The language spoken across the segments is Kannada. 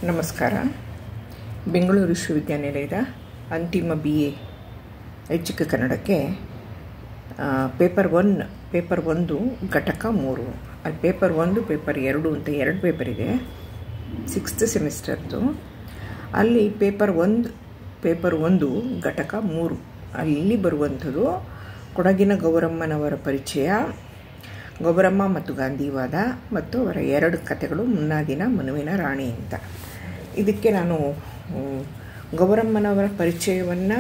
ನಮಸ್ಕಾರ. ಬೆಂಗಳೂರು ವಿಶ್ವವಿದ್ಯಾನಿಲಯದ ಅಂತಿಮ BA ಐಚ್ಛಿಕ ಕನ್ನಡಕ್ಕೆ ಪೇಪರ್ 1 ಘಟಕ 3. ಅಲ್ಲಿ ಪೇಪರ್ 1 ಪೇಪರ್ 2 ಅಂತ 2 ಪೇಪರ್ ಇದೆ, 6th ಸೆಮಿಸ್ಟರ್ದು. ಅಲ್ಲಿ ಪೇಪರ್ 1 ಘಟಕ 3 ಅಲ್ಲಿ ಬರುವಂಥದ್ದು ಕೊಡಗಿನ ಗೌರಮ್ಮನವರ ಪರಿಚಯ, ಗೌರಮ್ಮ ಮತ್ತು ಗಾಂಧಿವಾದ ಮತ್ತು ಅವರ 2 ಕಥೆಗಳು, ಮುನ್ನಾದಿನ ಮನುವಿನ ರಾಣಿ ಅಂತ. ಇದಕ್ಕೆ ನಾನು ಗೌರಮ್ಮನವರ ಪರಿಚಯವನ್ನು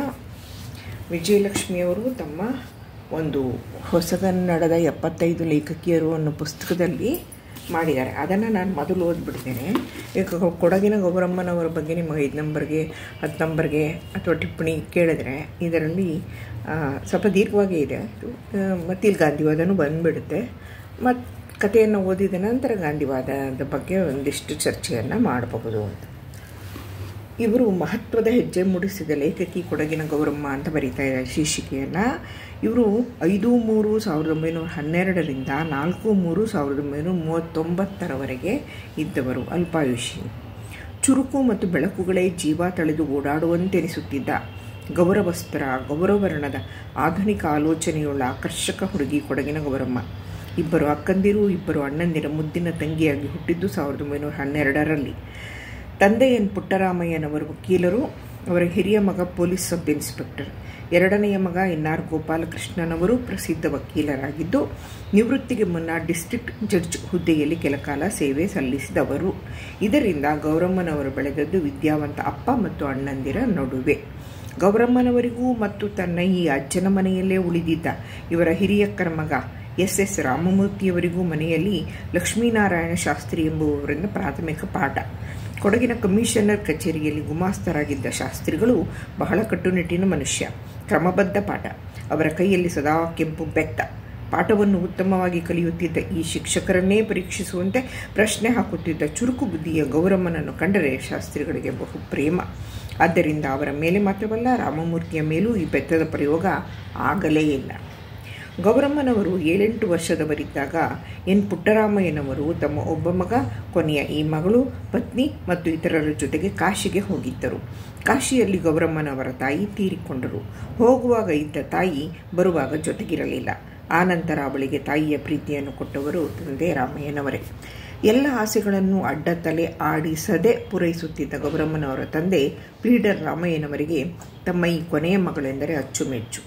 ವಿಜಯಲಕ್ಷ್ಮಿಯವರು ತಮ್ಮ ಒಂದು ಹೊಸಗನ್ನಡದ 75 ಲೇಖಕಿಯರು ಅನ್ನೋ ಪುಸ್ತಕದಲ್ಲಿ ಮಾಡಿದ್ದಾರೆ. ಅದನ್ನು ನಾನು ಮೊದಲು ಓದ್ಬಿಡ್ತೇನೆ. ಈಗ ಕೊಡಗಿನ ಗೌರಮ್ಮನವರ ಬಗ್ಗೆ ನಿಮಗೆ 5 ನಂಬರ್ಗೆ 10 ನಂಬರ್ಗೆ ಅಥವಾ ಟಿಪ್ಪಣಿ ಕೇಳಿದ್ರೆ ಇದರಲ್ಲಿ ಸ್ವಲ್ಪ ದೀರ್ಘವಾಗೇ ಇದೆ. ಮತ್ತು ಇಲ್ಲಿ ಗಾಂಧಿವಾದನೂ ಬಂದುಬಿಡುತ್ತೆ. ಮತ್ತು ಕಥೆಯನ್ನು ಓದಿದ ನಂತರ ಗಾಂಧಿವಾದದ ಬಗ್ಗೆ ಒಂದಿಷ್ಟು ಚರ್ಚೆಯನ್ನು ಮಾಡಬಹುದು ಅಂತ. ಇವರು ಮಹತ್ವದ ಹೆಜ್ಜೆ ಮೂಡಿಸಿದ ಲೇಖಕಿ ಕೊಡಗಿನ ಗೌರಮ್ಮ ಅಂತ ಬರೀತಾ ಇದ್ದಾರೆ ಶೀರ್ಷಿಕೆಯನ್ನು. ಇವರು 5/3/1912ರಿಂದ 4/3/1939 ಇದ್ದವರು, ಅಲ್ಪಾಯುಷಿ. ಚುರುಕು ಮತ್ತು ಬೆಳಕುಗಳೇ ಜೀವ ತಳೆದು ಓಡಾಡುವಂತೆನಿಸುತ್ತಿದ್ದ ಗೌರವಸ್ತರ, ಗೌರವರ್ಣದ ಆಧುನಿಕ ಆಲೋಚನೆಯುಳ್ಳ ಆಕರ್ಷಕ ಹುಡುಗಿ ಕೊಡಗಿನ ಗೌರಮ್ಮ. 2 ಅಕ್ಕಂದಿರು, 2 ಅಣ್ಣಂದಿರ ಮುದ್ದಿನ ತಂಗಿಯಾಗಿ ಹುಟ್ಟಿದ್ದು 1912ರಲ್ಲಿ. ತಂದೆ ಎನ್ ಪುಟ್ಟರಾಮಯ್ಯನವರು ವಕೀಲರು, ಅವರ ಹಿರಿಯ ಮಗ ಪೊಲೀಸ್ ಸಬ್ ಇನ್ಸ್ಪೆಕ್ಟರ್. 2ನೆಯ ಮಗ NR ಗೋಪಾಲಕೃಷ್ಣನವರು ಪ್ರಸಿದ್ಧ ವಕೀಲರಾಗಿದ್ದು ನಿವೃತ್ತಿಗೆ ಮುನ್ನ ಡಿಸ್ಟ್ರಿಕ್ಟ್ ಜಡ್ಜ್ ಹುದ್ದೆಯಲ್ಲಿ ಕೆಲಕಾಲ ಸೇವೆ ಸಲ್ಲಿಸಿದವರು. ಇದರಿಂದ ಗೌರಮ್ಮನವರು ಬೆಳೆದದ್ದು ವಿದ್ಯಾವಂತ ಅಪ್ಪ ಮತ್ತು ಅಣ್ಣಂದಿರ ನಡುವೆ. ಗೌರಮ್ಮನವರಿಗೂ ಮತ್ತು ತನ್ನ ಈ ಅಜ್ಜನ ಮನೆಯಲ್ಲೇ ಉಳಿದಿದ್ದ ಇವರ ಹಿರಿಯಕ್ಕರ ಮಗ SS ರಾಮಮೂರ್ತಿಯವರಿಗೂ ಮನೆಯಲ್ಲಿ ಲಕ್ಷ್ಮೀನಾರಾಯಣ ಶಾಸ್ತ್ರಿ ಎಂಬುವವರಿಂದ ಪ್ರಾಥಮಿಕ ಪಾಠ. ಕೊಡಗಿನ ಕಮಿಷನರ್ ಕಚೇರಿಯಲ್ಲಿ ಗುಮಾಸ್ತರಾಗಿದ್ದ ಶಾಸ್ತ್ರಿಗಳು ಬಹಳ ಕಟ್ಟುನಿಟ್ಟಿನ ಮನುಷ್ಯ. ಕ್ರಮಬದ್ಧ ಪಾಠ. ಅವರ ಕೈಯಲ್ಲಿ ಸದಾ ಕೆಂಪು ಬೆತ್ತ. ಪಾಠವನ್ನು ಉತ್ತಮವಾಗಿ ಕಲಿಯುತ್ತಿದ್ದ ಈ ಶಿಕ್ಷಕರನ್ನೇ ಪರೀಕ್ಷಿಸುವಂತೆ ಪ್ರಶ್ನೆ ಹಾಕುತ್ತಿದ್ದ ಚುರುಕು ಬುದ್ಧಿಯ ಗೌರಮ್ಮನನ್ನು ಕಂಡರೆ ಶಾಸ್ತ್ರಿಗಳಿಗೆ ಬಹು ಪ್ರೇಮ. ಆದ್ದರಿಂದ ಅವರ ಮೇಲೆ ಮಾತ್ರವಲ್ಲ, ರಾಮಮೂರ್ತಿಯ ಮೇಲೂ ಈ ಬೆತ್ತದ ಪ್ರಯೋಗ ಆಗಲೇ ಇಲ್ಲ. ಗೌರಮ್ಮನವರು 7-8 ವರ್ಷದವರಿದ್ದಾಗ ಎನ್ ಪುಟ್ಟರಾಮಯ್ಯನವರು ತಮ್ಮ ಒಬ್ಬ ಮಗ, ಕೊನೆಯ ಈ ಮಗಳು, ಪತ್ನಿ ಮತ್ತು ಇತರರ ಜೊತೆಗೆ ಕಾಶಿಗೆ ಹೋಗಿದ್ದರು. ಕಾಶಿಯಲ್ಲಿ ಗೌರಮ್ಮನವರ ತಾಯಿ ತೀರಿಕೊಂಡರು. ಹೋಗುವಾಗ ಇದ್ದ ತಾಯಿ ಬರುವಾಗ ಜೊತೆಗಿರಲಿಲ್ಲ. ಆನಂತರ ಅವಳಿಗೆ ತಾಯಿಯ ಪ್ರೀತಿಯನ್ನು ಕೊಟ್ಟವರು ತಂದೆ ರಾಮಯ್ಯನವರೇ. ಎಲ್ಲ ಆಸೆಗಳನ್ನು ಅಡ್ಡತಲೆ ಆಡಿಸದೆ ಪೂರೈಸುತ್ತಿದ್ದ ಗೌರಮ್ಮನವರ ತಂದೆ ಪ್ಲೀಡರ್ ರಾಮಯ್ಯನವರಿಗೆ ತಮ್ಮ ಈ ಕೊನೆಯ ಮಗಳೆಂದರೆ ಅಚ್ಚುಮೆಚ್ಚು.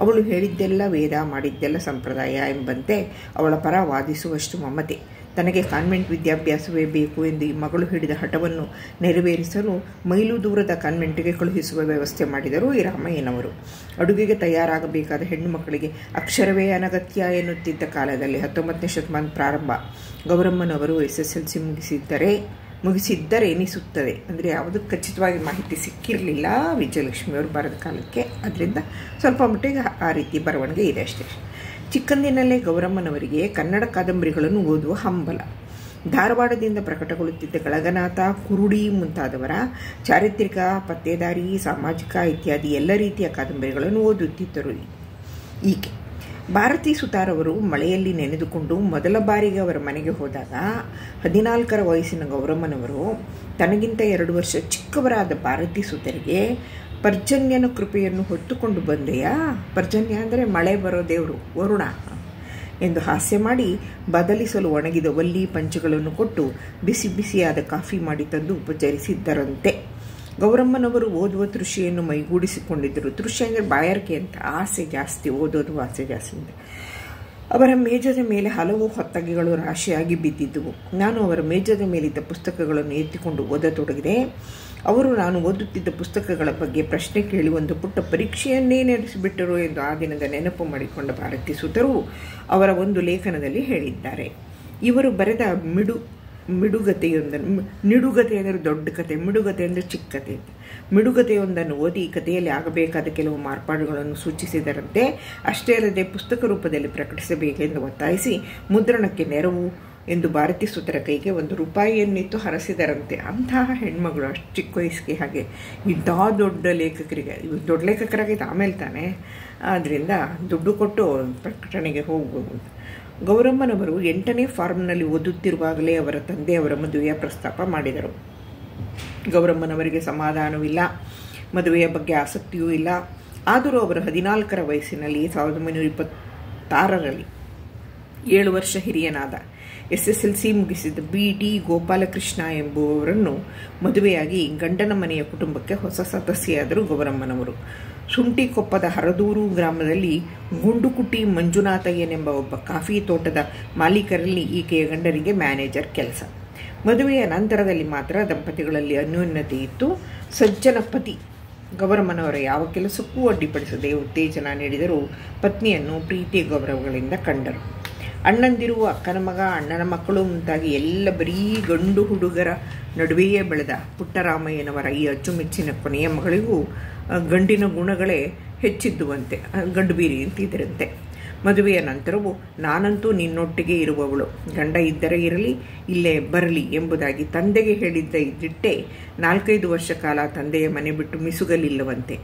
ಅವಳು ಹೇಳಿದ್ದೆಲ್ಲ ವೇದ, ಮಾಡಿದ್ದೆಲ್ಲ ಸಂಪ್ರದಾಯ ಎಂಬಂತೆ ಅವಳ ಪರ ವಾದಿಸುವಷ್ಟು ಮಮತೆ. ತನಗೆ ಕಾನ್ವೆಂಟ್ ವಿದ್ಯಾಭ್ಯಾಸವೇ ಬೇಕು ಎಂದು ಈ ಮಗಳು ಹಿಡಿದ ಹಠವನ್ನು ನೆರವೇರಿಸಲು ಮೈಲು ದೂರದ ಕಾನ್ವೆಂಟ್ಗೆ ಕಳುಹಿಸುವ ವ್ಯವಸ್ಥೆ ಮಾಡಿದರು ಈ ರಾಮಯ್ಯನವರು. ಅಡುಗೆಗೆ ತಯಾರಾಗಬೇಕಾದ ಹೆಣ್ಣು ಮಕ್ಕಳಿಗೆ ಅಕ್ಷರವೇ ಅನಗತ್ಯ ಎನ್ನುತ್ತಿದ್ದ ಕಾಲದಲ್ಲಿ 19ನೇ ಶತಮಾನ ಪ್ರಾರಂಭ. ಗೌರಮ್ಮನವರು SSLC ಮುಗಿಸಿದ್ದರೆ ಎನಿಸುತ್ತದೆ. ಅಂದರೆ ಯಾವುದಕ್ಕೆ ಖಚಿತವಾಗಿ ಮಾಹಿತಿ ಸಿಕ್ಕಿರಲಿಲ್ಲ ವಿಜಯಲಕ್ಷ್ಮಿಯವರು ಬರೆದ ಕಾಲಕ್ಕೆ. ಅದರಿಂದ ಸ್ವಲ್ಪ ಮಟ್ಟಿಗೆ ಆ ರೀತಿ ಬರವಣಿಗೆ ಇದೆ ಅಷ್ಟೇ. ಚಿಕ್ಕಂದಿನಲ್ಲೇ ಗೌರಮ್ಮನವರಿಗೆ ಕನ್ನಡ ಕಾದಂಬರಿಗಳನ್ನು ಓದುವ ಹಂಬಲ. ಧಾರವಾಡದಿಂದ ಪ್ರಕಟಗೊಳ್ಳುತ್ತಿದ್ದ ಗಳಗನಾಥ, ಕುರುಡಿ ಮುಂತಾದವರ ಚಾರಿತ್ರಿಕ, ಪತ್ತೇದಾರಿ, ಸಾಮಾಜಿಕ ಇತ್ಯಾದಿ ಎಲ್ಲ ರೀತಿಯ ಕಾದಂಬರಿಗಳನ್ನು ಓದುತ್ತಿದ್ದರು ಈಕೆ. ಭಾರತೀ ಸುತಾರವರು ಮಳೆಯಲ್ಲಿ ನೆನೆದುಕೊಂಡು ಮೊದಲ ಬಾರಿಗೆ ಅವರ ಮನೆಗೆ ಹೋದಾಗ 14ರ ವಯಸ್ಸಿನ ಗೌರಮ್ಮನವರು ತನಗಿಂತ 2 ವರ್ಷ ಚಿಕ್ಕವರಾದ ಭಾರತೀ ಸುತರಿಗೆ ಪರ್ಜನ್ಯನ ಕೃಪೆಯನ್ನು ಹೊತ್ತುಕೊಂಡು ಬಂದೆಯಾ, ಪರ್ಜನ್ಯ ಅಂದರೆ ಮಳೆ ಬರೋ ದೇವರು ವರುಣ ಎಂದು ಹಾಸ್ಯ ಮಾಡಿ ಬದಲಿಸಲು ಒಣಗಿದ ವಲ್ಲಿ ಪಂಚಗಳನ್ನು ಕೊಟ್ಟು ಬಿಸಿ ಬಿಸಿಯಾದ ಕಾಫಿ ಮಾಡಿ ತಂದು ಉಪಚರಿಸಿದ್ದರಂತೆ. ಗೌರಮ್ಮನವರು ಓದುವ ತೃಷಿಯನ್ನು ಮೈಗೂಡಿಸಿಕೊಂಡಿದ್ದರು. ತೃಷಿ ಅಂದರೆ ಬಾಯಾರಿಕೆ ಅಂತ, ಆಸೆ ಜಾಸ್ತಿ, ಓದೋದು ಆಸೆ ಜಾಸ್ತಿ ಅಂತ. ಅವರ ಮೇಜದ ಮೇಲೆ ಹಲವು ಹೊತ್ತಗೆಗಳು ರಾಶಿಯಾಗಿ ಬಿದ್ದಿದ್ದವು. ನಾನು ಅವರ ಮೇಜದ ಮೇಲಿದ್ದ ಪುಸ್ತಕಗಳನ್ನು ಎತ್ತಿಕೊಂಡು ಓದತೊಡಗಿದೆ. ಅವರು ನಾನು ಓದುತ್ತಿದ್ದ ಪುಸ್ತಕಗಳ ಬಗ್ಗೆ ಪ್ರಶ್ನೆ ಕೇಳಿ ಒಂದು ಪುಟ್ಟ ಪರೀಕ್ಷೆಯನ್ನೇ ನಡೆಸಿಬಿಟ್ಟರು ಎಂದು ಆ ದಿನದ ನೆನಪು ಮಾಡಿಕೊಂಡ ಭಾರತೀ ಸುತರು ಅವರ ಒಂದು ಲೇಖನದಲ್ಲಿ ಹೇಳಿದ್ದಾರೆ. ಇವರು ಬರೆದ ನಿಡುಗತೆ ಅಂದರೆ ದೊಡ್ಡ ಕತೆ, ಮಿಡುಗತೆ ಅಂದರೆ ಚಿಕ್ಕ ಕತೆ. ಮಿಡುಗತೆಯೊಂದನ್ನು ಓದಿ ಕಥೆಯಲ್ಲಿ ಆಗಬೇಕಾದ ಕೆಲವು ಮಾರ್ಪಾಡುಗಳನ್ನು ಸೂಚಿಸಿದರಂತೆ. ಅಷ್ಟೇ ಅಲ್ಲದೆ ಪುಸ್ತಕ ರೂಪದಲ್ಲಿ ಪ್ರಕಟಿಸಬೇಕೆಂದು ಒತ್ತಾಯಿಸಿ ಮುದ್ರಣಕ್ಕೆ ನೆರವು ಎಂದು ಭಾರತೀ ಸುತರ ಕೈಗೆ ₹1 ಹರಸಿದರಂತೆ. ಅಂತಹ ಹೆಣ್ಮಗಳು ಅಷ್ಟು ಚಿಕ್ಕ ವಯಸ್ಸಿಗೆ ಹಾಗೆ ಇಂಥ ದೊಡ್ಡ ಲೇಖಕರಿಗೆ, ದೊಡ್ಡ ಲೇಖಕರಾಗಿದ್ದು ಆಮೇಲೆ ತಾನೆ, ಆದ್ದರಿಂದ ದುಡ್ಡು ಕೊಟ್ಟು ಪ್ರಕಟಣೆಗೆ ಹೋಗ್ಬೋದು. ಗೌರಮ್ಮನವರು 8ನೇ ಫಾರ್ಮ್ನಲ್ಲಿ ಓದುತ್ತಿರುವಾಗಲೇ ಅವರ ತಂದೆ ಅವರ ಮದುವೆಯ ಪ್ರಸ್ತಾಪ ಮಾಡಿದರು. ಗೌರಮ್ಮನವರಿಗೆ ಸಮಾಧಾನವಿಲ್ಲ, ಮದುವೆಯ ಬಗ್ಗೆ ಆಸಕ್ತಿಯೂ ಇಲ್ಲ. ಆದರೂ ಅವರು 14ರ ವಯಸ್ಸಿನಲ್ಲಿ 1926ರಲ್ಲಿ 7 ವರ್ಷ ಹಿರಿಯನಾದ SSLC ಮುಗಿಸಿದ B.T. ಗೋಪಾಲಕೃಷ್ಣ ಎಂಬುವವರನ್ನು ಮದುವೆಯಾಗಿ ಗಂಡನ ಮನೆಯ ಕುಟುಂಬಕ್ಕೆ ಹೊಸ ಸದಸ್ಯೆಯಾದರು ಗೌರಮ್ಮನವರು. ಶುಂಠಿಕೊಪ್ಪದ ಹರದೂರು ಗ್ರಾಮದಲ್ಲಿ ಗುಂಡುಕುಟಿ ಮಂಜುನಾಥಯ್ಯನೆಂಬ ಒಬ್ಬ ಕಾಫಿ ತೋಟದ ಮಾಲೀಕರಲ್ಲಿ ಈಕೆಯ ಗಂಡನಿಗೆ ಮ್ಯಾನೇಜರ್ ಕೆಲಸ. ಮದುವೆಯ ನಂತರದಲ್ಲಿ ಮಾತ್ರ ದಂಪತಿಗಳಲ್ಲಿ ಅನ್ಯೋನ್ಯತೆ ಇತ್ತು. ಸಜ್ಜನ ಪತಿ ಗೌರಮ್ಮನವರ ಯಾವ ಕೆಲಸಕ್ಕೂ ಅಡ್ಡಿಪಡಿಸದೆ ಉತ್ತೇಜನ ನೀಡಿದರೂ ಪತ್ನಿಯನ್ನು ಪ್ರೀತಿ ಗೌರವಗಳಿಂದ ಕಂಡರು. ಅಣ್ಣಂದಿರು, ಅಕ್ಕನ ಮಗ, ಅಣ್ಣನ ಮಕ್ಕಳು ಮುಂತಾಗಿ ಎಲ್ಲ ಬರೀ ಗಂಡು ಹುಡುಗರ ನಡುವೆಯೇ ಬೆಳೆದ ಪುಟ್ಟರಾಮಯ್ಯನವರ ಈ ಅಚ್ಚುಮೆಚ್ಚಿನ ಕೊನೆಯ ಮಗಳಿಗೂ ಗಂಡಿನ ಗುಣಗಳೇ ಹೆಚ್ಚಿದ್ದುವಂತೆ, ಗಂಡು ಬೀರಿ ಅಂತಿದ್ದರಂತೆ. ಮದುವೆಯ ನಂತರವೂ ನಾನಂತೂ ನಿನ್ನೊಟ್ಟಿಗೆ ಇರುವವಳು, ಗಂಡ ಇದ್ದರೆ ಇರಲಿ, ಇಲ್ಲೇ ಬರಲಿ ಎಂಬುದಾಗಿ ತಂದೆಗೆ ಹೇಳಿದ್ದ ಇದ್ದಿಟ್ಟೆ 4-5 ವರ್ಷ ಕಾಲ ತಂದೆಯ ಮನೆ ಬಿಟ್ಟು ಮಿಸುಗಲಿಲ್ಲವಂತೆ.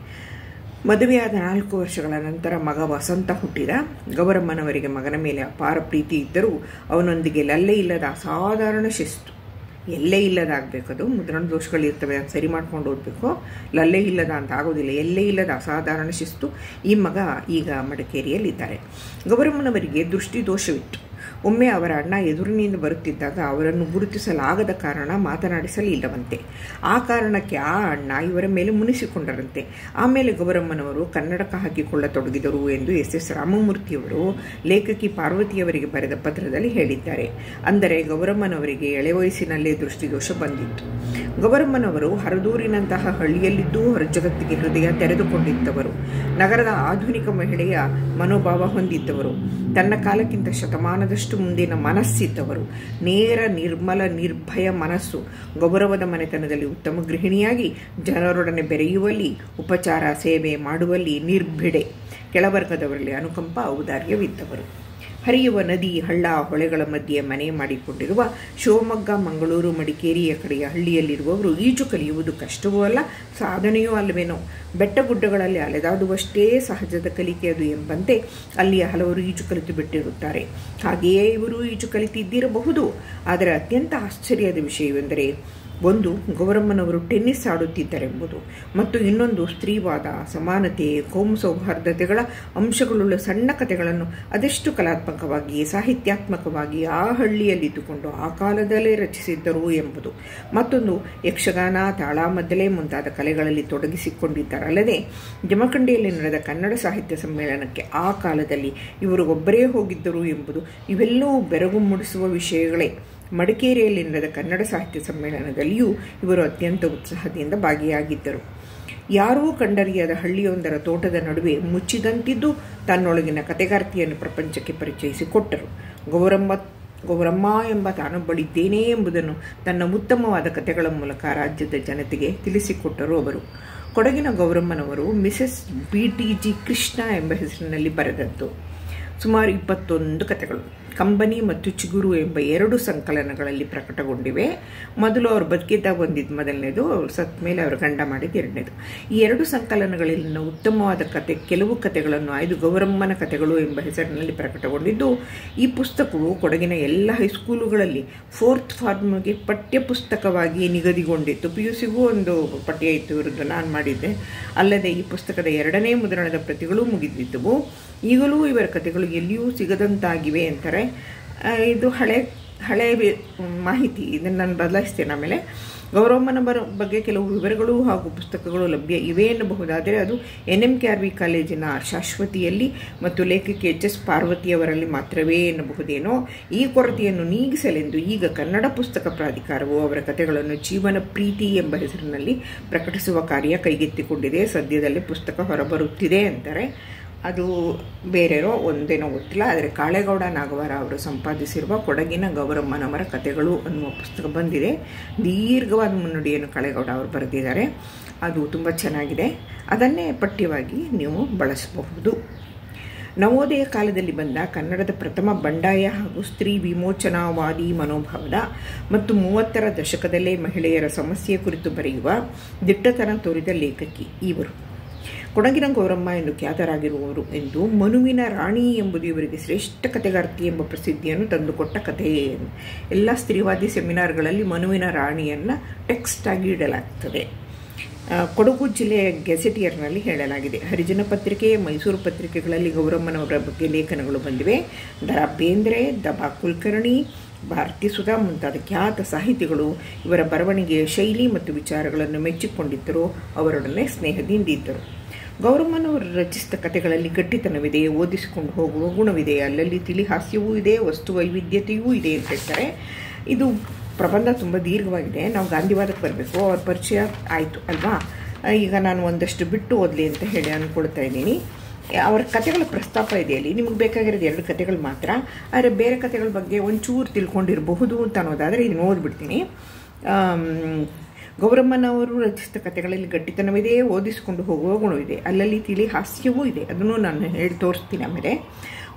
ಮದುವೆಯಾದ 4 ವರ್ಷಗಳ ನಂತರ ಮಗ ವಸಂತ ಹುಟ್ಟಿದ. ಗೌರಮ್ಮನವರಿಗೆ ಮಗನ ಮೇಲೆ ಅಪಾರ ಪ್ರೀತಿ ಇದ್ದರೂ ಅವನೊಂದಿಗೆ ಲಲ್ಲೆ ಇಲ್ಲದ ಅಸಾಧಾರಣ ಶಿಸ್ತು. ಎಲ್ಲೇ ಇಲ್ಲದಾಗಬೇಕದು, ಮುದ್ರಣ ದೋಷಗಳಿರ್ತವೆ, ಅದು ಸರಿ ಮಾಡ್ಕೊಂಡು ಓದಬೇಕು. ಲಲ್ಲೆ ಇಲ್ಲದ ಅಂತ ಆಗೋದಿಲ್ಲ, ಎಲ್ಲೇ ಇಲ್ಲದ ಅಸಾಧಾರಣ ಶಿಸ್ತು. ಈ ಮಗ ಈಗ ಮಡಿಕೇರಿಯಲ್ಲಿದ್ದಾರೆ. ಗೌರಮ್ಮನವರಿಗೆ ದೃಷ್ಟಿ ದೋಷವಿತ್ತು. ಒಮ್ಮೆ ಅವರ ಅಣ್ಣ ಎದುರಿನಿಂದ ಬರುತ್ತಿದ್ದಾಗ ಅವರನ್ನು ಗುರುತಿಸಲಾಗದ ಕಾರಣ ಮಾತನಾಡಿಸಲಿಲ್ಲವಂತೆ. ಆ ಕಾರಣಕ್ಕೆ ಆ ಅಣ್ಣ ಇವರ ಮೇಲೆ ಮುನಿಸಿಕೊಂಡರಂತೆ. ಆಮೇಲೆ ಗೌರಮ್ಮನವರು ಕನ್ನಡಕ ಹಾಕಿಕೊಳ್ಳತೊಡಗಿದರು ಎಂದು SS ರಾಮಮೂರ್ತಿಯವರು ಲೇಖಕಿ ಪಾರ್ವತಿಯವರಿಗೆ ಬರೆದ ಪತ್ರದಲ್ಲಿ ಹೇಳಿದ್ದಾರೆ. ಅಂದರೆ ಗೌರಮ್ಮನವರಿಗೆ ಎಳೆ ವಯಸ್ಸಿನಲ್ಲೇ ದೃಷ್ಟಿದೋಷ ಬಂದಿತ್ತು. ಗೌರಮ್ಮನವರು ಹರದೂರಿನಂತಹ ಹಳ್ಳಿಯಲ್ಲಿದ್ದೂ ಹೊರಜಗತ್ತಿಗೆ ಹೃದಯ ತೆರೆದುಕೊಂಡಿದ್ದವರು. ನಗರದ ಆಧುನಿಕ ಮಹಿಳೆಯ ಮನೋಭಾವ ಹೊಂದಿದ್ದವರು. ತನ್ನ ಕಾಲಕ್ಕಿಂತ ಶತಮಾನದಷ್ಟು ಮುಂದಿನ ಮನಸ್ಸಿದ್ದವರು. ನೇರ, ನಿರ್ಮಲ, ನಿರ್ಭಯ ಮನಸ್ಸು. ಗೌರವದ ಮನೆತನದಲ್ಲಿ ಉತ್ತಮ ಗೃಹಿಣಿಯಾಗಿ ಜನರೊಡನೆ ಬೆರೆಯುವಲ್ಲಿ, ಉಪಚಾರ ಸೇವೆ ಮಾಡುವಲ್ಲಿ ನಿರ್ಭಿಡೆ. ಕೆಳವರ್ಗದವರಲ್ಲಿ ಅನುಕಂಪ, ಔದಾರ್ಯವಿದ್ದವರು. ಹರಿಯುವ ನದಿ, ಹಳ್ಳ, ಹೊಳೆಗಳ ಮಧ್ಯೆ ಮನೆ ಮಾಡಿಕೊಂಡಿರುವ ಶಿವಮೊಗ್ಗ, ಮಂಗಳೂರು, ಮಡಿಕೇರಿಯ ಕಡೆಯ ಹಳ್ಳಿಯಲ್ಲಿರುವವರು ಈಜು ಕಲಿಯುವುದು ಕಷ್ಟವೂ ಅಲ್ಲ, ಸಾಧನೆಯೂ ಅಲ್ಲವೇನೋ. ಬೆಟ್ಟಗುಡ್ಡಗಳಲ್ಲಿ ಅಲೆದಾಡುವಷ್ಟೇ ಸಹಜದ ಕಲಿಕೆ ಅದು ಎಂಬಂತೆ ಅಲ್ಲಿಯ ಹಲವರು ಈಜು ಕಲಿತು ಬಿಟ್ಟಿರುತ್ತಾರೆ. ಹಾಗೆಯೇ ಇವರು ಈಜು ಕಲಿತಿದ್ದಿರಬಹುದು. ಆದರೆ ಅತ್ಯಂತ ಆಶ್ಚರ್ಯದ ವಿಷಯವೆಂದರೆ, ಒಂದು, ಗೌರಮ್ಮನವರು ಟೆನ್ನಿಸ್ ಆಡುತ್ತಿದ್ದರೆಂಬುದು, ಮತ್ತು ಇನ್ನೊಂದು, ಸ್ತ್ರೀವಾದ, ಸಮಾನತೆ, ಕೋಮು ಸೌಹಾರ್ದತೆಗಳ ಅಂಶಗಳುಳ್ಳ ಸಣ್ಣ ಕಥೆಗಳನ್ನು ಅದೆಷ್ಟು ಕಲಾತ್ಮಕವಾಗಿ, ಸಾಹಿತ್ಯಾತ್ಮಕವಾಗಿ ಆ ಹಳ್ಳಿಯಲ್ಲಿದ್ದುಕೊಂಡು ಆ ಕಾಲದಲ್ಲೇ ರಚಿಸಿದ್ದರು ಎಂಬುದು. ಮತ್ತೊಂದು, ಯಕ್ಷಗಾನ, ತಾಳಮದ್ದಲೆ ಮುಂತಾದ ಕಲೆಗಳಲ್ಲಿ ತೊಡಗಿಸಿಕೊಂಡಿದ್ದರಲ್ಲದೆ ಜಮಖಂಡಿಯಲ್ಲಿ ನಡೆದ ಕನ್ನಡ ಸಾಹಿತ್ಯ ಸಮ್ಮೇಳನಕ್ಕೆ ಆ ಕಾಲದಲ್ಲಿ ಇವರು ಒಬ್ಬರೇ ಹೋಗಿದ್ದರು ಎಂಬುದು ಇವೆಲ್ಲವೂ ಬೆರಗು ಮೂಡಿಸುವ ವಿಷಯಗಳೇ. ಮಡಿಕೇರಿಯಲ್ಲಿ ನಡೆದ ಕನ್ನಡ ಸಾಹಿತ್ಯ ಸಮ್ಮೇಳನದಲ್ಲಿಯೂ ಇವರು ಅತ್ಯಂತ ಉತ್ಸಾಹದಿಂದ ಭಾಗಿಯಾಗಿದ್ದರು. ಯಾರೂ ಕಂಡರಿಯದ ಹಳ್ಳಿಯೊಂದರ ತೋಟದ ನಡುವೆ ಮುಚ್ಚಿದಂತಿದ್ದು ತನ್ನೊಳಗಿನ ಕತೆಗಾರ್ತಿಯನ್ನು ಪ್ರಪಂಚಕ್ಕೆ ಪರಿಚಯಿಸಿಕೊಟ್ಟರು. ಗೌರಮ್ಮ ಎಂಬ ತಾನೊಬ್ಬಳಿದ್ದೇನೆ ಎಂಬುದನ್ನು ತನ್ನ ಉತ್ತಮವಾದ ಕಥೆಗಳ ಮೂಲಕ ರಾಜ್ಯದ ಜನತೆಗೆ ತಿಳಿಸಿಕೊಟ್ಟರು ಅವರು. ಕೊಡಗಿನ ಗೌರಮ್ಮನವರು ಮಿಸೆಸ್ B.T.G. ಕೃಷ್ಣ ಎಂಬ ಹೆಸರಿನಲ್ಲಿ ಬರೆದದ್ದು ಸುಮಾರು 21 ಕಥೆಗಳು ಕಂಬನಿ ಮತ್ತು ಚಿಗುರು ಎಂಬ 2 ಸಂಕಲನಗಳಲ್ಲಿ ಪ್ರಕಟಗೊಂಡಿವೆ. ಮೊದಲು ಅವರು ಬದುಕಿದ್ದಾಗ ಬಂದಿದ್ದು ಮೊದಲನೇದು, ಅವರು ಸತ್ತ ಮೇಲೆ ಅವರು ಗಂಡ ಮಾಡಿದ್ದು ಎರಡನೇದು. ಈ 2 ಸಂಕಲನಗಳಲ್ಲಿನ ಉತ್ತಮವಾದ ಕೆಲವು ಕಥೆಗಳನ್ನು ಆಯ್ದು ಗೌರಮ್ಮನ ಕಥೆಗಳು ಎಂಬ ಹೆಸರಿನಲ್ಲಿ ಪ್ರಕಟಗೊಂಡಿದ್ದು. ಈ ಪುಸ್ತಕವು ಕೊಡಗಿನ ಎಲ್ಲ ಹೈಸ್ಕೂಲುಗಳಲ್ಲಿ 4th ಫಾರ್ಮ್ಗೆ ಪಠ್ಯ ಪುಸ್ತಕವಾಗಿ ನಿಗದಿಗೊಂಡಿತ್ತು. PUCಗೂ ಒಂದು ಪಠ್ಯ ಇತ್ತು ಇವ್ರದ್ದು, ನಾನು ಮಾಡಿದ್ದೆ. ಅಲ್ಲದೆ ಈ ಪುಸ್ತಕದ 2ನೇ ಮುದ್ರಣದ ಪ್ರತಿಗಳು ಮುಗಿದಿದ್ದವು. ಈಗಲೂ ಇವರ ಕಥೆಗಳು ಎಲ್ಲಿಯೂ ಸಿಗದಂತಾಗಿವೆ ಅಂತಾರೆ. ಇದು ಹಳೆ ಮಾಹಿತಿ, ಇದನ್ನು ನಾನು ಬದಲಾಯಿಸ್ತೇನೆ. ಆಮೇಲೆ ಗೌರಮ್ಮನ ಬಗ್ಗೆ ಕೆಲವು ವಿವರಗಳು ಹಾಗೂ ಪುಸ್ತಕಗಳು ಲಭ್ಯ ಇವೆ ಎನ್ನಬಹುದಾದರೆ ಅದು NMKRV ಕಾಲೇಜಿನ ಶಾಶ್ವತಿಯಲ್ಲಿ ಮತ್ತು ಲೇಖಕಿ HS ಪಾರ್ವತಿಯವರಲ್ಲಿ ಮಾತ್ರವೇ ಎನ್ನಬಹುದೇನೋ. ಈ ಕೊರತೆಯನ್ನು ನೀಗಿಸಲೆಂದು ಈಗ ಕನ್ನಡ ಪುಸ್ತಕ ಪ್ರಾಧಿಕಾರವು ಅವರ ಕಥೆಗಳನ್ನು ಜೀವನ ಪ್ರೀತಿ ಎಂಬ ಹೆಸರಿನಲ್ಲಿ ಪ್ರಕಟಿಸುವ ಕಾರ್ಯ ಕೈಗೆತ್ತಿಕೊಂಡಿದೆ. ಸದ್ಯದಲ್ಲೇ ಪುಸ್ತಕ ಹೊರಬರುತ್ತಿದೆ ಅಂತಾರೆ. ಅದು ಬೇರೆಯೋ ಒಂದೇನೋ ಗೊತ್ತಿಲ್ಲ. ಆದರೆ ಕಾಳೇಗೌಡ ನಾಗವಾರ ಅವರು ಸಂಪಾದಿಸಿರುವ ಕೊಡಗಿನ ಗೌರಮ್ಮನವರ ಕಥೆಗಳು ಅನ್ನುವ ಪುಸ್ತಕ ಬಂದಿದೆ. ದೀರ್ಘವಾದ ಮುನ್ನುಡಿಯನ್ನು ಕಾಳೇಗೌಡ ಅವರು ಬರೆದಿದ್ದಾರೆ. ಅದು ತುಂಬ ಚೆನ್ನಾಗಿದೆ. ಅದನ್ನೇ ಪಠ್ಯವಾಗಿ ನೀವು ಬಳಸಬಹುದು. ನವೋದಯ ಕಾಲದಲ್ಲಿ ಬಂದ ಕನ್ನಡದ ಪ್ರಥಮ ಬಂಡಾಯ ಹಾಗೂ ಸ್ತ್ರೀ ವಿಮೋಚನಾವಾದಿ ಮನೋಭಾವದ ಮತ್ತು 30ರ ದಶಕದಲ್ಲೇ ಮಹಿಳೆಯರ ಸಮಸ್ಯೆ ಕುರಿತು ಬರೆಯುವ ದಿಟ್ಟತನ ತೋರಿದ ಲೇಖಕಿ ಇವರು. ಕೊಡಗಿನ ಗೌರಮ್ಮ ಎಂದು ಖ್ಯಾತರಾಗಿರುವವರು ಎಂದು ಮನುವಿನ ರಾಣಿ ಎಂಬುದು ಇವರಿಗೆ ಶ್ರೇಷ್ಠ ಕಥೆಗಾರ್ತಿ ಎಂಬ ಪ್ರಸಿದ್ಧಿಯನ್ನು ತಂದುಕೊಟ್ಟ ಕಥೆ. ಎಲ್ಲ ಸ್ತ್ರೀವಾದಿ ಸೆಮಿನಾರ್ಗಳಲ್ಲಿ ಮನುವಿನ ರಾಣಿಯನ್ನು ಟೆಕ್ಸ್ಟ್ ಆಗಿ ಇಡಲಾಗ್ತದೆ. ಕೊಡಗು ಜಿಲ್ಲೆಯ ಗೆಸೆಟಿಯರ್ನಲ್ಲಿ ಹೇಳಲಾಗಿದೆ. ಹರಿಜನ ಪತ್ರಿಕೆ, ಮೈಸೂರು ಪತ್ರಿಕೆಗಳಲ್ಲಿ ಗೌರಮ್ಮನವರ ಬಗ್ಗೆ ಲೇಖನಗಳು ಬಂದಿವೆ. ದ ರಾ ಬೇಂದ್ರೆ, ದ ಬಾ ಕುಲಕರ್ಣಿ, ಭಾರತಿ ಸುಧಾ ಮುಂತಾದ ಖ್ಯಾತ ಸಾಹಿತಿಗಳು ಇವರ ಬರವಣಿಗೆಯ ಶೈಲಿ ಮತ್ತು ವಿಚಾರಗಳನ್ನು ಮೆಚ್ಚಿಕೊಂಡಿದ್ದರು, ಅವರೊಡನೆ ಸ್ನೇಹದಿಂದಿದ್ದರು. ಗೌರಮ್ಮನವರು ರಚಿಸಿದ ಕಥೆಗಳಲ್ಲಿ ಗಟ್ಟಿತನವಿದೆ, ಓದಿಸಿಕೊಂಡು ಹೋಗುವ ಗುಣವಿದೆ, ಅಲ್ಲಲ್ಲಿ ತಿಳಿ ಹಾಸ್ಯವೂ ಇದೆ, ವಸ್ತು ವೈವಿಧ್ಯತೆಯೂ ಇದೆ ಅಂತ ಹೇಳ್ತಾರೆ. ಇದು ಪ್ರಬಂಧ ತುಂಬ ದೀರ್ಘವಾಗಿದೆ. ನಾವು ಗಾಂಧಿವಾದಕ್ಕೆ ಬರಬೇಕು. ಅವ್ರ ಪರಿಚಯ ಆಯಿತು ಅಲ್ವಾ. ಈಗ ನಾನು ಒಂದಷ್ಟು ಬಿಟ್ಟು ಓದಲಿ ಅಂತ ಹೇಳಿ ಅಂದ್ಕೊಳ್ತಾ ಇದ್ದೀನಿ. ಅವರ ಕಥೆಗಳ ಪ್ರಸ್ತಾಪ ಇದೆಯಲ್ಲಿ ನಿಮಗೆ ಬೇಕಾಗಿರೋದು 2 ಕಥೆಗಳು ಮಾತ್ರ. ಆದರೆ ಬೇರೆ ಕಥೆಗಳ ಬಗ್ಗೆ ಒಂಚೂರು ತಿಳ್ಕೊಂಡಿರಬಹುದು ಅಂತ ಅನ್ನೋದಾದರೆ ಇದನ್ನು ಓದ್ಬಿಡ್ತೀನಿ. ಗೌರಮ್ಮನವರು ರಚಿಸಿದ ಕಥೆಗಳಲ್ಲಿ ಗಟ್ಟಿತನವಿದೆ, ಓದಿಸಿಕೊಂಡು ಹೋಗುವ ಗುಣವಿದೆ, ಅಲ್ಲಲ್ಲಿ ತಿಳಿ ಹಾಸ್ಯವೂ ಇದೆ. ಅದನ್ನು ನಾನು ಹೇಳಿ ತೋರಿಸ್ತೀನಿ. ಆಮೇಲೆ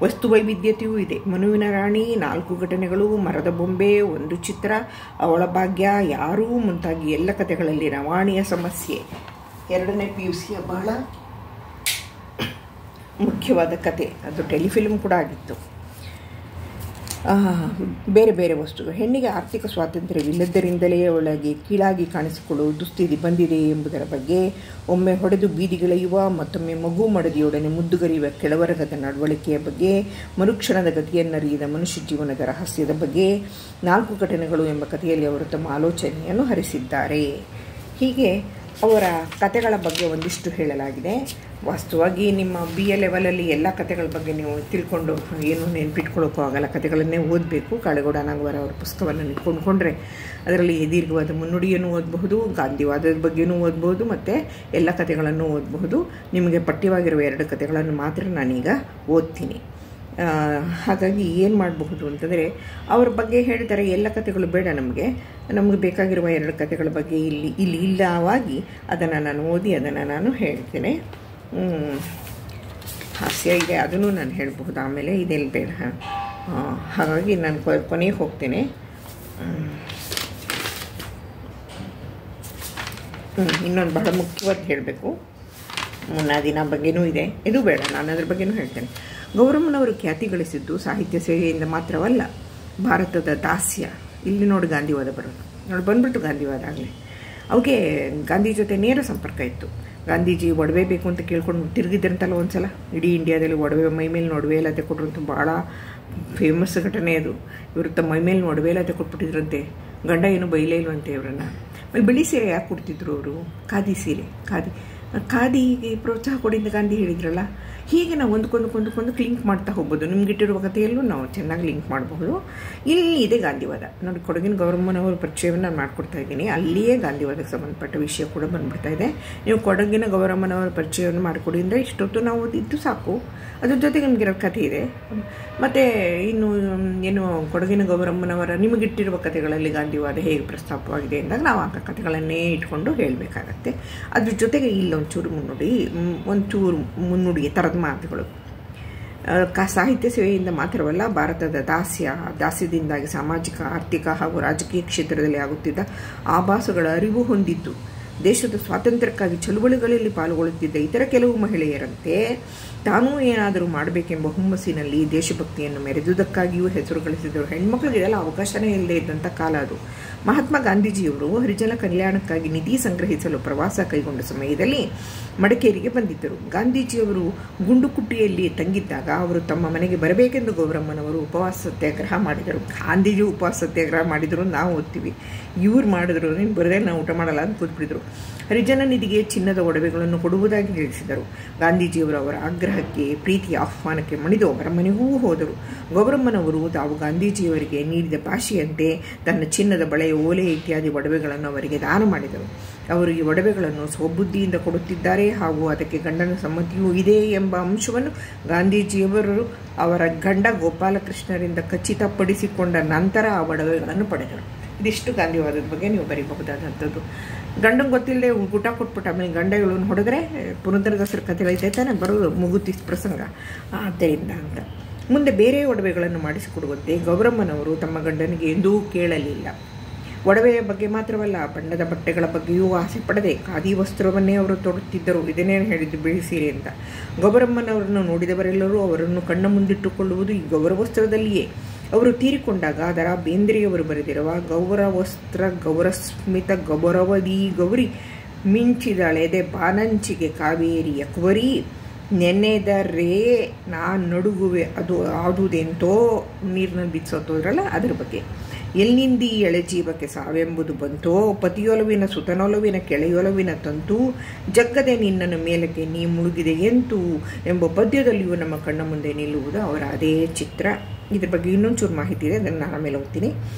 ವಸ್ತು ವೈವಿಧ್ಯತೆಯೂ ಇದೆ. ಮನುವಿನ ರಾಣಿ, 4 ಘಟನೆಗಳು, ಮರದ ಬೊಂಬೆ, 1 ಚಿತ್ರ, ಅವಳ ಭಾಗ್ಯ, ಯಾರೂ ಮುಂತಾಗಿ ಎಲ್ಲ ಕಥೆಗಳಲ್ಲಿ ರವಾಣಿಯ ಸಮಸ್ಯೆ 2ನೇ PUCಯ ಬಹಳ ಮುಖ್ಯವಾದ ಕತೆ. ಅದು ಟೆಲಿಫಿಲ್ಮ್ ಕೂಡ ಆಗಿತ್ತು. ಬೇರೆ ಬೇರೆ ವಸ್ತುಗಳು. ಹೆಣ್ಣಿಗೆ ಆರ್ಥಿಕ ಸ್ವಾತಂತ್ರ್ಯವಿಲ್ಲದರಿಂದಲೇ ಒಳಗೆ ಕೀಳಾಗಿ ಕಾಣಿಸಿಕೊಳ್ಳುವ ದುಸ್ಥಿತಿ ಬಂದಿದೆ ಎಂಬುದರ ಬಗ್ಗೆ, ಒಮ್ಮೆ ಹೊಡೆದು ಬೀದಿಗಿಳೆಯುವ, ಮತ್ತೊಮ್ಮೆ ಮಗು ಮಡದಿಯೊಡನೆ ಮುದ್ದುಗರಿಯುವ ಕೆಳವರ್ಗದ ನಡವಳಿಕೆಯ ಬಗ್ಗೆ, ಮರುಕ್ಷಣದ ಗತಿಯನ್ನರಿಯದ ಮನುಷ್ಯ ಜೀವನದ ರಹಸ್ಯದ ಬಗ್ಗೆ 4 ಘಟನೆಗಳು ಎಂಬ ಕಥೆಯಲ್ಲಿ ಅವರು ತಮ್ಮ ಆಲೋಚನೆಯನ್ನು ಹರಿಸಿದ್ದಾರೆ. ಹೀಗೆ ಅವರ ಕಥೆಗಳ ಬಗ್ಗೆ ಒಂದಿಷ್ಟು ಹೇಳಲಾಗಿದೆ. ವಾಸ್ತವವಾಗಿ ನಿಮ್ಮ BA ಲೆವೆಲಲ್ಲಿ ಎಲ್ಲ ಕಥೆಗಳ ಬಗ್ಗೆ ನೀವು ತಿಳ್ಕೊಂಡು ಏನು ನೆನಪಿಟ್ಕೊಳ್ಳೋಕ್ಕೂ ಆಗಲ್ಲ. ಕಥೆಗಳನ್ನೇ ಓದಬೇಕು. ಕಾಳೇಗೌಡ ನಾಗವರ ಅವರ ಪುಸ್ತಕವನ್ನು ಕೊಂಡ್ಕೊಂಡ್ರೆ ಅದರಲ್ಲಿ ದೀರ್ಘವಾದ ಮುನ್ನುಡಿಯನ್ನು ಓದಬಹುದು, ಗಾಂಧಿವಾದದ ಬಗ್ಗೆಯೂ ಓದಬಹುದು, ಮತ್ತು ಎಲ್ಲ ಕಥೆಗಳನ್ನು ಓದಬಹುದು. ನಿಮಗೆ ಪಠ್ಯವಾಗಿರುವ 2 ಕಥೆಗಳನ್ನು ಮಾತ್ರ ನಾನೀಗ ಓದ್ತೀನಿ. ಹಾಗಾಗಿ ಏನು ಮಾಡಬಹುದು ಅಂತಂದರೆ, ಅವ್ರ ಬಗ್ಗೆ ಹೇಳ್ತಾರೆ ಎಲ್ಲ ಕಥೆಗಳು ಬೇಡ, ನಮಗೆ ಬೇಕಾಗಿರುವ 2 ಕಥೆಗಳ ಬಗ್ಗೆ ಇಲ್ಲಿ ಇಲ್ಲವಾಗಿ ಅದನ್ನು ನಾನು ಓದಿ ಅದನ್ನು ನಾನು ಹೇಳ್ತೇನೆ. ಹಾಸ್ಯ ಇದೆ, ಅದನ್ನು ನಾನು ಹೇಳಬಹುದು. ಆಮೇಲೆ ಇದೆಲ್ಲ ಬೇಡ. ಹಾಗಾಗಿ ನಾನು ಕೊನೆಗೆ ಹೋಗ್ತೇನೆ. ಇನ್ನೊಂದು ಬಹಳ ಮುಖ್ಯವಾದ ಹೇಳಬೇಕು. ಮುನ್ನಾದಿನ ಬಗ್ಗೆನೂ ಇದೆ, ಇದು ಬೇಡ, ನಾನು ಅದ್ರ ಬಗ್ಗೆನೂ ಹೇಳ್ತೇನೆ. ಗೌರಮ್ಮನವರು ಖ್ಯಾತಿ ಗಳಿಸಿದ್ದು ಸಾಹಿತ್ಯ ಸೇವೆಯಿಂದ ಮಾತ್ರವಲ್ಲ. ಭಾರತದ ದಾಸ್ಯ, ಇಲ್ಲಿ ನೋಡಿ ಗಾಂಧಿವಾದ ಬರೋದು, ನೋಡಿ ಬಂದ್ಬಿಟ್ಟು ಗಾಂಧಿವಾದ ಆಗಲಿ. ಅವಕ್ಕೆ ಗಾಂಧಿ ಜೊತೆ ನೇರ ಸಂಪರ್ಕ ಇತ್ತು. ಗಾಂಧೀಜಿ ಒಡವೆ ಬೇಕು ಅಂತ ಕೇಳ್ಕೊಂಡು ತಿರುಗಿದ್ರಂತಲ್ಲ ಒಂದ್ಸಲ. ಇಡೀ ಇಂಡಿಯಾದಲ್ಲಿ ಒಡವೆ, ಮೈಮೇಲೆ ಒಡವೆ ಎಲ್ಲ ತೆಕೊಟ್ರಂತೂ ಭಾಳ ಫೇಮಸ್ ಘಟನೆ ಅದು. ಇವರು ತಮ್ಮ ಮೈಮೇಲೆ ಒಡವೆ ಎಲ್ಲ ತೆಕೊಟ್ಬಿಟ್ಟಿದ್ರಂತೆ. ಗಂಡ ಏನು ಬೈಲೇ ಇಲ್ವಂತೆ ಇವರನ್ನು. ಬಿಳಿ ಸೀರೆ ಯಾಕೆ ಕೊಡ್ತಿದ್ರು ಅವರು? ಖಾದಿ ಸೀರೆ, ಖಾದಿಗೆ ಪ್ರೋತ್ಸಾಹ ಕೊಡಿಂದ ಗಾಂಧಿ ಹೇಳಿದ್ರಲ್ಲ. ಹೀಗೆ ನಾವು ಒಂದಕ್ಕೊಂದು ಲಿಂಕ್ ಮಾಡ್ತಾ ಹೋಗ್ಬೋದು. ನಿಮ್ಗಿಟ್ಟಿರುವ ಕಥೆಯಲ್ಲೂ ನಾವು ಚೆನ್ನಾಗಿ ಲಿಂಕ್ ಮಾಡಬಹುದು. ಇಲ್ಲಿ ಇದೆ ಗಾಂಧಿವಾದ. ನೋಡಿ, ಕೊಡಗಿನ ಗೌರಮ್ಮನವರ ಪರಿಚಯವನ್ನು ನಾನು ಮಾಡಿಕೊಡ್ತಾ ಇದ್ದೀನಿ. ಅಲ್ಲಿಯೇ ಗಾಂಧಿವಾದಕ್ಕೆ ಸಂಬಂಧಪಟ್ಟ ವಿಷಯ ಕೂಡ ಬಂದ್ಬಿಡ್ತಾ ಇದೆ. ನೀವು ಕೊಡಗಿನ ಗೌರಮ್ಮನವರ ಪರಿಚಯವನ್ನು ಮಾಡಿಕೊಡಿ ಅಂದರೆ ಇಷ್ಟೊತ್ತು ನಾವು ಇದ್ದು ಸಾಕು. ಅದ್ರ ಜೊತೆಗೆ ನಮಗಿರೋ ಕಥೆ ಇದೆ. ಮತ್ತು ಇನ್ನು ಏನು ಕೊಡಗಿನ ಗೌರಮ್ಮನವರ ನಿಮಗಿಟ್ಟಿರುವ ಕಥೆಗಳಲ್ಲಿ ಗಾಂಧಿವಾದ ಹೇಗೆ ಪ್ರಸ್ತಾಪವಾಗಿದೆ ಅಂದಾಗ ನಾವು ಆ ಕಥೆಗಳನ್ನೇ ಇಟ್ಕೊಂಡು ಹೇಳಬೇಕಾಗತ್ತೆ. ಅದ್ರ ಜೊತೆಗೆ ಇಲ್ಲೊಂಚೂರು ಮುನ್ನುಡಿ ಥರದ ಮಾತುಗಳು. ಸಾಹಿತ್ಯ ಸೇವೆಯಿಂದ ಮಾತ್ರವಲ್ಲ, ಭಾರತದ ದಾಸ್ಯದಿಂದಾಗಿ ಸಾಮಾಜಿಕ, ಆರ್ಥಿಕ ಹಾಗೂ ರಾಜಕೀಯ ಕ್ಷೇತ್ರದಲ್ಲಿ ಆಗುತ್ತಿದ್ದ ಆಭಾಸಗಳ ಅರಿವು ಹೊಂದಿದ್ದು, ದೇಶದ ಸ್ವಾತಂತ್ರ್ಯಕ್ಕಾಗಿ ಚಳುವಳಿಗಳಲ್ಲಿ ಪಾಲ್ಗೊಳ್ಳುತ್ತಿದ್ದ ಇತರ ಕೆಲವು ಮಹಿಳೆಯರಂತೆ ತಾನೂ ಏನಾದರೂ ಮಾಡಬೇಕೆಂಬ ಹುಮ್ಮಸ್ಸಿನಲ್ಲಿ ದೇಶಭಕ್ತಿಯನ್ನು ಮೆರೆದುದಕ್ಕಾಗಿಯೂ ಹೆಸರು ಗಳಿಸಿದರು. ಹೆಣ್ಮಕ್ಳಿಗೆ ಇದೆಲ್ಲ ಅವಕಾಶನೇ ಇಲ್ಲದೆ ಇದ್ದಂಥ ಕಾಲ ಅದು. ಮಹಾತ್ಮ ಗಾಂಧೀಜಿಯವರು ಹರಿಜನ ಕಲ್ಯಾಣಕ್ಕಾಗಿ ನಿಧಿ ಸಂಗ್ರಹಿಸಲು ಪ್ರವಾಸ ಕೈಗೊಂಡ ಸಮಯದಲ್ಲಿ ಮಡಿಕೇರಿಗೆ ಬಂದಿದ್ದರು. ಗಾಂಧೀಜಿಯವರು ಗುಂಡುಕುಟ್ಟಿಯಲ್ಲಿ ತಂಗಿದ್ದಾಗ ಅವರು ತಮ್ಮ ಮನೆಗೆ ಬರಬೇಕೆಂದು ಗೌರಮ್ಮನವರು ಉಪವಾಸ ಸತ್ಯಾಗ್ರಹ ಮಾಡಿದರು. ಗಾಂಧೀಜಿ ಉಪವಾಸ ಸತ್ಯಾಗ್ರಹ ಮಾಡಿದರು, ನಾವು ಓದ್ತೀವಿ. ಇವ್ರು ಮಾಡಿದ್ರು, ನೀನು ಬರದೇ ನಾವು ಊಟ ಮಾಡಲ್ಲ ಅಂತ ಕೂತ್ಬಿಟ್ಟಿದ್ರು. ಹರಿಜನ ನಿಧಿಗೆ ಚಿನ್ನದ ಒಡವೆಗಳನ್ನು ಕೊಡುವುದಾಗಿ ತಿಳಿಸಿದರು. ಗಾಂಧೀಜಿಯವರು ಅವರ ಆಗ್ರಹಕ್ಕೆ, ಪ್ರೀತಿಯ ಆಹ್ವಾನಕ್ಕೆ ಮಣಿದು ಅವರ ಮನೆಗೂ ಹೋದರು. ಗೌರಮ್ಮನವರು ತಾವು ಗಾಂಧೀಜಿಯವರಿಗೆ ನೀಡಿದ ಭಾಷೆಯಂತೆ ತನ್ನ ಚಿನ್ನದ ಬಳೆ, ಓಲೆ ಇತ್ಯಾದಿ ಒಡವೆಗಳನ್ನು ಅವರಿಗೆ ದಾನ ಮಾಡಿದರು. ಅವರು ಈ ಒಡವೆಗಳನ್ನು ಸ್ವಬುದ್ಧಿಯಿಂದ ಕೊಡುತ್ತಿದ್ದಾರೆ ಹಾಗೂ ಅದಕ್ಕೆ ಗಂಡನ ಸಮ್ಮತಿಯೂ ಇದೆ ಎಂಬ ಅಂಶವನ್ನು ಗಾಂಧೀಜಿಯವರು ಅವರ ಗಂಡ ಗೋಪಾಲಕೃಷ್ಣರಿಂದ ಖಚಿತಪಡಿಸಿಕೊಂಡ ನಂತರ ಆ ಒಡವೆಗಳನ್ನು ಪಡೆದರು. ಇದಿಷ್ಟು ಗಾಂಧಿವಾದದ ಬಗ್ಗೆ ನೀವು ಬರೀಬಹುದಾದಂಥದ್ದು. ಗಂಡಂಗೆ ಗೊತ್ತಿಲ್ಲದೆ ಊಟ ಕೊಟ್ಬಿಟ್ಟು ಆಮೇಲೆ ಗಂಡ ಇವಳನ್ನು ಹೊಡೆದ್ರೆ ಪುರಂದರದಾಸರ ಕಥೆಗಳೈತೆ ತಾನೆ ಬರೋದು, ಮುಗುತಿ ಪ್ರಸಂಗ. ಆದ್ದರಿಂದ ಅಂತ ಮುಂದೆ ಬೇರೆ ಒಡವೆಗಳನ್ನು ಮಾಡಿಸಿಕೊಡುವಂತೆ ಗೌರಮ್ಮನವರು ತಮ್ಮ ಗಂಡನಿಗೆ ಎಂದೂ ಕೇಳಲಿಲ್ಲ. ಒಡವೆಯ ಬಗ್ಗೆ ಮಾತ್ರವಲ್ಲ, ಬಣ್ಣದ ಬಟ್ಟೆಗಳ ಬಗ್ಗೆಯೂ ಆಸೆ ಪಡದೆ ಖಾದಿ ವಸ್ತ್ರವನ್ನೇ ಅವರು ತೊಡುತ್ತಿದ್ದರು. ಇದನ್ನೇ ಹೇಳಿದ್ದು ಬಿಳಿ ಸೀರೆ ಅಂತ. ಗೌರಮ್ಮನವರನ್ನು ನೋಡಿದವರೆಲ್ಲರೂ ಅವರನ್ನು ಕಣ್ಣ ಮುಂದಿಟ್ಟುಕೊಳ್ಳುವುದು ಈ ಗೌರವಸ್ತ್ರದಲ್ಲಿಯೇ. ಅವರು ತೀರಿಕೊಂಡಾಗ ದರಾ ಬೇಂದ್ರೆಯವರು ಬರೆದಿರುವ ಗೌರವಸ್ತ್ರ ಗೌರಸ್ಮಿತ ಗೌರವದೀ ಗೌರಿ ಮಿಂಚಿದಳೆದೆ ಬಾನಂಚಿಗೆ ಕಾವೇರಿಯ ಕುವರಿ ನೆನೆದರೇ ನಾ ನಡುಗುವೆ ಅದು ಆದುದೆಂತೋ ನೀರಿನಲ್ಲಿ ಬಿಚ್ಚೋತೋದ್ರಲ್ಲ ಅದರ ಬಗ್ಗೆ. ಎಲ್ಲಿಂದಿ ಎಳೆಜೀವಕ್ಕೆ ಸಾವೆಂಬುದು ಬಂತೋ ಪತಿಯೊಲವಿನ ಸುತನೊಲವಿನ ಕೆಳೆಯೊಲವಿನ ತಂತು ಜಗ್ಗದೆ ನಿನ್ನನ್ನು ಮೇಲಕ್ಕೆ ನೀ ಮುಳುಗಿದೆ ಎಂತೂ ಎಂಬ ಪದ್ಯದಲ್ಲಿಯೂ ನಮ್ಮ ಕಣ್ಣ ಮುಂದೆ ನಿಲ್ಲುವುದು ಅವರ ಅದೇ ಚಿತ್ರ. ಇದ್ರ ಬಗ್ಗೆ ಇನ್ನೊಂಚೂರು ಮಾಹಿತಿ ಇದೆ, ಅದನ್ನು ನಾನು ಆಮೇಲೆ ಓದ್ತೀನಿ.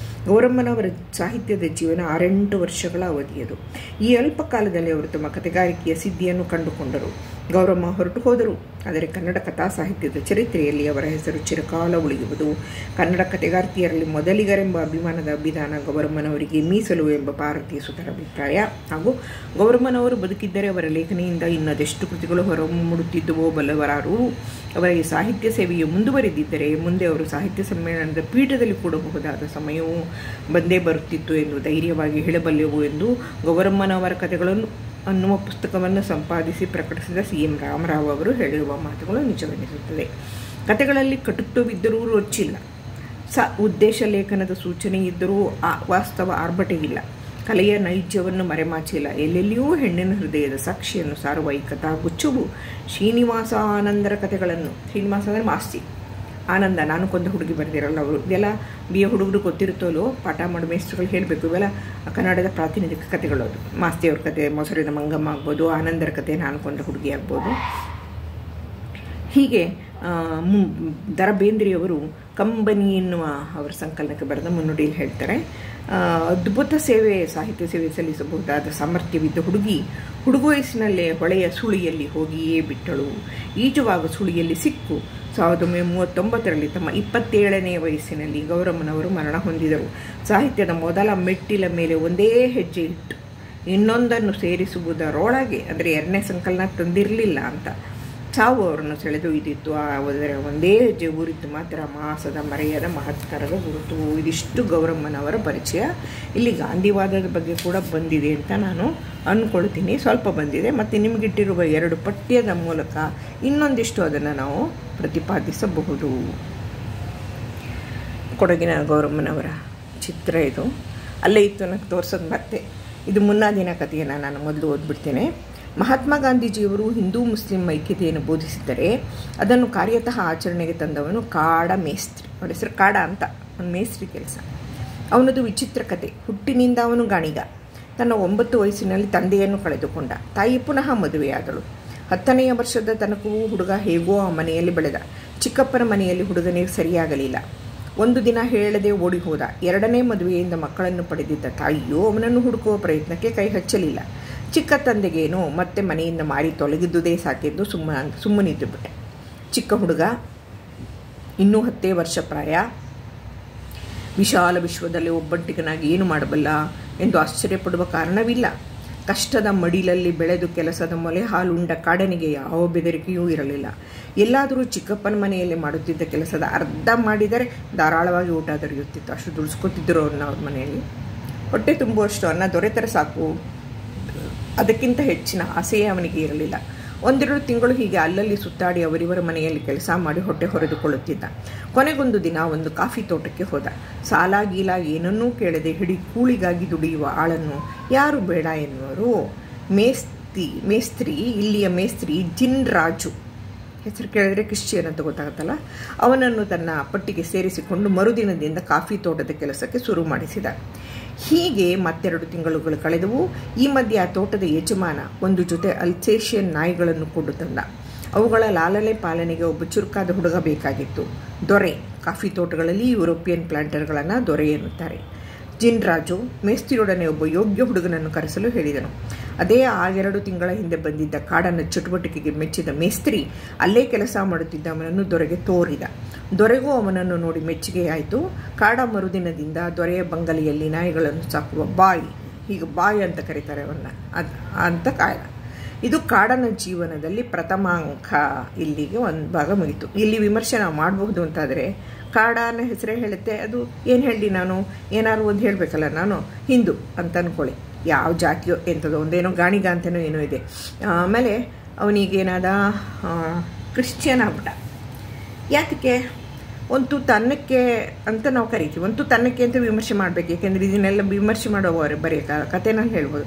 ಗೌರಮ್ಮನವರ ಸಾಹಿತ್ಯದ ಜೀವನ 6-8 ವರ್ಷಗಳ ಅವಧಿಯದು. ಈ ಅಲ್ಪ ಕಾಲದಲ್ಲಿ ಅವರು ತಮ್ಮ ಕಥೆಗಾರಿಕೆಯ ಸಿದ್ಧಿಯನ್ನು ಕಂಡುಕೊಂಡರು. ಗೌರಮ್ಮ ಹೊರಟು ಹೋದರು. ಆದರೆ ಕನ್ನಡ ಕಥಾ ಸಾಹಿತ್ಯದ ಚರಿತ್ರೆಯಲ್ಲಿ ಅವರ ಹೆಸರು ಚಿರಕಾಲ ಉಳಿಯುವುದು. ಕನ್ನಡ ಕಥೆಗಾರ್ತಿಯರಲ್ಲಿ ಮೊದಲಿಗರೆಂಬ ಅಭಿಮಾನದ ಅಭಿಧಾನ ಗೌರಮ್ಮನವರಿಗೆ ಮೀಸಲು ಎಂಬ ಭಾರತೀಯ ಸುತರ ಅಭಿಪ್ರಾಯ. ಹಾಗೂ ಗೌರಮ್ಮನವರು ಬದುಕಿದ್ದರೆ ಅವರ ಲೇಖನಿಯಿಂದ ಇನ್ನದೆಷ್ಟು ಕೃತಿಗಳು ಹೊರಮೂಡುತ್ತಿದ್ದುವೋ ಬಲ್ಲವರಾರು. ಅವರ ಈ ಸಾಹಿತ್ಯ ಸೇವೆಯು ಮುಂದುವರೆದಿದ್ದರೆ ಮುಂದೆ ಅವರು ಸಾಹಿತ್ಯ ಸಮ್ಮೇಳನದ ಪೀಠದಲ್ಲಿ ಕೂಡಬಹುದಾದ ಸಮಯವೂ ಬಂದೇ ಬರುತ್ತಿತ್ತು ಎಂದು ಧೈರ್ಯವಾಗಿ ಹೇಳಬಲ್ಲೆವು ಎಂದು ಗೌರಮ್ಮನವರ ಕಥೆಗಳನ್ನು ಅನ್ನುವ ಪುಸ್ತಕವನ್ನು ಸಂಪಾದಿಸಿ ಪ್ರಕಟಿಸಿದ CM ರಾಮರಾವ್ ಅವರು ಹೇಳಿರುವ ಮಾತುಗಳು ನಿಜವೆನಿಸುತ್ತದೆ. ಕಥೆಗಳಲ್ಲಿ ಕಟುತ್ವವಿದ್ದರೂ ರೊಚ್ಚಿಲ್ಲ, ಉದ್ದೇಶ ಲೇಖನದ ಸೂಚನೆ ಇದ್ದರೂ ವಾಸ್ತವ ಆರ್ಭಟೆಯಿಲ್ಲ. ಕಲೆಯ ನೈಜ್ಯವನ್ನು ಮರೆಮಾಚಿಲ್ಲ. ಎಲ್ಲೆಲ್ಲಿಯೂ ಹೆಣ್ಣಿನ ಹೃದಯದ ಸಾಕ್ಷಿಯನ್ನು ಸಾರುವ ಈ ಕಥಾ ಗುಚ್ಚವು ಶ್ರೀನಿವಾಸ ಆನಂದರ ಕಥೆಗಳನ್ನು, ಶ್ರೀನಿವಾಸ ಅಂದರೆ ಮಾಸ್ತಿ ಆನಂದ, ನಾನು ಕೊಂದ ಹುಡುಗಿ ಬರೆದಿರಲ್ಲ ಅವರು, ಇದೆಲ್ಲ BA ಹುಡುಗರು ಗೊತ್ತಿರುತ್ತೋ ಪಾಠ ಮಾಡೋ ಮೇಸ್ಟ್ರುಗಳು ಹೇಳಬೇಕು. ಇವೆಲ್ಲ ಕನ್ನಡದ ಪ್ರಾತಿನಿಧಿಕ ಕಥೆಗಳು. ಅದು ಮಾಸ್ತಿಯವ್ರ ಕತೆ ಮೊಸರಿನ ಮಂಗಮ್ಮ ಆಗ್ಬೋದು, ಆನಂದರ ಕತೆ ನಾನು ಕೊಂದ ಹುಡುಗಿ ಆಗ್ಬೋದು. ಹೀಗೆ ದರಾ ಬೇಂದ್ರೆಯವರು ಕಂಬನಿ ಎನ್ನುವ ಅವರ ಸಂಕಲನಕ್ಕೆ ಬರೆದ ಮುನ್ನುಡಿಯಲ್ಲಿ ಹೇಳ್ತಾರೆ, ಅದ್ಭುತ ಸೇವೆ, ಸಾಹಿತ್ಯ ಸೇವೆ ಸಲ್ಲಿಸಬಹುದಾದ ಸಾಮರ್ಥ್ಯವಿದ್ದ ಹುಡುಗಿ ಹುಡುಗ ವಯಸ್ಸಿನಲ್ಲೇ ಹೊಳೆಯ ಸುಳಿಯಲ್ಲಿ ಹೋಗಿಯೇ ಬಿಟ್ಟಳು. ಈಜುವಾಗ ಸುಳಿಯಲ್ಲಿ ಸಿಕ್ಕು 1939ರಲ್ಲಿ ತಮ್ಮ 27ನೇ ವಯಸ್ಸಿನಲ್ಲಿ ಗೌರಮ್ಮನವರು ಮರಣ ಹೊಂದಿದರು. ಸಾಹಿತ್ಯದ ಮೊದಲ ಮೆಟ್ಟಿಲ ಮೇಲೆ ಒಂದೇ ಹೆಜ್ಜೆ ಇಟ್ಟು ಇನ್ನೊಂದನ್ನು ಸೇರಿಸುವುದರೊಳಗೆ, ಅಂದರೆ 2ನೇ ಸಂಕಲನ ತಂದಿರಲಿಲ್ಲ ಅಂತ, ಸಾವು ಅವರನ್ನು ಸೆಳೆದೊಯ್ದಿತ್ತು. ಆದರೆ ಒಂದೇ ಹೆಜ್ಜೆ ಊರಿದ್ದು ಮಾತ್ರ ಮಾಸದ ಮರೆಯದ ಮಹತ್ತರದ ಗುರುತು. ಇದಿಷ್ಟು ಗೌರಮ್ಮನವರ ಪರಿಚಯ. ಇಲ್ಲಿ ಗಾಂಧಿವಾದದ ಬಗ್ಗೆ ಕೂಡ ಬಂದಿದೆ ಅಂತ ನಾನು ಅಂದ್ಕೊಳ್ತೀನಿ, ಸ್ವಲ್ಪ ಬಂದಿದೆ. ಮತ್ತು ನಿಮಗಿಟ್ಟಿರುವ 2 ಪಠ್ಯದ ಮೂಲಕ ಇನ್ನೊಂದಿಷ್ಟು ಅದನ್ನು ನಾವು ಪ್ರತಿಪಾದಿಸಬಹುದು. ಕೊಡಗಿನ ಗೌರಮ್ಮನವರ ಚಿತ್ರ ಇದು. ಅಲ್ಲೇ ಇತ್ತು, ನನಗೆ ತೋರಿಸೋದು ಮತ್ತೆ. ಇದು ಮುನ್ನಾದಿನ ಕಥೆಯನ್ನು ನಾನು ಮೊದಲು ಓದ್ಬಿಡ್ತೇನೆ. ಮಹಾತ್ಮ ಗಾಂಧೀಜಿಯವರು ಹಿಂದೂ ಮುಸ್ಲಿಂ ಐಕ್ಯತೆಯನ್ನು ಬೋಧಿಸಿದರೆ ಅದನ್ನು ಕಾರ್ಯತಃ ಆಚರಣೆಗೆ ತಂದವನು ಕಾಡ ಮೇಸ್ತ್ರಿ. ಅವರ ಹೆಸರು ಕಾಡ ಅಂತ, ಒಂದು ಮೇಸ್ತ್ರಿ ಕೆಲಸ. ಅವನದು ವಿಚಿತ್ರ ಕತೆ. ಹುಟ್ಟಿನಿಂದ ಅವನು ಗಾಣಿಗ. ತನ್ನ 9 ವಯಸ್ಸಿನಲ್ಲಿ ತಂದೆಯನ್ನು ಕಳೆದುಕೊಂಡ. ತಾಯಿ ಪುನಃ ಮದುವೆಯಾದಳು. 10ನೆಯ ವರ್ಷದ ತನಕವೂ ಹುಡುಗ ಹೇಗೋ ಆ ಮನೆಯಲ್ಲಿ ಬೆಳೆದ. ಚಿಕ್ಕಪ್ಪನ ಮನೆಯಲ್ಲಿ ಹುಡುಗನಿಗೆ ಸರಿಯಾಗಲಿಲ್ಲ. ಒಂದು ದಿನ ಹೇಳದೆ ಓಡಿ ಹೋದ. 2ನೇ ಮದುವೆಯಿಂದ ಮಕ್ಕಳನ್ನು ಪಡೆದಿದ್ದ ತಾಯಿಯು ಅವನನ್ನು ಹುಡುಕುವ ಪ್ರಯತ್ನಕ್ಕೆ ಕೈ ಹಚ್ಚಲಿಲ್ಲ. ಚಿಕ್ಕ ತಂದೆಗೇನೋ ಮತ್ತೆ ಮನೆಯಿಂದ ಮಾರಿ ತೊಲಗಿದ್ದುದೇ ಸಾಕೆಂದು ಸುಮ್ಮನಿದ್ದು ಬಿಟ್ಟೆ. ಚಿಕ್ಕ ಹುಡುಗ, ಇನ್ನೂ 10 ವರ್ಷ ಪ್ರಾಯ, ವಿಶಾಲ ವಿಶ್ವದಲ್ಲಿ ಒಬ್ಬಂಟಿಗನಾಗಿ ಏನು ಮಾಡಬಲ್ಲ ಎಂದು ಆಶ್ಚರ್ಯಪಡುವ ಕಾರಣವಿಲ್ಲ. ಕಷ್ಟದ ಮಡಿಲಲ್ಲಿ ಬೆಳೆದು ಕೆಲಸದ ಮೊಲೆ ಹಾಲುಂಡ ಕಾಡನಿಗೆ ಯಾವ ಬೆದರಿಕೆಯೂ ಇರಲಿಲ್ಲ. ಎಲ್ಲಾದರೂ ಚಿಕ್ಕಪ್ಪನ ಮನೆಯಲ್ಲಿ ಮಾಡುತ್ತಿದ್ದ ಕೆಲಸದ ಅರ್ಧ ಮಾಡಿದರೆ ಧಾರಾಳವಾಗಿ ಊಟ ದೊರೆಯುತ್ತಿತ್ತು. ಅಷ್ಟು ದುಡಿಸ್ಕೊತಿದ್ದರು ಅವ್ರ ಮನೆಯಲ್ಲಿ. ಹೊಟ್ಟೆ ತುಂಬುವಷ್ಟು ಅನ್ನ ದೊರೆತರೆ ಸಾಕು, ಅದಕ್ಕಿಂತ ಹೆಚ್ಚಿನ ಆಸೆಯೇ ಅವನಿಗೆ ಇರಲಿಲ್ಲ. 1-2 ತಿಂಗಳು ಹೀಗೆ ಅಲ್ಲಲ್ಲಿ ಸುತ್ತಾಡಿ ಅವರಿವರ ಮನೆಯಲ್ಲಿ ಕೆಲಸ ಮಾಡಿ ಹೊಟ್ಟೆ ಹೊರೆದುಕೊಳ್ಳುತ್ತಿದ್ದ. ಕೊನೆಗೊಂದು ದಿನ ಒಂದು ಕಾಫಿ ತೋಟಕ್ಕೆ ಹೋದ. ಸಾಲ ಗೀಲ ಏನನ್ನೂ ಕೇಳದೆ ಹಿಡಿ ಕೂಳಿಗಾಗಿ ದುಡಿಯುವ ಆಳನ್ನು ಯಾರು ಬೇಡ ಎನ್ನುವರು. ಮೇಸ್ತ್ರಿ, ಇಲ್ಲಿಯ ಮೇಸ್ತ್ರಿ ಜಿನ್ ರಾಜು, ಹೆಸರು ಕೇಳಿದ್ರೆ ಕ್ರಿಶ್ಚಿಯನ್ ಅಂತ ಗೊತ್ತಾಗುತ್ತಲ್ಲ, ಅವನನ್ನು ತನ್ನ ಪಟ್ಟಿಗೆ ಸೇರಿಸಿಕೊಂಡು ಮರುದಿನದಿಂದ ಕಾಫಿ ತೋಟದ ಕೆಲಸಕ್ಕೆ ಶುರು ಮಾಡಿಸಿದ. ಹೀಗೆ 2 ತಿಂಗಳುಗಳು ಕಳೆದವು. ಈ ಮಧ್ಯೆ ಆ ತೋಟದ ಯಜಮಾನ ಒಂದು ಜೊತೆ ಅಲ್ಸೇಷಿಯನ್ ನಾಯಿಗಳನ್ನು ಕೊಂಡು ತಂದ. ಅವುಗಳ ಲಾಲನೆ ಪಾಲನೆಗೆ ಒಬ್ಬ ಚುರುಕಾದ ಹುಡುಗ ಬೇಕಾಗಿತ್ತು. ದೊರೆ. ಕಾಫಿ ತೋಟಗಳಲ್ಲಿ ಯುರೋಪಿಯನ್ ಪ್ಲಾಂಟರ್ಗಳನ್ನು ದೊರೆ ಎನ್ನುತ್ತಾರೆ. ಜಿನ್ ರಾಜು ಮೇಸ್ತಿರೊಡನೆ ಒಬ್ಬ ಯೋಗ್ಯ ಹುಡುಗನನ್ನು ಕರೆಸಲು ಹೇಳಿದನು. ಅದೇ 2 ತಿಂಗಳ ಹಿಂದೆ ಬಂದಿದ್ದ ಕಾಡನ ಚಟುವಟಿಕೆಗೆ ಮೆಚ್ಚಿದ ಮೇಸ್ತ್ರಿ ಅಲ್ಲೇ ಕೆಲಸ ಮಾಡುತ್ತಿದ್ದ ಅವನನ್ನು ದೊರೆಗೆ ತೋರಿದ. ದೊರೆಗೂ ಅವನನ್ನು ನೋಡಿ ಮೆಚ್ಚುಗೆಯಾಯಿತು. ಕಾಡ ಮರುದಿನದಿಂದ ದೊರೆಯ ಬಂಗಲೆಯಲ್ಲಿ ನಾಯಿಗಳನ್ನು ಸಾಕುವ ಬಾಯ್, ಹೀಗೆ ಬಾಯ್ ಅಂತ ಕರೀತಾರೆ ಅವನ್ನ, ಅಂತ ಕಾಯ್ದ. ಇದು ಕಾಡನ ಜೀವನದಲ್ಲಿ ಪ್ರಥಮ ಅಂಕ. ಇಲ್ಲಿಗೆ ಒಂದು ಭಾಗ ಮುಗಿತು. ಇಲ್ಲಿ ವಿಮರ್ಶೆ ನಾವು ಮಾಡಬಹುದು ಅಂತಾದರೆ ಕಾಡನ ಹೆಸರೇ ಹೇಳುತ್ತೆ. ಅದು ಏನು ಹೇಳಿ, ನಾನು ಏನಾದ್ರು ಒಂದು ಹೇಳಬೇಕಲ್ಲ, ನಾನು ಹಿಂದೂ ಅಂತ ಅಂದ್ಕೊಳ್ಳಿ, ಯಾವ ಜಾತಿಯೋ ಎಂಥದೋ ಒಂದೇನೋ ಗಾಣಿಗ ಅಂತನೋ ಏನೋ ಇದೆ. ಆಮೇಲೆ ಅವನಿಗೇನಾದ ಕ್ರಿಶ್ಚಿಯನ್ ಆಗ್ಬಿಟ್ಟ. ಯಾತಕ್ಕೆ? ಒಂದು ತನ್ನಕ್ಕೆ ಅಂತ ನಾವು ಕರಿತೀವಿ, ಒಂದು ತನ್ನಕ್ಕೆ ಅಂತ ವಿಮರ್ಶೆ ಮಾಡಬೇಕು. ಯಾಕೆಂದರೆ ಇದನ್ನೆಲ್ಲ ವಿಮರ್ಶೆ ಮಾಡೋವರೆ ಬರೀ ಕಥೆನಲ್ಲಿ ಹೇಳ್ಬೋದು.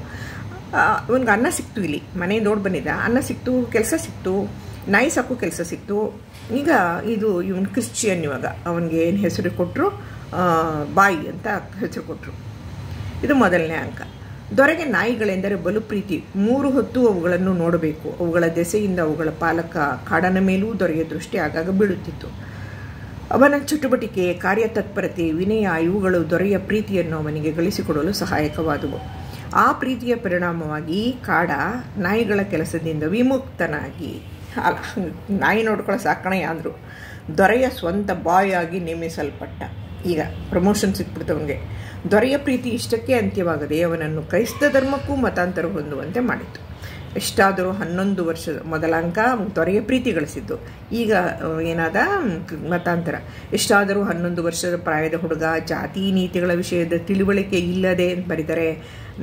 ಅವನಿಗೆ ಅನ್ನ ಸಿಕ್ತು, ಇಲ್ಲಿ ಮನೆಯಿಂದ ಓಡ್ ಬಂದಿದ್ದ, ಅನ್ನ ಸಿಕ್ತು, ಕೆಲಸ ಸಿಕ್ತು, ನಾಯಿ ಸಾಕು ಕೆಲಸ ಸಿಕ್ತು. ಈಗ ಇವನು ಕ್ರಿಶ್ಚಿಯನ್. ಇವಾಗ ಅವನಿಗೆ ಏನು ಹೆಸರು ಕೊಟ್ಟರು? ಬಾಯಿ ಅಂತ ಹೆಸರು ಕೊಟ್ಟರು. ಇದು ಮೊದಲನೇ ಅಂಕ. ದೊರೆಗೆ ನಾಯಿಗಳೆಂದರೆ ಬಲು ಪ್ರೀತಿ. 3 ಹೊತ್ತು ಅವುಗಳನ್ನು ನೋಡಬೇಕು. ಅವುಗಳ ದೆಸೆಯಿಂದ ಅವುಗಳ ಪಾಲಕ ಕಾಡನ ಮೇಲೂ ದೊರೆಯ ದೃಷ್ಟಿ ಆಗಾಗ ಬೀಳುತ್ತಿತ್ತು. ಅವನ ಚಟುವಟಿಕೆ, ಕಾರ್ಯತತ್ಪರತೆ, ವಿನಯ ಇವುಗಳು ದೊರೆಯ ಪ್ರೀತಿಯನ್ನು ಅವನಿಗೆ ಗಳಿಸಿಕೊಡಲು ಸಹಾಯಕವಾದವು. ಆ ಪ್ರೀತಿಯ ಪರಿಣಾಮವಾಗಿ ಕಾಡ ನಾಯಿಗಳ ಕೆಲಸದಿಂದ ವಿಮುಕ್ತನಾಗಿ, ನಾಯಿ ನೋಡ್ಕೊಳ್ಳೋ ಸಾಕಣೆ ಅಂದರು, ದೊರೆಯ ಸ್ವಂತ ಬಾಯ್ ಆಗಿ ನೇಮಿಸಲ್ಪಟ್ಟ. ಈಗ ಪ್ರಮೋಷನ್ ಸಿಕ್ಬಿಡ್ತು ಅವನಿಗೆ. ದೊರೆಯ ಪ್ರೀತಿ ಇಷ್ಟಕ್ಕೆ ಅಂತ್ಯವಾಗದೆ ಅವನನ್ನು ಕ್ರೈಸ್ತ ಧರ್ಮಕ್ಕೂ ಮತಾಂತರ ಹೊಂದುವಂತೆ ಮಾಡಿತು. ಎಷ್ಟಾದರೂ 11 ವರ್ಷದ ಮೊದಲ ಅಂಕ ದೊರೆಯ ಪ್ರೀತಿ ಗಳಿಸಿದ್ದು. ಈಗ ಏನಾದ ಮತಾಂತರ. ಎಷ್ಟಾದರೂ 11 ವರ್ಷದ ಪ್ರಾಯದ ಹುಡುಗ ಜಾತಿ ನೀತಿಗಳ ವಿಷಯದ ತಿಳುವಳಿಕೆ ಇಲ್ಲದೆ ಬರೆದರೆ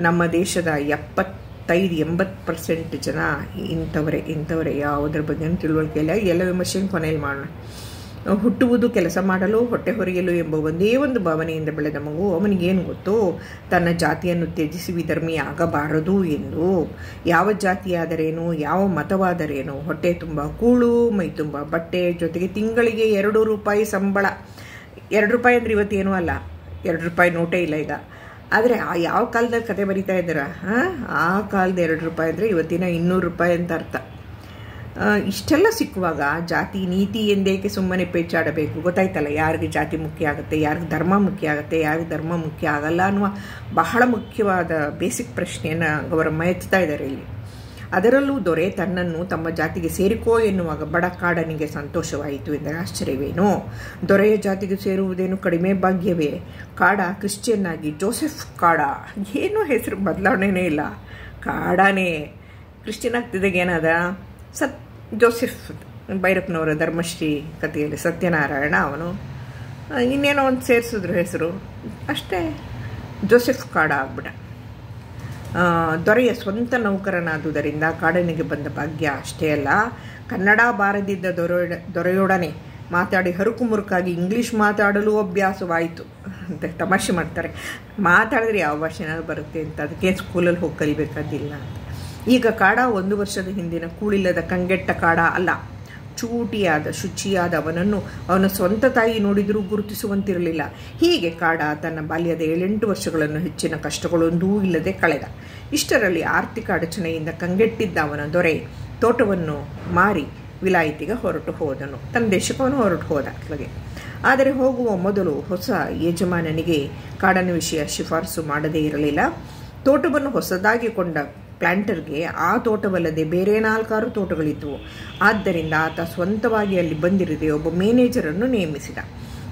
ನಮ್ಮ ದೇಶದ 75-80% ಜನ ಇಂಥವರೇ ಯಾವುದ್ರ ಬಗ್ಗೆ ತಿಳುವಳಿಕೆ ಇಲ್ಲ. ಎಲ್ಲ ವಿಮರ್ಶೆಯನ್ನು ಕೊನೆಯಲ್ಲಿ ಮಾಡೋಣ. ಹುಟ್ಟುವುದು ಕೆಲಸ ಮಾಡಲು, ಹೊಟ್ಟೆ ಹೊರೆಯಲು ಎಂಬ ಒಂದೇ ಒಂದು ಭಾವನೆಯಿಂದ ಬೆಳೆದ ಮಗು ಅವನಿಗೇನು ಗೊತ್ತು ತನ್ನ ಜಾತಿಯನ್ನು ತ್ಯಜಿಸಿ ವಿಧರ್ಮಿ ಆಗಬಾರದು ಎಂದು. ಯಾವ ಜಾತಿಯಾದರೇನು, ಯಾವ ಮತವಾದರೇನು, ಹೊಟ್ಟೆ ತುಂಬ ಕೂಳು, ಮೈ ತುಂಬ ಬಟ್ಟೆ, ಜೊತೆಗೆ ತಿಂಗಳಿಗೆ 2 ರೂಪಾಯಿ ಸಂಬಳ. 2 ರೂಪಾಯಿ ಅಂದರೆ ಇವತ್ತೇನೂ ಅಲ್ಲ, 2 ರೂಪಾಯಿ ನೋಟೇ ಇಲ್ಲ ಈಗ. ಆದರೆ ಯಾವ ಕಾಲದಲ್ಲಿ ಕತೆ ಬರೀತಾ ಇದ್ದೀರಾ? ಆ ಕಾಲದ 2 ರೂಪಾಯಿ ಅಂದರೆ ಇವತ್ತಿನ 200 ರೂಪಾಯಿ ಅಂತ ಅರ್ಥ. ಇಷ್ಟೆಲ್ಲ ಸಿಕ್ಕುವಾಗ ಜಾತಿ ನೀತಿ ಎಂದೇಕೆ ಸುಮ್ಮನೆ ಪೇಚಾಡಬೇಕು? ಗೊತ್ತಾಯ್ತಲ್ಲ, ಯಾರಿಗೆ ಜಾತಿ ಮುಖ್ಯ ಆಗುತ್ತೆ, ಯಾರಿಗೆ ಧರ್ಮ ಮುಖ್ಯ ಆಗುತ್ತೆ, ಯಾರಿಗೆ ಧರ್ಮ ಮುಖ್ಯ ಆಗಲ್ಲ ಅನ್ನುವ ಬಹಳ ಮುಖ್ಯವಾದ ಬೇಸಿಕ್ ಪ್ರಶ್ನೆಯನ್ನು ಗೌರಮ್ಮ ಎತ್ತಾ ಇದ್ದಾರೆ ಇಲ್ಲಿ. ಅದರಲ್ಲೂ ದೊರೆ ತನ್ನನ್ನು ತಮ್ಮ ಜಾತಿಗೆ ಸೇರಿಕೋ ಎನ್ನುವಾಗ ಬಡ ಕಾಡನಿಗೆ ಸಂತೋಷವಾಯಿತು ಎಂದರೆ ಆಶ್ಚರ್ಯವೇನೋ? ದೊರೆಯ ಜಾತಿಗೆ ಸೇರುವುದೇನು ಕಡಿಮೆ ಭಾಗ್ಯವೇ? ಕಾಡ ಕ್ರಿಶ್ಚಿಯನ್ ಆಗಿ ಜೋಸೆಫ್ ಕಾಡ, ಏನೂ ಹೆಸರು ಬದಲಾವಣೆನೇ ಇಲ್ಲ, ಕಾಡಾನೇ. ಕ್ರಿಶ್ಚಿಯನ್ ಆಗ್ತಿದ್ದಾಗ ಏನಾದ? ಜೋಸೆಫ್, ಭೈರಪ್ಪನವರ ಧರ್ಮಶ್ರೀ ಕಥೆಯಲ್ಲಿ ಸತ್ಯನಾರಾಯಣ ಅವನು, ಇನ್ನೇನೋ ಒಂದು ಸೇರಿಸಿದ್ರು ಹೆಸರು, ಅಷ್ಟೇ ಜೋಸೆಫ್ ಕಾಡ ಆಗ್ಬಿಟ್ಟ. ದೊರೆಯ ಸ್ವಂತ ನೌಕರನಾದುದರಿಂದ ಕಾಡನಿಗೆ ಬಂದ ಭಾಗ್ಯ ಅಷ್ಟೇ ಅಲ್ಲ, ಕನ್ನಡ ಬಾರದಿದ್ದ ದೊರೆಯೊಡನೆ ಮಾತಾಡಿ ಹರುಕು ಮುರುಕಾಗಿ ಇಂಗ್ಲೀಷ್ ಮಾತಾಡಲು ಅಭ್ಯಾಸವಾಯಿತು ಅಂತ ತಮಾಷೆ ಮಾಡ್ತಾರೆ. ಮಾತಾಡಿದ್ರೆ ಯಾವ ಭಾಷೆನಾದ್ರು ಬರುತ್ತೆ ಅಂತ, ಅದಕ್ಕೆ ಸ್ಕೂಲಲ್ಲಿ ಹೋಗಿ ಕಲಿಬೇಕಾದಿಲ್ಲ ಅಂತ. ಈಗ ಕಾಡ 1 ವರ್ಷದ ಹಿಂದಿನ ಕೂಳಿಲ್ಲದ ಕಂಗೆಟ್ಟ ಕಾಡ ಅಲ್ಲ. ಚೂಟಿಯಾದ ಶುಚಿಯಾದ ಅವನನ್ನು ಅವನ ಸ್ವಂತ ತಾಯಿ ನೋಡಿದರೂ ಗುರುತಿಸುವಂತಿರಲಿಲ್ಲ. ಹೀಗೆ ಕಾಡ ತನ್ನ ಬಾಲ್ಯದ 7-8 ವರ್ಷಗಳನ್ನು ಹೆಚ್ಚಿನ ಕಷ್ಟಗಳೊಂದೂ ಇಲ್ಲದೆ ಕಳೆದ. ಇಷ್ಟರಲ್ಲಿ ಆರ್ಥಿಕ ಅಡಚಣೆಯಿಂದ ಕಂಗೆಟ್ಟಿದ್ದ ಅವನ ದೊರೆ ತೋಟವನ್ನು ಮಾರಿ ವಿಲಾಯಿತಿಗೆ ಹೊರಟು ಹೋದನು. ತನ್ನ ದೇಶಕ್ಕೆ ಅವನು ಹೊರಟು ಹೋದ ಅತ್ಲಗೆ. ಆದರೆ ಹೋಗುವ ಮೊದಲು ಹೊಸ ಯಜಮಾನನಿಗೆ ಕಾಡನ ವಿಷಯ ಶಿಫಾರಸು ಮಾಡದೇ ಇರಲಿಲ್ಲ. ತೋಟವನ್ನು ಹೊಸದಾಗಿ ಕೊಂಡ ಪ್ಲಾಂಟರ್ಗೆ ಆ ತೋಟವಲ್ಲದೆ ಬೇರೆ 4-6 ತೋಟಗಳಿದ್ದವು. ಆದ್ದರಿಂದ ಆತ ಸ್ವಂತವಾಗಿ ಅಲ್ಲಿ ಬಂದಿರದೆ ಒಬ್ಬ ಮ್ಯಾನೇಜರನ್ನು ನೇಮಿಸಿದ.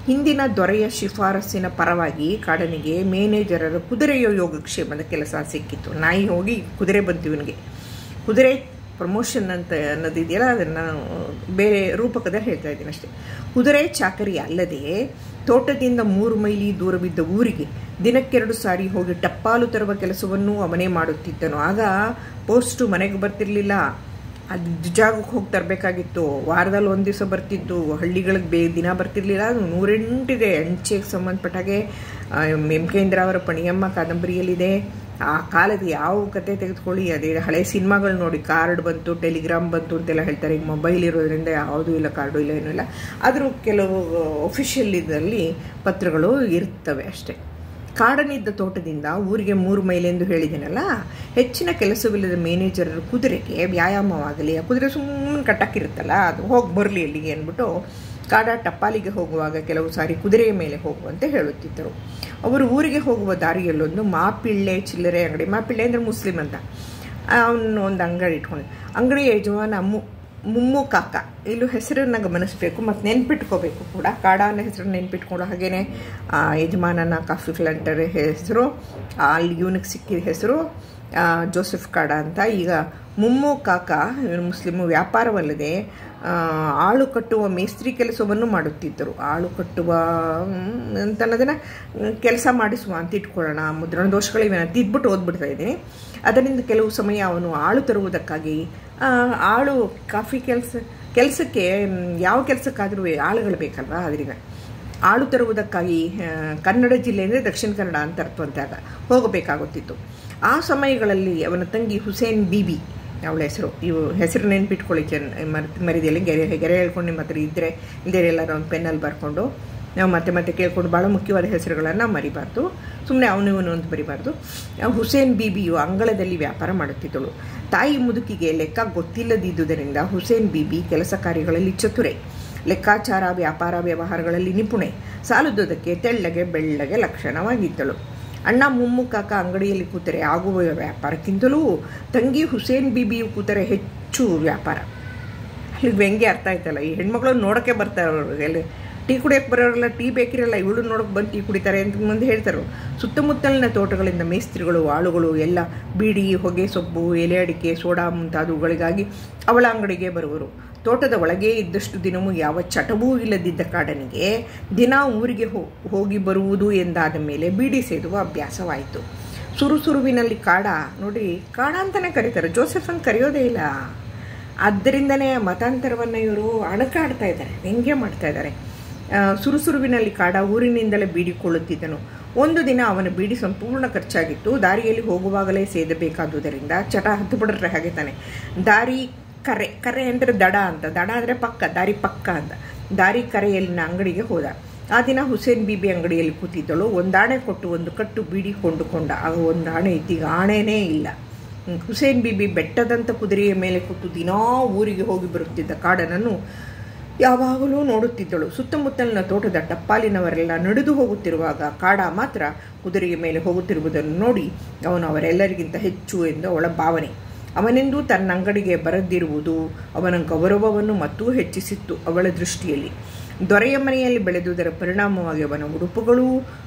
ಹಿಂದಿನ ದೊರೆಯ ಶಿಫಾರಸ್ಸಿನ ಪರವಾಗಿ ಕಾಡನಿಗೆ ಮ್ಯಾನೇಜರರ ಕುದುರೆಯ ಯೋಗಕ್ಷೇಮದ ಕೆಲಸ ಸಿಕ್ಕಿತ್ತು. ನಾಯಿ ಹೋಗಿ ಕುದುರೆ ಬಂತು ಇವನಿಗೆ. ಕುದುರೆ ಪ್ರಮೋಷನ್ ಅಂತ ಅನ್ನೋದಿದೆಯಲ್ಲ, ಅದನ್ನು ಬೇರೆ ರೂಪಕದಲ್ಲಿ ಹೇಳ್ತಾ ಇದ್ದೀನಿ ಅಷ್ಟೇ. ಕುದುರೆ ಚಾಕರಿ ಅಲ್ಲದೆ ತೋಟದಿಂದ 3 ಮೈಲಿ ದೂರವಿದ್ದ ಊರಿಗೆ ದಿನಕ್ಕೆ 2 ಸಾರಿ ಹೋಗಿ ಟಪ್ಪಾಲು ತರುವ ಕೆಲಸವನ್ನು ಅವನೇ ಮಾಡುತ್ತಿದ್ದನು. ಆಗ ಪೋಸ್ಟು ಮನೆಗೆ ಬರ್ತಿರ್ಲಿಲ್ಲ, ಅದು ಜಾಗಕ್ಕೆ ಹೋಗಿ ತರಬೇಕಾಗಿತ್ತು. ವಾರದಲ್ಲಿ 1 ದಿವಸ ಬರ್ತಿದ್ದು, ಹಳ್ಳಿಗಳಿಗೆ ದಿನ ಬರ್ತಿರ್ಲಿಲ್ಲ. ಅದು 108 ಅಂಚೆಗೆ ಸಂಬಂಧಪಟ್ಟ ಹಾಗೆ ಮೆಂಕೇಂದ್ರ ಅವರ ಪಣಿಯಮ್ಮ ಕಾದಂಬರಿಯಲ್ಲಿದೆ. ಆ ಕಾಲದ ಯಾವ ಕತೆ ತೆಗೆದುಕೊಳ್ಳಿ, ಅದೇ ಹಳೆ ಸಿನಿಮಾಗಳು ನೋಡಿ, ಕಾರ್ಡ್ ಬಂತು, ಟೆಲಿಗ್ರಾಮ್ ಬಂತು ಅಂತೆಲ್ಲ ಹೇಳ್ತಾರೆ. ಈಗ ಮೊಬೈಲ್ ಇರೋದ್ರಿಂದ ಯಾವುದೂ ಇಲ್ಲ, ಕಾರ್ಡು ಇಲ್ಲ, ಏನೂ ಇಲ್ಲ. ಆದರೂ ಕೆಲವು ಅಫಿಷಿಯಲ್ ಇದರಲ್ಲಿ ಪತ್ರಗಳು ಇರ್ತವೆ ಅಷ್ಟೇ. ಕಾಡನಿದ್ದ ತೋಟದಿಂದ ಊರಿಗೆ 3 ಮೈಲಿ ಎಂದು ಹೇಳಿದೆನಲ್ಲ, ಹೆಚ್ಚಿನ ಕೆಲಸವಿಲ್ಲದ ಮ್ಯಾನೇಜರರ ಕುದುರೆಗೆ ವ್ಯಾಯಾಮವಾಗಲಿ, ಆ ಕುದುರೆ ಸುಮ್ಮನೆ ಕಟ್ಟಾಕಿರುತ್ತಲ್ಲ, ಅದು ಹೋಗಿ ಬರಲಿ ಅಲ್ಲಿಗೆ ಅಂದ್ಬಿಟ್ಟು ಕಾಡ ಟಪ್ಪಾಲಿಗೆ ಹೋಗುವಾಗ ಕೆಲವು ಸಾರಿ ಕುದುರೆಯ ಮೇಲೆ ಹೋಗುವಂತೆ ಹೇಳುತ್ತಿದ್ದರು. ಅವರು ಊರಿಗೆ ಹೋಗುವ ದಾರಿಯಲ್ಲೊಂದು ಮಾಪಿಳ್ಳೆ ಚಿಲ್ಲರೆ ಅಂಗಡಿ, ಮಾಪಿಳ್ಳೆ ಅಂದರೆ ಮುಸ್ಲಿಮ್ ಅಂತ, ಅವನು ಒಂದು ಅಂಗಡಿ ಇಟ್ಕೊಂಡು, ಅಂಗಡಿ ಯಜಮಾನ ಮುಮ್ಮು ಕಾಕ. ಇಲ್ಲೂ ಹೆಸರನ್ನು ಗಮನಿಸಬೇಕು ಮತ್ತು ನೆನ್ಪಿಟ್ಕೋಬೇಕು ಕೂಡ. ಕಾಡ ಅನ್ನೋ ಹೆಸರನ್ನು ನೆನ್ಪಿಟ್ಕೊಂಡು, ಹಾಗೇನೆ ಯಜಮಾನನ ಕಾಫಿ ಪ್ಲಾಂಟರ್ ಹೆಸರು, ಅಲ್ಲಿ ಇವನಿಗೆ ಸಿಕ್ಕಿದ ಹೆಸರು ಜೋಸೆಫ್ ಕಾಡ ಅಂತ. ಈಗ ಮುಮ್ಮು ಕಾಕ ಮುಸ್ಲಿಮು ವ್ಯಾಪಾರವಲ್ಲದೆ ಆಳು ಕಟ್ಟುವ ಮೇಸ್ತ್ರಿ ಕೆಲಸವನ್ನು ಮಾಡುತ್ತಿದ್ದರು. ಆಳು ಕಟ್ಟುವ ಅಂತನ್ನೋದನ್ನು ಕೆಲಸ ಮಾಡಿಸುವ ಅಂತ ಇಟ್ಕೊಳ್ಳೋಣ, ಮುದ್ರಣ ದೋಷಗಳಿವೆ ಅಂತ ಇದ್ಬಿಟ್ಟು ಓದ್ಬಿಡ್ತಾ ಇದ್ದೀನಿ. ಅದರಿಂದ ಕೆಲವು ಸಮಯ ಅವನು ಆಳು ತರುವುದಕ್ಕಾಗಿ ಆಳು ಕಾಫಿ ಕೆಲಸಕ್ಕೆ ಯಾವ ಕೆಲಸಕ್ಕಾದರೂ ಆಳುಗಳು ಬೇಕಲ್ವಾ, ಅದರಿಂದ ಆಳು ತರುವುದಕ್ಕಾಗಿ ಕನ್ನಡ ಜಿಲ್ಲೆ ಅಂದರೆ ದಕ್ಷಿಣ ಕನ್ನಡ ಅಂತ ಅರ್ಥವಂತಾಗ ಹೋಗಬೇಕಾಗುತ್ತಿತ್ತು. ಆ ಸಮಯಗಳಲ್ಲಿ ಅವನ ತಂಗಿ ಹುಸೇನ್ ಬೀಬಿ, ಅವಳ ಹೆಸರು ನೆನ್ಪಿಟ್ಕೊಳ್ಳಿ, ಮರಿದೆಯಲ್ಲಿ ಗೆರೆ ಹೇಳ್ಕೊಂಡು ನಿಮ್ಮ ಹತ್ರ ಇದ್ದರೆ ಇಲ್ಲದೇ ಎಲ್ಲರೂ ಒಂದು ಪೆನ್ನಲ್ಲಿ ಬರ್ಕೊಂಡು ನಾವು ಮತ್ತೆ ಕೇಳ್ಕೊಂಡು ಭಾಳ ಮುಖ್ಯವಾದ ಹೆಸರುಗಳನ್ನು ಮರಿಬಾರ್ದು, ಸುಮ್ಮನೆ ಅವನು ಅಂತ ಬರಿಬಾರ್ದು. ಹುಸೇನ್ ಬೀಬಿಯು ಅಂಗಳದಲ್ಲಿ ವ್ಯಾಪಾರ ಮಾಡುತ್ತಿದ್ದಳು. ತಾಯಿ ಮುದುಕಿಗೆ ಲೆಕ್ಕ ಗೊತ್ತಿಲ್ಲದಿದ್ದುದರಿಂದ ಹುಸೇನ್ ಬೀಬಿ ಕೆಲಸ ಕಾರ್ಯಗಳಲ್ಲಿ ಚತುರೆ, ಲೆಕ್ಕಾಚಾರ ವ್ಯಾಪಾರ ವ್ಯವಹಾರಗಳಲ್ಲಿ ನಿಪುಣೆ, ಸಾಲುದುದಕ್ಕೆ ತೆಳ್ಳಗೆ ಬೆಳ್ಳಗೆ ಲಕ್ಷಣವಾಗಿದ್ದಳು. ಅಣ್ಣ ಮುಮ್ಮು ಕಾಕ ಅಂಗಡಿಯಲ್ಲಿ ಕೂತರೆ ಆಗುವ ವ್ಯಾಪಾರಕ್ಕಿಂತಲೂ ತಂಗಿ ಹುಸೇನ್ ಬೀಬಿಯು ಕೂತರೆ ಹೆಚ್ಚು ವ್ಯಾಪಾರ. ಅಲ್ಲಿಗೆ ವ್ಯಂಗ್ಯ ಅರ್ಥ ಆಯ್ತಲ್ಲ, ಈ ಹೆಣ್ಮಕ್ಳು ನೋಡೋಕ್ಕೆ ಬರ್ತಾರೆ, ಅವರು ಎಲ್ಲಿ ಟೀ ಕುಡಿಯೋಕ್ಕೆ ಬರೋರೆಲ್ಲ ಟೀ ಬೇಕಿರಲ್ಲ, ಇವಳು ನೋಡೋಕೆ ಬಂದು ಟೀ ಕುಡಿತಾರೆ ಅಂತ ಮುಂದೆ ಹೇಳ್ತಾರೆ. ಸುತ್ತಮುತ್ತಲಿನ ತೋಟಗಳಿಂದ ಮೇಸ್ತ್ರಿಗಳು ಆಳುಗಳು ಎಲ್ಲ ಬೀಡಿ, ಹೊಗೆ ಸೊಪ್ಪು, ಎಲೆ ಅಡಿಕೆ, ಸೋಡಾ ಮುಂತಾದವುಗಳಿಗಾಗಿ ಅವಳ ಅಂಗಡಿಗೆ ಬರುವರು. ತೋಟದ ಒಳಗೆ ಇದ್ದಷ್ಟು ದಿನವೂ ಯಾವ ಚಟವೂ ಇಲ್ಲದಿದ್ದ ಕಾಡನಿಗೆ ದಿನ ಊರಿಗೆ ಹೋಗಿ ಬರುವುದು ಎಂದಾದ ಮೇಲೆ ಬೀಡಿ ಸೇದುವ ಅಭ್ಯಾಸವಾಯಿತು. ಸುರುವಿನಲ್ಲಿ ಕಾಡ ನೋಡಿ, ಕಾಡ ಅಂತಲೇ ಕರೀತಾರೆ, ಜೋಸೆಫ್ ಅಂತ ಕರೆಯೋದೇ ಇಲ್ಲ. ಆದ್ದರಿಂದನೇ ಮತಾಂತರವನ್ನು ಇವರು ಅಣಕಾಡ್ತಾ ಇದ್ದಾರೆ, ವ್ಯಂಗ್ಯ ಮಾಡ್ತಾ ಇದ್ದಾರೆ. ಸುರುವಿನಲ್ಲಿ ಕಾಡ ಊರಿನಿಂದಲೇ ಬೀಡಿ ಕೊಳ್ಳುತ್ತಿದ್ದನು. ಒಂದು ದಿನ ಅವನ ಬೀಡಿ ಸಂಪೂರ್ಣ ಖರ್ಚಾಗಿತ್ತು. ದಾರಿಯಲ್ಲಿ ಹೋಗುವಾಗಲೇ ಸೇದಬೇಕಾದುದರಿಂದ ಚಟ ಹತ್ತು ಬಿಡ್ರೆ ಹಾಗೆ ತಾನೆ. ದಾರಿ ಕರೆ ಅಂದರೆ ದಡ ಅಂತ, ದಡ ಅಂದರೆ ಪಕ್ಕ, ದಾರಿ ಪಕ್ಕ ಅಂತ. ದಾರಿ ಕರೆಯಲ್ಲಿನ ಅಂಗಡಿಗೆ ಹೋದ. ಆ ದಿನ ಹುಸೇನ್ ಬೀಬಿ ಅಂಗಡಿಯಲ್ಲಿ ಕೂತಿದ್ದಳು. ಒಂದಾಣೆ ಕೊಟ್ಟು ಒಂದು ಕಟ್ಟು ಬೀಡಿ ಕೊಂಡುಕೊಂಡ. ಆಗ ಒಂದು ಆಣೆ ಇದ್ದೀಗ ಆಣೆನೇ ಇಲ್ಲ. ಹುಸೇನ್ ಬೀಬಿ ಬೆಟ್ಟದಂಥ ಕುದುರೆಯ ಮೇಲೆ ಕೂತು ದಿನಾ ಊರಿಗೆ ಹೋಗಿ ಬರುತ್ತಿದ್ದ ಕಾಡನನ್ನು ಯಾವಾಗಲೂ ನೋಡುತ್ತಿದ್ದಳು. ಸುತ್ತಮುತ್ತಲಿನ ತೋಟದ ಟಪ್ಪಾಲಿನವರೆಲ್ಲ ನಡೆದು ಹೋಗುತ್ತಿರುವಾಗ ಕಾಡ ಮಾತ್ರ ಕುದುರೆಯ ಮೇಲೆ ಹೋಗುತ್ತಿರುವುದನ್ನು ನೋಡಿ ಅವನು ಅವರೆಲ್ಲರಿಗಿಂತ ಹೆಚ್ಚು ಎಂದು ಅವಳ ಭಾವನೆ. ಅವನೆಂದು ತನ್ನ ಅಂಗಡಿಗೆ ಬರದಿರುವುದು ಅವನ ಗೌರವವನ್ನು ಮತ್ತೂ ಹೆಚ್ಚಿಸಿತ್ತು ಅವಳ ದೃಷ್ಟಿಯಲ್ಲಿ. ದೊರೆಯ ಮನೆಯಲ್ಲಿ ಬೆಳೆದುದರ ಪರಿಣಾಮವಾಗಿ ಅವನ ಉಡುಪುಗಳು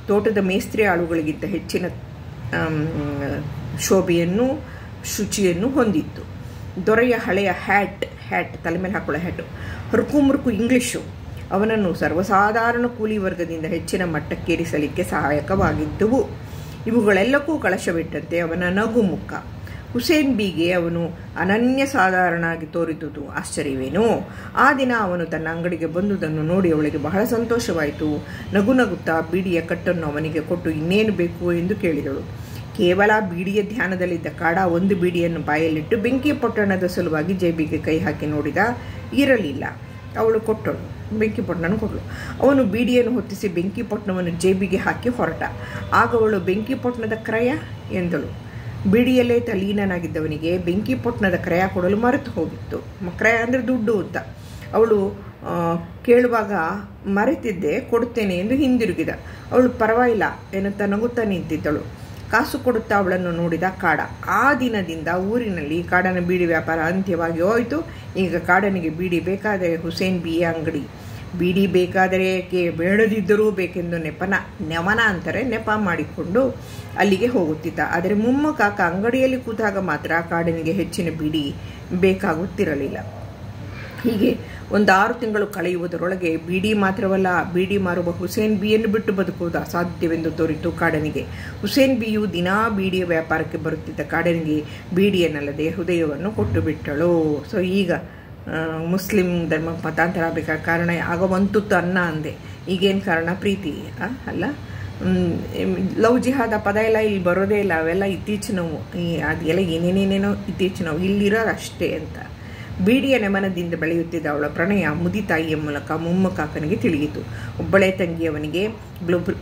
ತೋಟದ ಮೇಸ್ತ್ರಿ ಆಳುಗಳಿಗಿಂತ ಹೆಚ್ಚಿನ ಶೋಭೆಯನ್ನು ಶುಚಿಯನ್ನು ಹೊಂದಿತ್ತು. ದೊರೆಯ ಹಳೆಯ ಹ್ಯಾಟ್ ತಲೆ ಮೇಲೆ ಹಾಕೊಳ್ಳೋ ಹ್ಯಾಟು, ಹರುಕು ಇಂಗ್ಲಿಷು ಅವನನ್ನು ಸರ್ವಸಾಧಾರಣ ಕೂಲಿ ವರ್ಗದಿಂದ ಹೆಚ್ಚಿನ ಮಟ್ಟಕ್ಕೇರಿಸಲಿಕ್ಕೆ ಸಹಾಯಕವಾಗಿದ್ದುವು. ಇವುಗಳೆಲ್ಲಕ್ಕೂ ಕಳಶವಿಟ್ಟಂತೆ ಅವನ ನಗು ಮುಖ. ಹುಸೇನ್ ಬೀಗೆ ಅವನು ಅನನ್ಯ ಸಾಧಾರಣವಾಗಿ ತೋರಿದುದು ಆಶ್ಚರ್ಯವೇನೋ. ಆ ದಿನ ಅವನು ತನ್ನ ಅಂಗಡಿಗೆ ಬಂದುದನ್ನು ನೋಡಿ ಅವಳಿಗೆ ಬಹಳ ಸಂತೋಷವಾಯಿತು. ನಗುತ್ತಾ ಬೀಡಿಯ ಕಟ್ಟನ್ನು ಅವನಿಗೆ ಕೊಟ್ಟು ಇನ್ನೇನು ಬೇಕು ಎಂದು ಕೇಳಿದಳು. ಕೇವಲ ಬೀಡಿಯ ಧ್ಯಾನದಲ್ಲಿದ್ದ ಕಾಡ ಒಂದು ಬೀಡಿಯನ್ನು ಬಾಯಲ್ಲಿಟ್ಟು ಬೆಂಕಿ ಪೊಟ್ಟಣದ ಸಲುವಾಗಿ ಜೇಬಿಗೆ ಕೈ ಹಾಕಿ ನೋಡಿದ. ಇರಲಿಲ್ಲ. ಅವಳು ಕೊಟ್ಟಳು, ಬೆಂಕಿ ಪೊಟ್ಟಣನು ಕೊಟ್ಟಳು. ಅವನು ಬೀಡಿಯನ್ನು ಹೊತ್ತಿಸಿ ಬೆಂಕಿ ಪೊಟ್ಟಣವನ್ನು ಜೇಬಿಗೆ ಹಾಕಿ ಹೊರಟ. ಆಗ ಅವಳು ಬೆಂಕಿ ಪೊಟ್ಟಣದ ಕ್ರಯ ಎಂದಳು. ಬೀಡಿಯಲ್ಲೇ ತಲೀನನಾಗಿದ್ದವನಿಗೆ ಬೆಂಕಿ ಪೊಟ್ಟಣದ ಕ್ರಯ ಕೊಡಲು ಮರೆತು ಹೋಗಿತ್ತು. ಕ್ರಯ ಅಂದರೆ ದುಡ್ಡು ಅಂತ. ಅವಳು ಕೇಳುವಾಗ ಮರೆತಿದ್ದೆ, ಕೊಡುತ್ತೇನೆ ಎಂದು ಹಿಂದಿರುಗಿದ. ಅವಳು ಪರವಾಗಿಲ್ಲ ಎನ್ನುತ್ತಾ ನಗುತ್ತಾ ನಿಂತಿದ್ದಳು. ಕಾಸು ಕೊಡುತ್ತಾ ಅವಳನ್ನು ನೋಡಿದ ಕಾಡ. ಆ ದಿನದಿಂದ ಊರಿನಲ್ಲಿ ಕಾಡನ ಬೀಡಿ ವ್ಯಾಪಾರ ಅಂತ್ಯವಾಗಿ ಹೋಯಿತು. ಈಗ ಕಾಡನಿಗೆ ಬೀಡಿ ಬೇಕಾದರೆ ಹುಸೇನ್ ಬಿಯ ಅಂಗಡಿ, ಬೀಡಿ ಬೇಕಾದರೆ ಬೇಡದಿದ್ದರೂ ಬೇಕೆಂದು ನೆವನ ಅಂತಾರೆ, ನೆಪ ಮಾಡಿಕೊಂಡು ಅಲ್ಲಿಗೆ ಹೋಗುತ್ತಿದ್ದ. ಆದರೆ ಮುಮ್ಮ ಕಾಕ ಅಂಗಡಿಯಲ್ಲಿ ಕೂತಾಗ ಮಾತ್ರ ಕಾಡನಿಗೆ ಹೆಚ್ಚಿನ ಬೀಡಿ ಬೇಕಾಗುತ್ತಿರಲಿಲ್ಲ. ಹೀಗೆ 6 ತಿಂಗಳು ಕಳೆಯುವುದರೊಳಗೆ ಬೀಡಿ ಮಾತ್ರವಲ್ಲ, ಬೀಡಿ ಮಾರುವ ಹುಸೇನ್ ಬಿಯನ್ನು ಬಿಟ್ಟು ಬದುಕುವುದು ಅಸಾಧ್ಯವೆಂದು ತೋರಿತು ಕಾಡನಿಗೆ. ಹುಸೇನ್ ಬಿಯು ದಿನಾ ಬೀಡಿಯ ವ್ಯಾಪಾರಕ್ಕೆ ಬರುತ್ತಿದ್ದ ಕಾಡನಿಗೆ ಬೀಡಿಯನ್ನಲ್ಲದೆ ಹೃದಯವನ್ನು ಕೊಟ್ಟು ಬಿಟ್ಟಳು. ಸೊ ಈಗ ಮುಸ್ಲಿಂ ಧರ್ಮ ಮತಾಂತರ ಆಗಬೇಕಾದ ಕಾರಣ ಆಗ ಒಂತುತ್ತು ಅನ್ನ ಅಂದೆ, ಈಗೇನು ಕಾರಣ? ಪ್ರೀತಿ ಅಲ್ಲ. ಲವ್ ಜಿಹಾದ ಪದ ಎಲ್ಲ ಇಲ್ಲಿ ಬರೋದೇ ಇಲ್ಲ, ಅವೆಲ್ಲ ಇತ್ತೀಚಿನವು. ಅದೆಲ್ಲ ಏನೇನೇನೇನೋ ಇತ್ತೀಚಿನವು, ಇಲ್ಲಿರೋರು ಅಷ್ಟೇ ಅಂತ. ಬೀಡಿಯ ನೆಮನದಿಂದ ಬೆಳೆಯುತ್ತಿದ್ದ ಅವಳ ಪ್ರಣಯ ಮುದಿ ತಾಯಿಯ ಮೂಲಕ ಮುಮ್ಮ ಕಾಕನಿಗೆ ತಿಳಿಯಿತು. ಒಬ್ಬಳೇ ತಂಗಿಯವನಿಗೆ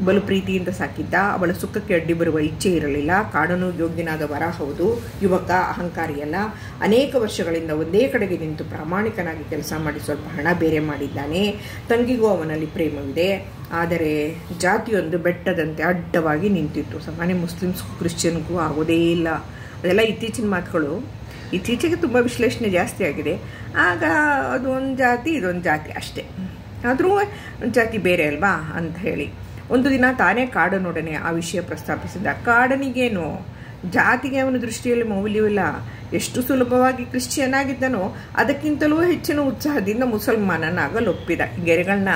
ಬಲು ಪ್ರೀತಿಯಿಂದ ಸಾಕಿದ್ದ. ಅವಳ ಸುಖಕ್ಕೆ ಅಡ್ಡಿ ಬರುವ ಇಚ್ಛೆ ಇರಲಿಲ್ಲ. ಕಾಡನು ಯೋಗ್ಯನಾದ ವರ ಹೌದು, ಯುವಕ, ಅಹಂಕಾರಿಯಲ್ಲ. ಅನೇಕ ವರ್ಷಗಳಿಂದ ಒಂದೇ ಕಡೆಗೆ ನಿಂತು ಪ್ರಾಮಾಣಿಕನಾಗಿ ಕೆಲಸ ಮಾಡಿ ಸ್ವಲ್ಪ ಹಣ ಬೇರೆ ಮಾಡಿದ್ದಾನೆ. ತಂಗಿಗೂ ಅವನಲ್ಲಿ ಪ್ರೇಮವಿದೆ. ಆದರೆ ಜಾತಿಯೊಂದು ಬೆಟ್ಟದಂತೆ ಅಡ್ಡವಾಗಿ ನಿಂತಿತ್ತು. ಸಾಮಾನ್ಯ ಮುಸ್ಲಿಮ್ಸ್ಗೂ ಕ್ರಿಶ್ಚಿಯನ್ಗೂ ಆಗೋದೇ ಇಲ್ಲ. ಅದೆಲ್ಲ ಇತ್ತೀಚಿನ ಮಾತುಗಳು. ಇತ್ತೀಚೆಗೆ ತುಂಬ ವಿಶ್ಲೇಷಣೆ ಜಾಸ್ತಿ ಆಗಿದೆ. ಆಗ ಅದು ಒಂದು ಜಾತಿ, ಇದೊಂದು ಜಾತಿ ಅಷ್ಟೇ, ಆದರೂ ಒಂದು ಜಾತಿ ಬೇರೆ ಅಲ್ವಾ ಅಂತ ಹೇಳಿ ಒಂದು ದಿನ ತಾನೇ ಕಾಡನೊಡನೆ ಆ ವಿಷಯ ಪ್ರಸ್ತಾಪಿಸಿದ. ಕಾಡನಿಗೇನು, ಜಾತಿಗೆ ಅವನ ದೃಷ್ಟಿಯಲ್ಲಿ ಮೌಲ್ಯವಿಲ್ಲ. ಎಷ್ಟು ಸುಲಭವಾಗಿ ಕ್ರಿಶ್ಚಿಯನ್ ಆಗಿದ್ದನೋ ಅದಕ್ಕಿಂತಲೂ ಹೆಚ್ಚಿನ ಉತ್ಸಾಹದಿಂದ ಮುಸಲ್ಮಾನನಾಗಲು ಒಪ್ಪಿದ. ಗೆರೆಗಳನ್ನ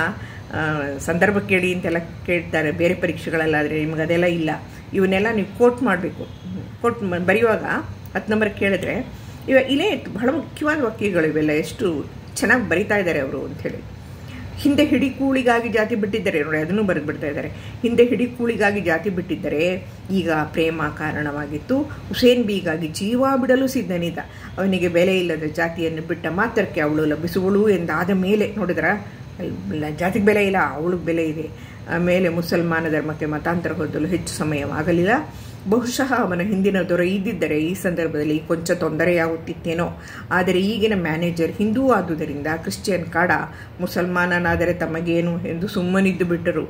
ಸಂದರ್ಭ ಕೇಳಿ ಅಂತೆಲ್ಲ ಕೇಳ್ತಾರೆ ಬೇರೆ ಪರೀಕ್ಷೆಗಳಲ್ಲಾದರೆ, ನಿಮಗೆ ಅದೆಲ್ಲ ಇಲ್ಲ. ಇವನ್ನೆಲ್ಲ ನೀವು ಕೋಟ್ ಮಾಡಬೇಕು. ಕೋಟ್ ಬರೆಯುವಾಗ 10 ನಂಬರ್ ಕೇಳಿದ್ರೆ ಇಲ್ಲೇ ಬಹಳ ಮುಖ್ಯವಾದ ವಾಕ್ಯಗಳಿವೆಲ್ಲ, ಎಷ್ಟು ಚೆನ್ನಾಗಿ ಬರಿತಾ ಇದ್ದಾರೆ ಅವರು ಅಂಥೇಳಿ. ಹಿಂದೆ ಹಿಡಿ ಕೂಳಿಗಾಗಿ ಜಾತಿ ಬಿಟ್ಟಿದ್ದಾರೆ ನೋಡಿ, ಅದನ್ನು ಬರೆದುಬಿಡ್ತಾ ಇದ್ದಾರೆ. ಹಿಂದೆ ಹಿಡಿ ಕೂಳಿಗಾಗಿ ಜಾತಿ ಬಿಟ್ಟಿದ್ದರೆ ಈಗ ಪ್ರೇಮ ಕಾರಣವಾಗಿತ್ತು. ಹುಸೇನ್ ಬೀಗಾಗಿ ಜೀವ ಬಿಡಲು ಸಿದ್ಧನಿದ್ದ. ಅವನಿಗೆ ಬೆಲೆ ಇಲ್ಲದ ಜಾತಿಯನ್ನು ಬಿಟ್ಟ ಮಾತ್ರಕ್ಕೆ ಅವಳು ಲಭಿಸುವಳು ಎಂದಾದ ಮೇಲೆ ನೋಡಿದ್ರ, ಜಾತಿಗೆ ಬೆಲೆ ಇಲ್ಲ, ಅವಳಿಗೆ ಬೆಲೆ ಇದೆ. ಆಮೇಲೆ ಮುಸಲ್ಮಾನ ಧರ್ಮಕ್ಕೆ ಮತಾಂತರ ಹೊಂದಲು ಹೆಚ್ಚು ಸಮಯವಾಗಲಿಲ್ಲ. ಬಹುಶಃ ಅವನ ಹಿಂದಿನ ದೊರೆ ಇದ್ದಿದ್ದರೆ ಈ ಸಂದರ್ಭದಲ್ಲಿ ಕೊಂಚ ತೊಂದರೆಯಾಗುತ್ತಿತ್ತೇನೋ. ಆದರೆ ಈಗಿನ ಮ್ಯಾನೇಜರ್ ಹಿಂದೂ ಆದುದರಿಂದ ಕ್ರಿಶ್ಚಿಯನ್ ಕಾಡ ಮುಸಲ್ಮಾನನಾದರೆ ತಮಗೇನು ಎಂದು ಸುಮ್ಮನಿದ್ದು ಬಿಟ್ಟರು.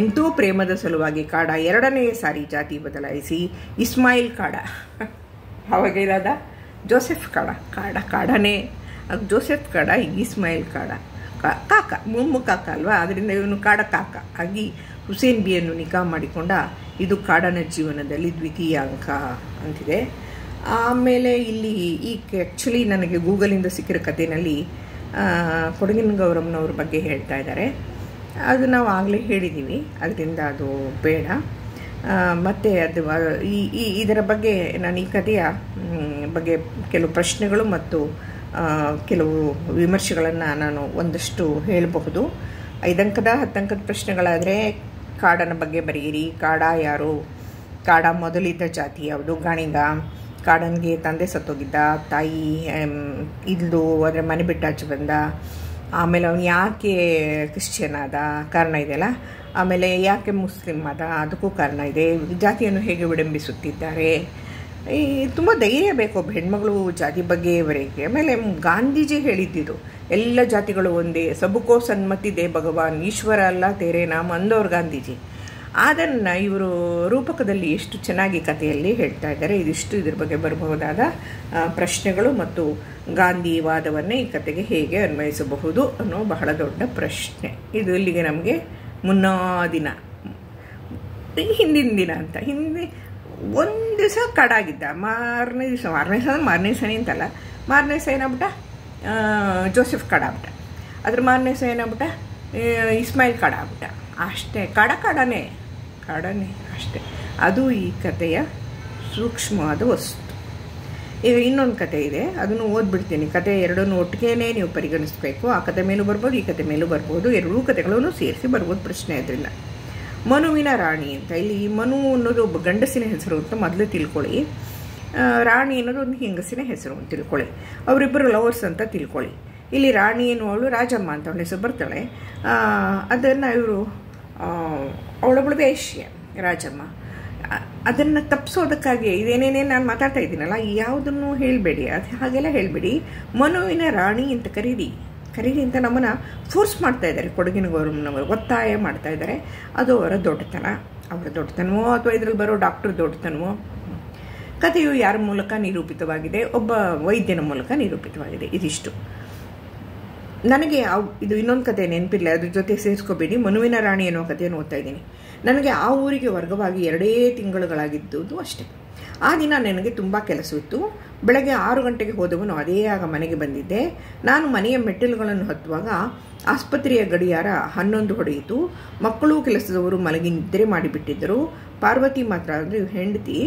ಎಂತೋ ಪ್ರೇಮದ ಸಲುವಾಗಿ ಕಾಡ 2ನೇ ಸಾರಿ ಜಾತಿ ಬದಲಾಯಿಸಿ ಇಸ್ಮಾಯಿಲ್ ಕಾಡ, ಅವಾಗೇನಾದ ಜೋಸೆಫ್ ಕಾಡನೇ ಜೋಸೆಫ್ ಕಾಡ, ಇಸ್ಮಾಯಿಲ್ ಕಾಡ ಕಾಕ, ಕಾಕ ಅಲ್ವಾ, ಅದರಿಂದ ಇವನು ಕಾಡ ಕಾಕ ಆಗಿ ಹುಸೇನ್ ಬಿಯನ್ನು ನಿಗಾ ಮಾಡಿಕೊಂಡ. ಇದು ಕಾಡನ ಜೀವನದಲ್ಲಿ ದ್ವಿತೀಯ ಅಂಕ ಅಂತಿದೆ. ಆಮೇಲೆ ಇಲ್ಲಿ ಆ್ಯಕ್ಚುಲಿ ನನಗೆ ಗೂಗಲಿಂದ ಸಿಕ್ಕಿರೋ ಕಥೆಯಲ್ಲಿ ಕೊಡಗಿನ ಗೌರಮ್ಮನವ್ರ ಬಗ್ಗೆ ಹೇಳ್ತಾ ಇದ್ದಾರೆ. ಅದು ನಾವು ಆಗಲೇ ಹೇಳಿದ್ದೀವಿ, ಅದರಿಂದ ಅದು ಬೇಡ. ಮತ್ತು ಅದು ಇದರ ಬಗ್ಗೆ ನಾನು ಈ ಕಥೆಯ ಬಗ್ಗೆ ಕೆಲವು ಪ್ರಶ್ನೆಗಳು ಮತ್ತು ಕೆಲವು ವಿಮರ್ಶೆಗಳನ್ನು ನಾನು ಒಂದಷ್ಟು ಹೇಳಬಹುದು. 5 ಅಂಕದ 10 ಅಂಕದ ಪ್ರಶ್ನೆಗಳಾದರೆ ಕಾಡನ ಬಗ್ಗೆ ಬರೆಯಿರಿ. ಕಾಡ ಯಾರು? ಕಾಡ ಮೊದಲಿದ್ದ ಜಾತಿ ಯಾವುದು? ಗಾಣಿಗ. ಕಾಡನಿಗೆ ತಂದೆ ಸತ್ತೋಗಿದ್ದ, ತಾಯಿ ಇಲ್ದು ಅದರ ಮನೆ ಬಿಟ್ಟಾಚೆ ಬಂದ. ಆಮೇಲೆ ಅವನು ಯಾಕೆ ಕ್ರಿಶ್ಚಿಯನ್ ಆದ, ಕಾರಣ ಇದೆಯಲ್ಲ. ಆಮೇಲೆ ಯಾಕೆ ಮುಸ್ಲಿಮ್ ಆದ, ಅದಕ್ಕೂ ಕಾರಣ ಇದೆ. ಜಾತಿಯನ್ನು ಹೇಗೆ ವಿಡಂಬಿಸುತ್ತಿದ್ದಾರೆ. ತುಂಬ ಧೈರ್ಯ ಬೇಕು ಒಬ್ಬ ಹೆಣ್ಮಗಳು ಜಾತಿ ಬಗ್ಗೆ ಬರೆಯೋಕ್ಕೆ. ಆಮೇಲೆ ಗಾಂಧೀಜಿ ಹೇಳಿದ್ದಿದ್ದು ಎಲ್ಲ ಜಾತಿಗಳು ಒಂದೇ, ಸಬುಕೋ ಸನ್ಮತಿ ದೇ ಭಗವಾನ್, ಈಶ್ವರ ಅಲ್ಲ ತೇರೆ ನಾಮ ಅಂದವ್ರು ಗಾಂಧೀಜಿ. ಅದನ್ನು ಇವರು ರೂಪಕದಲ್ಲಿ ಎಷ್ಟು ಚೆನ್ನಾಗಿ ಕಥೆಯಲ್ಲಿ ಹೇಳ್ತಾ ಇದ್ದಾರೆ. ಇದಿಷ್ಟು ಇದ್ರ ಬಗ್ಗೆ ಬರಬಹುದಾದ ಪ್ರಶ್ನೆಗಳು ಮತ್ತು ಗಾಂಧಿವಾದವನ್ನೇ ಈ ಕಥೆಗೆ ಹೇಗೆ ಅನ್ವಯಿಸಬಹುದು ಅನ್ನೋ ಬಹಳ ದೊಡ್ಡ ಪ್ರಶ್ನೆ. ಇದು ಇಲ್ಲಿಗೆ ನಮಗೆ ಮುನ್ನಾ ದಿನ, ಹಿಂದಿನ ದಿನ ಅಂತ. ಹಿಂದೆ ಒಂದು ದಿವಸ ಕಾಡಾಗಿದ್ದ, ಮಾರನೇ ದಿವಸ ಮಾರನೇ ಸನಿ ಅಂತಲ್ಲ, ಮಾರನೇ ದಿವಸ ಏನಾಗ್ಬಿಟ್ಟ ಜೋಸೆಫ್ ಕಾಡಾಗ್ಬಿಟ್ಟ. ಅದ್ರ ಮಾರನೇ ದಿವಸ ಏನಾಗ್ಬಿಟ್ಟ ಇಸ್ಮಾಯಿಲ್ ಕಾಡಾಗ್ಬಿಟ್ಟ. ಅಷ್ಟೇ, ಕಾಡನೇ ಅಷ್ಟೇ. ಅದು ಈ ಕಥೆಯ ಸೂಕ್ಷ್ಮವಾದ ವಸ್ತು. ಈಗ ಇನ್ನೊಂದು ಕತೆ ಇದೆ, ಅದನ್ನು ಓದ್ಬಿಡ್ತೀನಿ. ಕತೆ ಎರಡನ್ನೂ ಒಟ್ಟಿಗೆ ನೀವು ಪರಿಗಣಿಸಬೇಕು. ಆ ಕತೆ ಮೇಲೂ ಬರ್ಬೋದು, ಈ ಕತೆ ಮೇಲೂ ಬರ್ಬೋದು. ಎರಡೂ ಕತೆಗಳನ್ನು ಸೇರಿಸಿ ಬರ್ಬೋದು, ಪ್ರಶ್ನೆ ಅದರಿಂದ. ಮನುವಿನ ರಾಣಿ ಅಂತ. ಇಲ್ಲಿ ಮನು ಅನ್ನೋದು ಒಬ್ಬ ಗಂಡಸಿನ ಹೆಸರು ಅಂತ ಮೊದಲು ತಿಳ್ಕೊಳ್ಳಿ. ರಾಣಿ ಅನ್ನೋದು ಒಂದು ಹೆಂಗಸಿನ ಹೆಸರು ಅಂತ ತಿಳ್ಕೊಳ್ಳಿ. ಅವರಿಬ್ಬರು ಲವರ್ಸ್ ಅಂತ ತಿಳ್ಕೊಳ್ಳಿ. ಇಲ್ಲಿ ರಾಣಿ ಎನ್ನುವಳು ರಾಜಮ್ಮ ಅಂತ ಅವಳ ಹೆಸರು ಬರ್ತಾಳೆ. ಅದನ್ನು ಇವರು ಅವಳೊಬ್ಬಳು ವೇಶ್ಯ ರಾಜಮ್ಮ. ಅದನ್ನು ತಪ್ಪಿಸೋದಕ್ಕಾಗಿ ಇದೇನೇನೇ ನಾನು ಮಾತಾಡ್ತಾ ಇದ್ದೀನಲ್ಲ, ಯಾವುದನ್ನು ಹೇಳಬೇಡಿ, ಅದು ಹಾಗೆಲ್ಲ ಹೇಳಬೇಡಿ. ಮನುವಿನ ರಾಣಿ ಅಂತ ಕರೀರಿ ಅಂತ ನಮ್ಮನ್ನು ಫೋರ್ಸ್ ಮಾಡ್ತಾ ಇದ್ದಾರೆ. ಕೊಡಗಿನ ಗೌರಮ್ಮನವರು ಒತ್ತಾಯ ಮಾಡ್ತಾ ಇದ್ದಾರೆ. ಅದು ಅವರ ದೊಡ್ಡತನವೋ ಅಥವಾ ಇದರಲ್ಲಿ ಬರೋ ಡಾಕ್ಟರ್ ದೊಡ್ಡತನವೋ. ಕಥೆಯು ಯಾರ ಮೂಲಕ ನಿರೂಪಿತವಾಗಿದೆ? ಒಬ್ಬ ವೈದ್ಯನ ಮೂಲಕ ನಿರೂಪಿತವಾಗಿದೆ. ಇದಿಷ್ಟು. ನನಗೆ ಇದು ಇನ್ನೊಂದು ಕತೆ ನೆನಪಿಲ್ಲ, ಅದ್ರ ಜೊತೆ ಸೇರಿಸ್ಕೋಬೇಡಿ. ಮನುವಿನ ರಾಣಿ ಅನ್ನೋ ಕಥೆಯನ್ನು ಓದ್ತಾ ಇದ್ದೀನಿ. ನನಗೆ ಆ ಊರಿಗೆ ವರ್ಗವಾಗಿ 2 ತಿಂಗಳುಗಳಾಗಿದ್ದುದು ಅಷ್ಟೇ. ಆ ದಿನ ನನಗೆ ತುಂಬ ಕೆಲಸವಿತ್ತು. ಬೆಳಗ್ಗೆ 6 ಗಂಟೆಗೆ ಹೋದವನು ಅದೇ ಆಗ ಮನೆಗೆ ಬಂದಿದ್ದೆ. ನಾನು ಮನೆಯ ಮೆಟ್ಟಿಲುಗಳನ್ನು ಹತ್ತುವಾಗ ಆಸ್ಪತ್ರೆಯ ಗಡಿಯಾರ 11 ಹೊಡೆಯಿತು. ಮಕ್ಕಳು ಕೆಲಸದವರು ಮಲಗಿ ನಿದ್ರೆ ಮಾಡಿಬಿಟ್ಟಿದ್ದರು. ಪಾರ್ವತಿ ಮಾತ್ರ ಅಂದರೆ ಹೆಂಡತಿ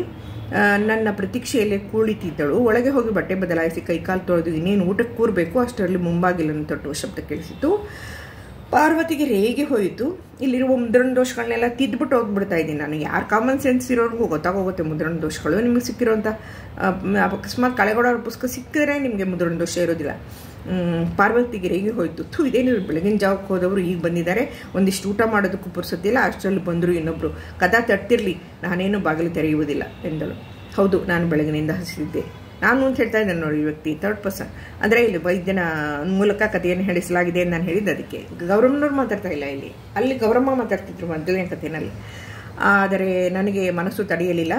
ನನ್ನ ಪ್ರತೀಕ್ಷೆಯಲ್ಲೇ ಕುಳಿತಿದ್ದಳು. ಒಳಗೆ ಹೋಗಿ ಬಟ್ಟೆ ಬದಲಾಯಿಸಿ ಕೈಕಾಲು ತೊಳೆದು ಇನ್ನೇನು ಊಟಕ್ಕೆ ಕೂರಬೇಕು, ಅಷ್ಟರಲ್ಲಿ ಮುಂಬಾಗಿಲನ್ನು ತಟ್ಟುವ ಶಬ್ದ ಕೇಳಿಸಿತು. ಪಾರ್ವತಿಗೆ ರೇಗೆ ಹೋಯಿತು. ಇಲ್ಲಿರುವ ಮುದ್ರಣ ದೋಷಗಳನ್ನೆಲ್ಲ ತಿದ್ದುಬಿಟ್ಟು ಹೋಗ್ಬಿಡ್ತಾ ಇದ್ದೀನಿ ನಾನು. ಯಾರು ಕಾಮನ್ ಸೆನ್ಸ್ ಇರೋರಿಗೂ ಗೊತ್ತಾಗೋಗುತ್ತೆ ಮುದ್ರಣ ದೋಷಗಳು. ನಿಮಗೆ ಸಿಕ್ಕಿರೋಂಥ ಅಕಸ್ಮಾತ್ ಕಳೆಗೊಡೋರ ಪುಸ್ತಕ ಸಿಕ್ಕಿದ್ರೆ ನಿಮಗೆ ಮುದ್ರಣ ದೋಷ ಇರೋದಿಲ್ಲ. ಪಾರ್ವತಿಗೆ ರೇಗೆ ಹೋಯಿತು. ಇದೇ ನೀವು ಬೆಳಗಿನ ಜಾವಕ್ಕೆ ಹೋದವರು ಈಗ ಬಂದಿದ್ದಾರೆ, ಒಂದಿಷ್ಟು ಊಟ ಮಾಡೋದಕ್ಕೂ ಪುರ್ಸೊತ್ತಿಲ್ಲ, ಅಷ್ಟರಲ್ಲಿ ಬಂದರು ಇನ್ನೊಬ್ಬರು. ಕದಾ ತಟ್ತಿರ್ಲಿ, ನಾನೇನು ಬಾಗಿಲು ತೆರೆಯುವುದಿಲ್ಲ ಎಂದಳು. ಹೌದು, ನಾನು ಬೆಳಗಿನಿಂದ ಹಸಿದಿದ್ದೆ. ನಾನು ಅಂತ ಹೇಳ್ತಾ ಇದ್ದೇನೆ ನೋಡಿ, ಈ ವ್ಯಕ್ತಿ 3rd ಪರ್ಸನ್. ಅಂದರೆ ಇಲ್ಲಿ ವೈದ್ಯನ ಮೂಲಕ ಕಥೆಯನ್ನು ಹೇಳಿಸಲಾಗಿದೆ ಅಂತ ನಾನು ಹೇಳಿದ್ದು. ಅದಕ್ಕೆ ಗೌರಮ್ಮನವ್ರು ಮಾತಾಡ್ತಾ ಇಲ್ಲ ಇಲ್ಲಿ, ಅಲ್ಲಿ ಗೌರಮ್ಮ ಮಾತಾಡ್ತಿದ್ರು ಮೊದಲನೇ ಕಥೆಯಲ್ಲಿ. ಆದರೆ ನನಗೆ ಮನಸ್ಸು ತಡೆಯಲಿಲ್ಲ.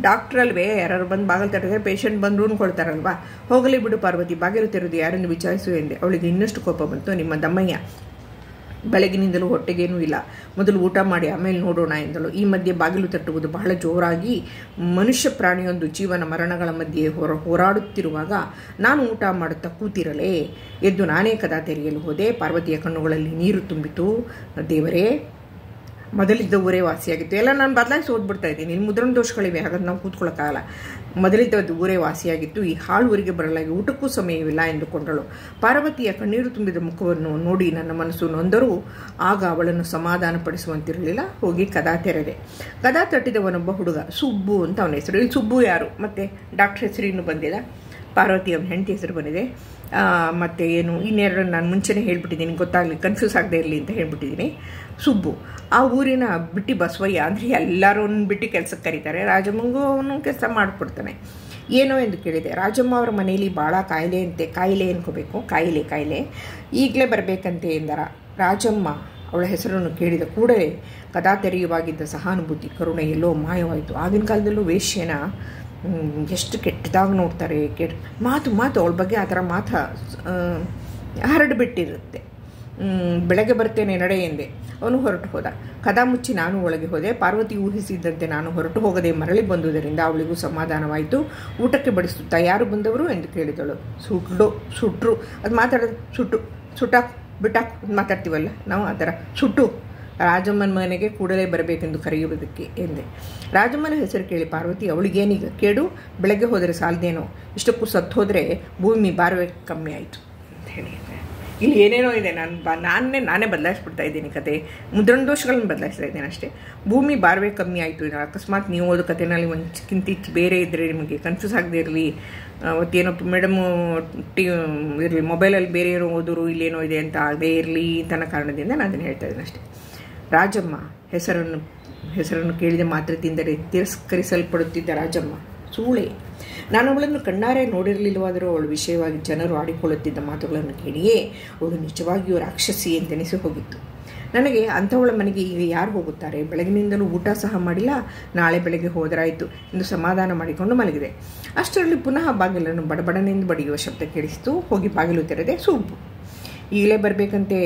ಡಾಕ್ಟ್ರ್ ಅಲ್ವೇ, ಯಾರು ಬಂದು ಬಾಗಿಲು ತಟ್ಟಿದ್ರೆ ಪೇಷಂಟ್ ಬಂದ್ರು ಕೊಡ್ತಾರಲ್ವಾ. ಹೋಗಲಿ ಬಿಡು ಪಾರ್ವತಿ, ಬಾಗಿಲು ತೆರೆದು ಯಾರನ್ನು ವಿಚಾರಿಸು ಎಂದೆ. ಅವಳಿಗೆ ಇನ್ನಷ್ಟು ಕೋಪ ಬಂತು. ನಿಮ್ಮ ದಮ್ಮಯ್ಯ ಬೆಳಗಿನಿಂದಲೂ ಹೊಟ್ಟೆಗೇನೂ ಇಲ್ಲ, ಮೊದಲು ಊಟ ಮಾಡಿ ಆಮೇಲೆ ನೋಡೋಣ ಎಂದಳು. ಈ ಮಧ್ಯೆ ಬಾಗಿಲು ತಟ್ಟುವುದು ಬಹಳ ಜೋರಾಗಿ ಮನುಷ್ಯ ಪ್ರಾಣಿಯೊಂದು ಜೀವನ ಮರಣಗಳ ಮಧ್ಯೆ ಹೋರಾಡುತ್ತಿರುವಾಗ ನಾನು ಊಟ ಮಾಡುತ್ತಾ ಕೂತಿರಲೇ. ಎದ್ದು ನಾನೇ ಕದ ತೆರೆಯಲು ಹೋದೆ. ಪಾರ್ವತಿಯ ಕಣ್ಣುಗಳಲ್ಲಿ ನೀರು ತುಂಬಿತು. ದೇವರೇ, ಮೊದಲಿದ್ದ ಊರೇ ವಾಸಿಯಾಗಿತ್ತು. ಎಲ್ಲ ನಾನು ಬದಲಾಯಿಸಿ ಓದ್ಬಿಡ್ತಾ ಇದ್ದೀನಿ, ಇಲ್ಲಿ ಮುದ್ರಣ ದೋಷಗಳಿವೆ, ಹಾಗಾದ್ರೆ ನಾವು ಕೂತ್ಕೊಳ್ಳೋಕ್ಕಾಗಲ್ಲ. ಮೊದಲಿದ್ದದ್ದು ಊರೇ ವಾಸಿಯಾಗಿತ್ತು, ಈ ಹಾಳು ಊರಿಗೆ ಬರಲಾಗಿ ಊಟಕ್ಕೂ ಸಮಯವಿಲ್ಲ ಎಂದುಕೊಂಡಳು. ಪಾರ್ವತಿಯ ಕಣ್ಣೀರು ತುಂಬಿದ ಮುಖವನ್ನು ನೋಡಿ ನನ್ನ ಮನಸ್ಸು ನೊಂದರೂ ಆಗ ಅವಳನ್ನು ಸಮಾಧಾನಪಡಿಸುವಂತಿರಲಿಲ್ಲ. ಹೋಗಿ ಕದ ತೆರೆದೆ. ಕದ ತಟ್ಟಿದವನೊಬ್ಬ ಹುಡುಗ, ಸುಬ್ಬು ಅಂತ ಅವನ ಹೆಸರು. ಇಲ್ಲಿ ಸುಬ್ಬು ಯಾರು ಮತ್ತು ಡಾಕ್ಟರ್ ಹೆಸರು ಇನ್ನೂ ಬಂದಿಲ್ಲ. ಪಾರ್ವತಿ ಅವನ ಹೆಂಡತಿ ಹೆಸರು ಬಂದಿದೆ. ಮತ್ತು ಏನು ಇನ್ನೆರಡು ನಾನು ಮುಂಚೆನೇ ಹೇಳ್ಬಿಟ್ಟಿದ್ದೀನಿ, ಗೊತ್ತಾಗಲಿ, ಕನ್ಫ್ಯೂಸ್ ಆಗದೆ ಇರಲಿ ಅಂತ ಹೇಳ್ಬಿಟ್ಟಿದ್ದೀನಿ. ಸುಬ್ಬು ಆ ಊರಿನ ಬಿಟ್ಟಿ ಬಸವಯ್ಯ, ಅಂದರೆ ಎಲ್ಲರೂ ಬಿಟ್ಟು ಕೆಲಸಕ್ಕೆ ಕರೀತಾರೆ. ರಾಜಮ್ಮಂಗೂ ಅವನು ಕೆಲಸ ಮಾಡಿಕೊಡ್ತಾನೆ. ಏನೋ ಎಂದು ಕೇಳಿದೆ. ರಾಜಮ್ಮ ಅವರ ಮನೆಯಲ್ಲಿ ಭಾಳ ಕಾಯಿಲೆ ಅಂತೆ. ಕಾಯಿಲೆ ಅನ್ಕೋಬೇಕು, ಕಾಯಿಲೆ ಈಗಲೇ ಬರಬೇಕಂತೆ ಎಂದರ. ರಾಜಮ್ಮ ಅವಳ ಹೆಸರನ್ನು ಕೇಳಿದ ಕೂಡಲೇ ಕದಾ ತೆರೆಯುವಾಗಿದ್ದ ಸಹಾನುಭೂತಿ, ಕರುಣೆ ಎಲ್ಲೋ ಮಾಯವಾಯಿತು. ಆಗಿನ ಕಾಲದಲ್ಲೂ ವೇಶ್ಯನ ಎಷ್ಟು ಕೆಟ್ಟದಾಗಿ ನೋಡ್ತಾರೆ. ಮಾತು ಅವಳ ಬಗ್ಗೆ ಆ ಥರ ಮಾತು ಹರಡಿಬಿಟ್ಟಿರುತ್ತೆ. ಬೆಳಗ್ಗೆ ಬರ್ತೇನೆ ನಡೆ ಎಂದೆ. ಅವನು ಹೊರಟು ಹೋದ. ಕದ ಮುಚ್ಚಿ ನಾನು ಒಳಗೆ ಹೋದೆ. ಪಾರ್ವತಿ ಊಹಿಸಿದ್ದಂತೆ ನಾನು ಹೊರಟು ಹೋಗದೆ ಮರಳಿ ಬಂದುದರಿಂದ ಅವಳಿಗೂ ಸಮಾಧಾನವಾಯಿತು. ಊಟಕ್ಕೆ ಬಡಿಸುತ್ತಾ ಯಾರು ಬಂದವರು ಎಂದು ಕೇಳಿದಳು. ಸುಟ್ರು ಅದು ಮಾತಾಡೋದು, ಸುಟ್ಟಾಕು ಬಿಟ್ಟಾಕು ಮಾತಾಡ್ತೀವಲ್ಲ ನಾವು, ಆ ಥರ ಸುಟ್ಟು ರಾಜಮ್ಮನ ಮನೆಗೆ ಕೂಡಲೇ ಬರಬೇಕೆಂದು ಕರೆಯುವುದಕ್ಕೆ ಎಂದೆ. ರಾಜಮ್ಮನ ಹೆಸರು ಕೇಳಿ ಪಾರ್ವತಿ, ಅವಳಿಗೇನೀಗ ಕೇಡು, ಬೆಳಗ್ಗೆ ಹೋದರೆ ಸಾಲದೇನೋ, ಇಷ್ಟಕ್ಕೂ ಸತ್ತು ಹೋದರೆ ಭೂಮಿ ಭಾರವೇ ಕಮ್ಮಿ ಆಯಿತು ಅಂತ ಹೇಳಿ. ಇಲ್ಲಿ ಏನೇನೋ ಇದೆ, ನಾನೇ ಬದಲಾಯಿಸ್ಬಿಡ್ತಾ ಇದ್ದೀನಿ ಕತೆ, ಮುದ್ರಣ ದೋಷಗಳನ್ನ ಬದಲಾಯಿಸ್ತಾ ಇದ್ದೇನೆ ಅಷ್ಟೇ. ಭೂಮಿ ಭಾರವೇ ಕಮ್ಮಿ ಆಯಿತು. ಅಕಸ್ಮಾತ್ ನೀವು ಓದೋ ಕಥೆನಲ್ಲಿ ಒಂದಕ್ಕಿಂತ ಬೇರೆ ಇದ್ದರೆ ನಿಮಗೆ ಕನ್ಫ್ಯೂಸ್ ಆಗದೆ ಇರಲಿ. ಅವತ್ತೇನೋ ಮೇಡಮು ಇರಲಿ, ಮೊಬೈಲಲ್ಲಿ ಬೇರೆ ಏನೋ ಓದೋರು ಇಲ್ಲೇನೋ ಇದೆ ಅಂತ ಅದೇ ಇರಲಿ ತನ್ನ ಕಾರಣದಿಂದ ನಾನು ಅದನ್ನು ಹೇಳ್ತಾ ಇದ್ದೀನಿ ಅಷ್ಟೇ. ರಾಜಮ್ಮ ಹೆಸರನ್ನು ಕೇಳಿದ ಮಾತ್ರದಿಂದಲೇ ತಿರಸ್ಕರಿಸಲ್ಪಡುತ್ತಿದ್ದ ರಾಜಮ್ಮ ಸೂಳೆ. ನಾನು ಅವಳನ್ನು ಕಣ್ಣಾರೆ ನೋಡಿರಲಿಲ್ಲವಾದರೂ ಅವಳ ವಿಷಯವಾಗಿ ಜನರು ಆಡಿಕೊಳ್ಳುತ್ತಿದ್ದ ಮಾತುಗಳನ್ನು ಕೇಳಿಯೇ ಅವಳು ನಿಜವಾಗಿಯೂ ರಾಕ್ಷಸಿ ಎಂದೆನಿಸಿ ಹೋಗಿತ್ತು. ನನಗೆ ಅಂಥವಳ ಮನೆಗೆ ಈಗ ಯಾರು ಹೋಗುತ್ತಾರೆ? ಬೆಳಗಿನಿಂದಲೂ ಊಟ ಸಹ ಮಾಡಿಲ್ಲ. ನಾಳೆ ಬೆಳಗ್ಗೆ ಹೋದರಾಯಿತು ಎಂದು ಸಮಾಧಾನ ಮಾಡಿಕೊಂಡು ಮಲಗಿದೆ. ಅಷ್ಟರಲ್ಲಿ ಪುನಃ ಬಾಗಿಲನ್ನು ಬಡಬಡನೆಂದು ಬಡಿಯುವ ಶಬ್ದ ಕೇಳಿಸಿತು. ಹೋಗಿ ಬಾಗಿಲು ತೆರೆದೆ. ಸುಬ್ಬು ಈಗಲೇ ಬರಬೇಕಂತೆ,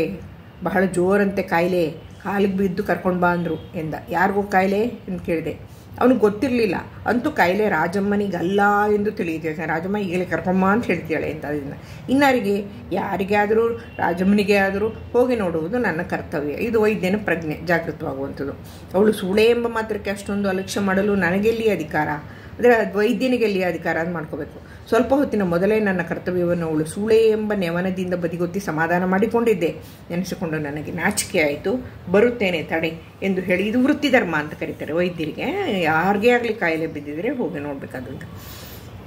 ಬಹಳ ಜೋರಂತೆ ಕಾಯಿಲೆ, ಕಾಲಿಗೆ ಬಿದ್ದು ಕರ್ಕೊಂಡು ಬಾ ಅಂದರು ಎಂದ. ಯಾರಿಗೋ ಕಾಯಿಲೆ ಎಂದು ಕೇಳಿದೆ. ಅವನಿಗೆ ಗೊತ್ತಿರಲಿಲ್ಲ. ಅಂತೂ ಕಾಯಿಲೆ ರಾಜಮ್ಮನಿಗಲ್ಲ ಎಂದು ತಿಳಿಯುತ್ತೆ. ರಾಜಮ್ಮ ಈಗಲೇ ಕರ್ಕೊಂಬ ಅಂತ ಹೇಳ್ತಾಳೆ ಅಂತ. ಅದರಿಂದ ಇನ್ನಾರಿಗೆ ಯಾರಿಗೇ ಆದರೂ ರಾಜಮ್ಮನಿಗೆ ಆದರೂ ಹೋಗಿ ನೋಡುವುದು ನನ್ನ ಕರ್ತವ್ಯ. ಇದು ವೈದ್ಯನ ಪ್ರಜ್ಞೆ, ಜಾಗೃತವಾಗುವಂಥದ್ದು. ಅವಳು ಸೂಳೆ ಎಂಬ ಮಾತ್ರಕ್ಕೆ ಅಷ್ಟೊಂದು ಅಲಕ್ಷ್ಯ ಮಾಡಲು ನನಗೆಲ್ಲಿ ಅಧಿಕಾರ? ಅಂದರೆ ವೈದ್ಯನಿಗೆಲ್ಲಿ ಅಧಿಕಾರ ಅಂತ ಮಾಡ್ಕೋಬೇಕು. ಸ್ವಲ್ಪ ಹೊತ್ತಿನ ಮೊದಲೇ ನನ್ನ ಕರ್ತವ್ಯವನ್ನು ಅವಳು ಸೂಳೆ ಎಂಬ ನೆವನದಿಂದ ಬದಿಗೊತ್ತಿ ಸಮಾಧಾನ ಮಾಡಿಕೊಂಡಿದ್ದೆ ನೆನೆಸಿಕೊಂಡು ನನಗೆ ನಾಚಿಕೆ ಆಯಿತು. ಬರುತ್ತೇನೆ ತಡೆ ಎಂದು ಹೇಳಿ, ಇದು ವೃತ್ತಿ ಧರ್ಮ ಅಂತ ಕರೀತಾರೆ ವೈದ್ಯರಿಗೆ. ಯಾರಿಗೇ ಆಗಲಿ ಕಾಯಿಲೆ ಬಿದ್ದಿದ್ರೆ ಹೋಗಿ ನೋಡಬೇಕಾದಂತ.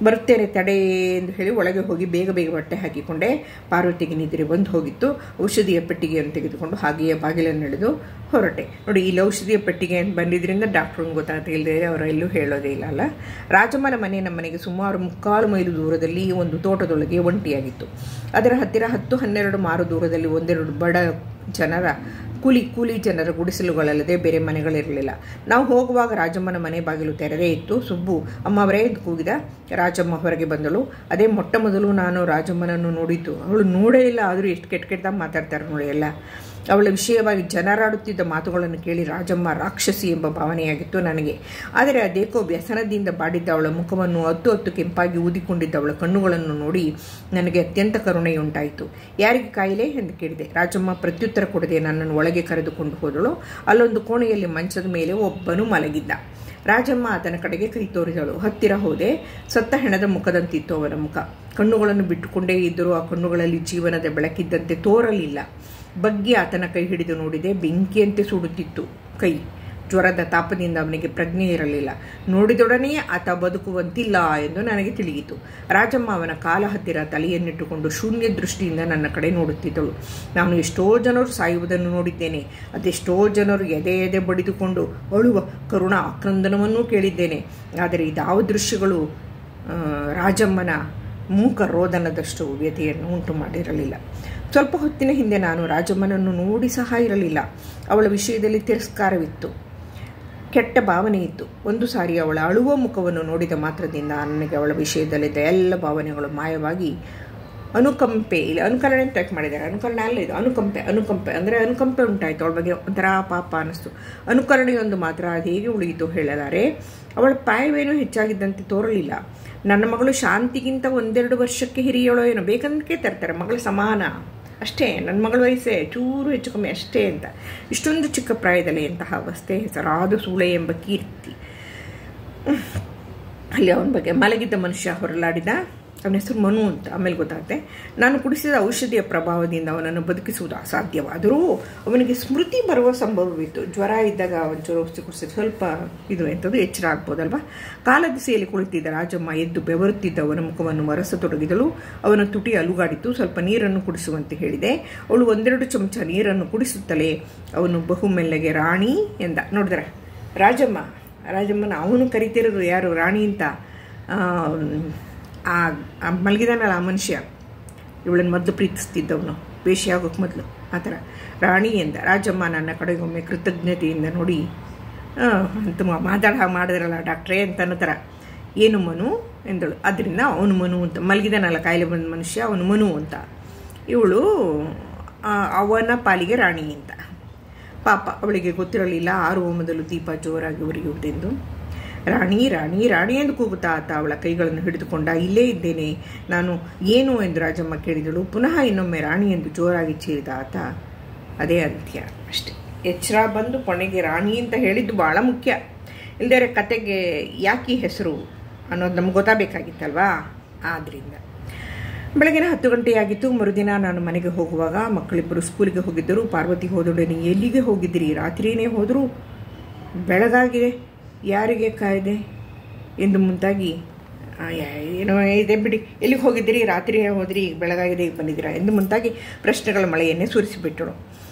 ಬರುತ್ತೇನೆ ತಡೆ ಎಂದು ಹೇಳಿ ಒಳಗೆ ಹೋಗಿ ಬೇಗ ಬಟ್ಟೆ ಹಾಕಿಕೊಂಡೆ. ಪಾರ್ವತಿಗೆ ನಿದ್ರೆ ಬಂದು ಹೋಗಿತ್ತು. ಔಷಧಿಯ ಪೆಟ್ಟಿಗೆಯನ್ನು ತೆಗೆದುಕೊಂಡು ಹಾಗೆಯೇ ಬಾಗಿಲನ್ನು ಎಳೆದು ಹೊರಟೆ. ನೋಡಿ, ಇಲ್ಲಿ ಔಷಧಿಯ ಪೆಟ್ಟಿಗೆ ಅಂತ ಬಂದಿದ್ದರಿಂದ ಡಾಕ್ಟ್ರಿಗೆ ಗೊತ್ತಾಗ್ತಿಲ್ಲದೆ ಅವರೆಲ್ಲೂ ಹೇಳೋದೇ ಇಲ್ಲ ಅಲ್ಲ. ರಾಜಮ್ಮನ ಮನೆ ನಮ್ಮನೆಗೆ ಸುಮಾರು 3/4 ಮೈಲು ದೂರದಲ್ಲಿ ಒಂದು ತೋಟದೊಳಗೆ ಒಂಟಿಯಾಗಿತ್ತು. ಅದರ ಹತ್ತಿರ 10-12 ಮಾರು ದೂರದಲ್ಲಿ ಒಂದೆರಡು ಬಡ ಜನರ ಕೂಲಿ ಜನರ ಗುಡಿಸಲುಗಳಲ್ಲದೆ ಬೇರೆ ಮನೆಗಳಿರಲಿಲ್ಲ. ನಾವು ಹೋಗುವಾಗ ರಾಜಮ್ಮನ ಮನೆ ಬಾಗಿಲು ತೆರೆದೇ ಇತ್ತು. ಸುಬ್ಬು ಅಮ್ಮವರೇ ಎಂದು ಕೂಗಿದ. ರಾಜಮ್ಮ ಹೊರಗೆ ಬಂದಳು. ಅದೇ ಮೊಟ್ಟ ಮೊದಲು ನಾನು ರಾಜಮ್ಮನನ್ನು ನೋಡಿದ್ದು. ಅವಳು ನೋಡೇ ಇಲ್ಲ, ಆದರೂ ಎಷ್ಟು ಕೆಟ್ಟದಾಗಿ ಮಾತಾಡ್ತಾರೆ ನೋಡಿ ಎಲ್ಲ. ಅವಳ ವಿಷಯವಾಗಿ ಜನರಾಡುತ್ತಿದ್ದ ಮಾತುಗಳನ್ನು ಕೇಳಿ ರಾಜಮ್ಮ ರಾಕ್ಷಸಿ ಎಂಬ ಭಾವನೆಯಾಗಿತ್ತು ನನಗೆ. ಆದರೆ ಅದೇಕೋ ವ್ಯಸನದಿಂದ ಬಾಡಿದ್ದ ಅವಳ ಮುಖವನ್ನು ಹತ್ತು ಕೆಂಪಾಗಿ ಊದಿಕೊಂಡಿದ್ದ ಅವಳ ಕಣ್ಣುಗಳನ್ನು ನೋಡಿ ನನಗೆ ಅತ್ಯಂತ ಕರುಣೆಯುಂಟಾಯಿತು. ಯಾರಿಗೆ ಕಾಯಿಲೆ ಎಂದು ಕೇಳಿದೆ. ರಾಜಮ್ಮ ಪ್ರತ್ಯುತ್ತರ ಕೊಡದೆ ನನ್ನನ್ನು ಒಳಗೆ ಕರೆದುಕೊಂಡು ಹೋದಳು. ಅಲ್ಲೊಂದು ಕೋಣೆಯಲ್ಲಿ ಮಂಚದ ಮೇಲೆ ಒಬ್ಬನು ಮಲಗಿದ್ದ. ರಾಜಮ್ಮ ಆತನ ಕಡೆಗೆ ಕೈ ತೋರಿದಳು. ಹತ್ತಿರ ಹೋದೆ. ಸತ್ತ ಹೆಣದ ಮುಖದಂತಿತ್ತು ಅವನ ಮುಖ. ಕಣ್ಣುಗಳನ್ನು ಬಿಟ್ಟುಕೊಂಡೇ ಇದ್ದರೂ ಆ ಕಣ್ಣುಗಳಲ್ಲಿ ಜೀವನದ ಬೆಳಕಿದ್ದಂತೆ ತೋರಲಿಲ್ಲ. ಬಗ್ಗಿ ಆತನ ಕೈ ಹಿಡಿದು ನೋಡಿದೆ. ಬೆಂಕಿಯಂತೆ ಸುಡುತ್ತಿತ್ತು ಕೈ. ಜ್ವರದ ತಾಪದಿಂದ ಅವನಿಗೆ ಪ್ರಜ್ಞೆ ಇರಲಿಲ್ಲ. ನೋಡಿದೊಡನೆಯೇ ಆತ ಬದುಕುವಂತಿಲ್ಲ ಎಂದು ನನಗೆ ತಿಳಿಯಿತು. ರಾಜಮ್ಮ ಅವನ ಕಾಲ ಹತ್ತಿರ ತಲೆಯನ್ನಿಟ್ಟುಕೊಂಡು ಶೂನ್ಯ ದೃಷ್ಟಿಯಿಂದ ನನ್ನ ಕಡೆ ನೋಡುತ್ತಿದ್ದಳು. ನಾನು ಎಷ್ಟೋ ಜನರು ಸಾಯುವುದನ್ನು ನೋಡಿದ್ದೇನೆ. ಅದೆಷ್ಟೋ ಜನರು ಎದೆ ಬಡಿದುಕೊಂಡು ಅಳುವ ಕರುಣ ಆಕ್ರಂದನವನ್ನೂ ಕೇಳಿದ್ದೇನೆ. ಆದರೆ ಇದಾವ ದೃಶ್ಯಗಳು ರಾಜಮ್ಮನ ಮೂಕ ರೋದನದಷ್ಟು ವ್ಯಥೆಯನ್ನು ಉಂಟು ಮಾಡಿರಲಿಲ್ಲ. ಸ್ವಲ್ಪ ಹೊತ್ತಿನ ಹಿಂದೆ ನಾನು ರಾಜಮ್ಮನನ್ನು ನೋಡಿ ಸಹ ಇರಲಿಲ್ಲ. ಅವಳ ವಿಷಯದಲ್ಲಿ ತಿರಸ್ಕಾರವಿತ್ತು, ಕೆಟ್ಟ ಭಾವನೆ ಇತ್ತು. ಒಂದು ಸಾರಿ ಅವಳ ಅಳುವ ಮುಖವನ್ನು ನೋಡಿದ ಮಾತ್ರದಿಂದ ನನಗೆ ಅವಳ ವಿಷಯದಲ್ಲಿದ್ದ ಎಲ್ಲ ಭಾವನೆಗಳು ಮಾಯವಾಗಿ ಅನುಕಂಪೆ, ಇಲ್ಲಿ ಅನುಕರಣೆ ಅಂತ ಟೈಪ್ ಮಾಡಿದ್ದಾರೆ, ಅನುಕರಣೆ ಅಲ್ಲ ಇದು, ಅನುಕಂಪೆ ಅಂದರೆ ಅನುಕಂಪೆ ಉಂಟಾಯಿತು ಅವಳ ಬಗ್ಗೆ, ಒಂಥರ ಪಾಪ ಅನ್ನಿಸ್ತು. ಅನುಕರಣೆಯೊಂದು ಮಾತ್ರ ಅದು ಹೇಗೆ ಉಳಿಯಿತು ಹೇಳಲಾರೆ. ಅವಳ ಪಾಯವೇನೂ ಹೆಚ್ಚಾಗಿದ್ದಂತೆ ತೋರಲಿಲ್ಲ. ನನ್ನ ಮಗಳು ಶಾಂತಿಗಿಂತ 1-2 ವರ್ಷಕ್ಕೆ ಹಿರಿಯೋಳೋ ಏನೋ, ಬೇಕಂದಕ್ಕೆ ತರ್ತಾರೆ, ಮಗಳು ಸಮಾನ ಅಷ್ಟೇ, ನನ್ನ ಮಗಳ ವಯಸ್ಸೇ ಚೂರು ಹೆಚ್ಚು ಕಮ್ಮಿ ಅಷ್ಟೇ ಅಂತ. ಇಷ್ಟೊಂದು ಚಿಕ್ಕ ಪ್ರಾಯದಲ್ಲಿ ಎಂತಹ ಅವಸ್ಥೆ, ಹೆಸರಾದ ಸೂಳೆ ಎಂಬ ಕೀರ್ತಿ. ಅಲ್ಲಿ ಅವನ ಬಗ್ಗೆ ಮಲಗಿದ್ದ ಮನುಷ್ಯ ಹೊರಲಾಡಿದ. ಅವನ ಹೆಸರು ಮನು ಅಂತ ಆಮೇಲೆ ಗೊತ್ತಾಗುತ್ತೆ. ನಾನು ಕುಡಿಸಿದ ಔಷಧಿಯ ಪ್ರಭಾವದಿಂದ ಅವನನ್ನು ಬದುಕಿಸುವುದು ಅಸಾಧ್ಯವಾದರೂ ಅವನಿಗೆ ಸ್ಮೃತಿ ಬರುವ ಸಂಭವವಿತ್ತು. ಜ್ವರ ಇದ್ದಾಗ ಒಂಚೂರು ಔಷಧಿ ಕುಡಿಸಿದ ಸ್ವಲ್ಪ ಇದು ಎಂಥದ್ದು ಎಚ್ಚರ ಆಗ್ಬೋದಲ್ವ. ಕಾಲದಿಸೆಯಲ್ಲಿ ಕುಳಿತಿದ್ದ ರಾಜಮ್ಮ ಎದ್ದು ಬೆವರುತ್ತಿದ್ದ ಅವನ ಮುಖವನ್ನು ಮರೆಸತೊಡಗಿದಳು. ಅವನ ತುಟಿ ಅಲುಗಾಡಿತು. ಸ್ವಲ್ಪ ನೀರನ್ನು ಕುಡಿಸುವಂತೆ ಹೇಳಿದೆ. ಅವಳು 1-2 ಚಮಚ ನೀರನ್ನು ಕುಡಿಸುತ್ತಲೇ ಅವನು ಬಹು ಮೆಲ್ಲಗೆ ರಾಣಿ ಎಂದ. ನೋಡಿದ್ರೆ ರಾಜಮ್ಮನ ಅವನು ಕರಿತಿರೋದು ಯಾರು ರಾಣಿ ಅಂತ. ಮಲಗಿದಾನಲ್ಲ ಆ ಮನುಷ್ಯ, ಇವಳನ್ನು ಮೊದಲು ಪ್ರೀತಿಸ್ತಿದ್ದವನು ವೇಶ್ಯ ಆಗೋಕ್ಕೆ ಮೊದಲು, ಆ ಥರ ರಾಣಿ ಎಂದ. ರಾಜಮ್ಮ ನನ್ನ ಕಡೆಗೊಮ್ಮೆ ಕೃತಜ್ಞತೆಯಿಂದ ನೋಡಿ, ಅಂತ ಮಾಡಿದ್ರಲ್ಲ ಡಾಕ್ಟ್ರೇ ಅಂತ ಅನ್ನೋ ಥರ, ಏನು ಮನು ಎಂದಳು. ಅದರಿಂದ ಅವನು ಮನು ಅಂತ, ಮಲಗಿದಾನಲ್ಲ ಕಾಯಿಲೆ ಬಂದ ಮನುಷ್ಯ ಅವನು ಮನು ಅಂತ, ಇವಳು ಅವನ ಪಾಲಿಗೆ ರಾಣಿ ಅಂತ. ಪಾಪ ಅವಳಿಗೆ ಗೊತ್ತಿರಲಿಲ್ಲ ಆರುವ ಮೊದಲು ದೀಪ ಜೋರಾಗಿ ಉರಿಯುವುದೆಂದು. ರಾಣಿ ರಾಣಿ ರಾಣಿ ಎಂದು ಕೂಗುತ್ತಾ ಆತ ಅವಳ ಕೈಗಳನ್ನು ಹಿಡಿದುಕೊಂಡ. ಇಲ್ಲೇ ಇದ್ದೇನೆ ನಾನು, ಏನು ಎಂದು ರಾಜಮ್ಮ ಕೇಳಿದಳು. ಪುನಃ ಇನ್ನೊಮ್ಮೆ ರಾಣಿ ಎಂದು ಜೋರಾಗಿ ಚೀರಿದ ಆತ. ಅದೇ ಅಂತ್ಯ ಅಷ್ಟೆ. ಎಚ್ಚರ ಬಂದು ಕೊನೆಗೆ ರಾಣಿ ಅಂತ ಹೇಳಿದ್ದು ಭಾಳ ಮುಖ್ಯ. ಇಲ್ಲದೇ ಕತೆಗೆ ಯಾಕೆ ಹೆಸರು ಅನ್ನೋದು ನಮ್ಗೆ ಗೊತ್ತಾಗಬೇಕಾಗಿತ್ತಲ್ವಾ. ಆದ್ದರಿಂದ ಬೆಳಗಿನ 10 ಗಂಟೆಯಾಗಿತ್ತು. ಮರುದಿನ ನಾನು ಮನೆಗೆ ಹೋಗುವಾಗ ಮಕ್ಕಳಿಬ್ಬರು ಸ್ಕೂಲಿಗೆ ಹೋಗಿದ್ದರು. ಪಾರ್ವತಿ ಹೋದೊಡನೆ ಎಲ್ಲಿಗೆ ಹೋಗಿದ್ದೀರಿ? ರಾತ್ರಿಯೇ ಹೋದರೂ ಬೆಳಗಾಗಿದೆ, ಯಾರಿಗೆ ಕಾಯ್ದೆ ಎಂದು ಮುಂತಾಗಿ, ಏನೋ ಇದೆ ಬಿಡಿ, ಎಲ್ಲಿಗೆ ಹೋಗಿದ್ದೀರಿ? ರಾತ್ರಿ ಹೋದ್ರಿ, ಬೆಳಗಾಗಿದೆ, ಈಗ ಬಂದಿದ್ದೀರಾ ಎಂದು ಮುಂತಾಗಿ ಪ್ರಶ್ನೆಗಳ ಮಳೆಯನ್ನೇ ಸುರಿಸಿಬಿಟ್ಟಳು.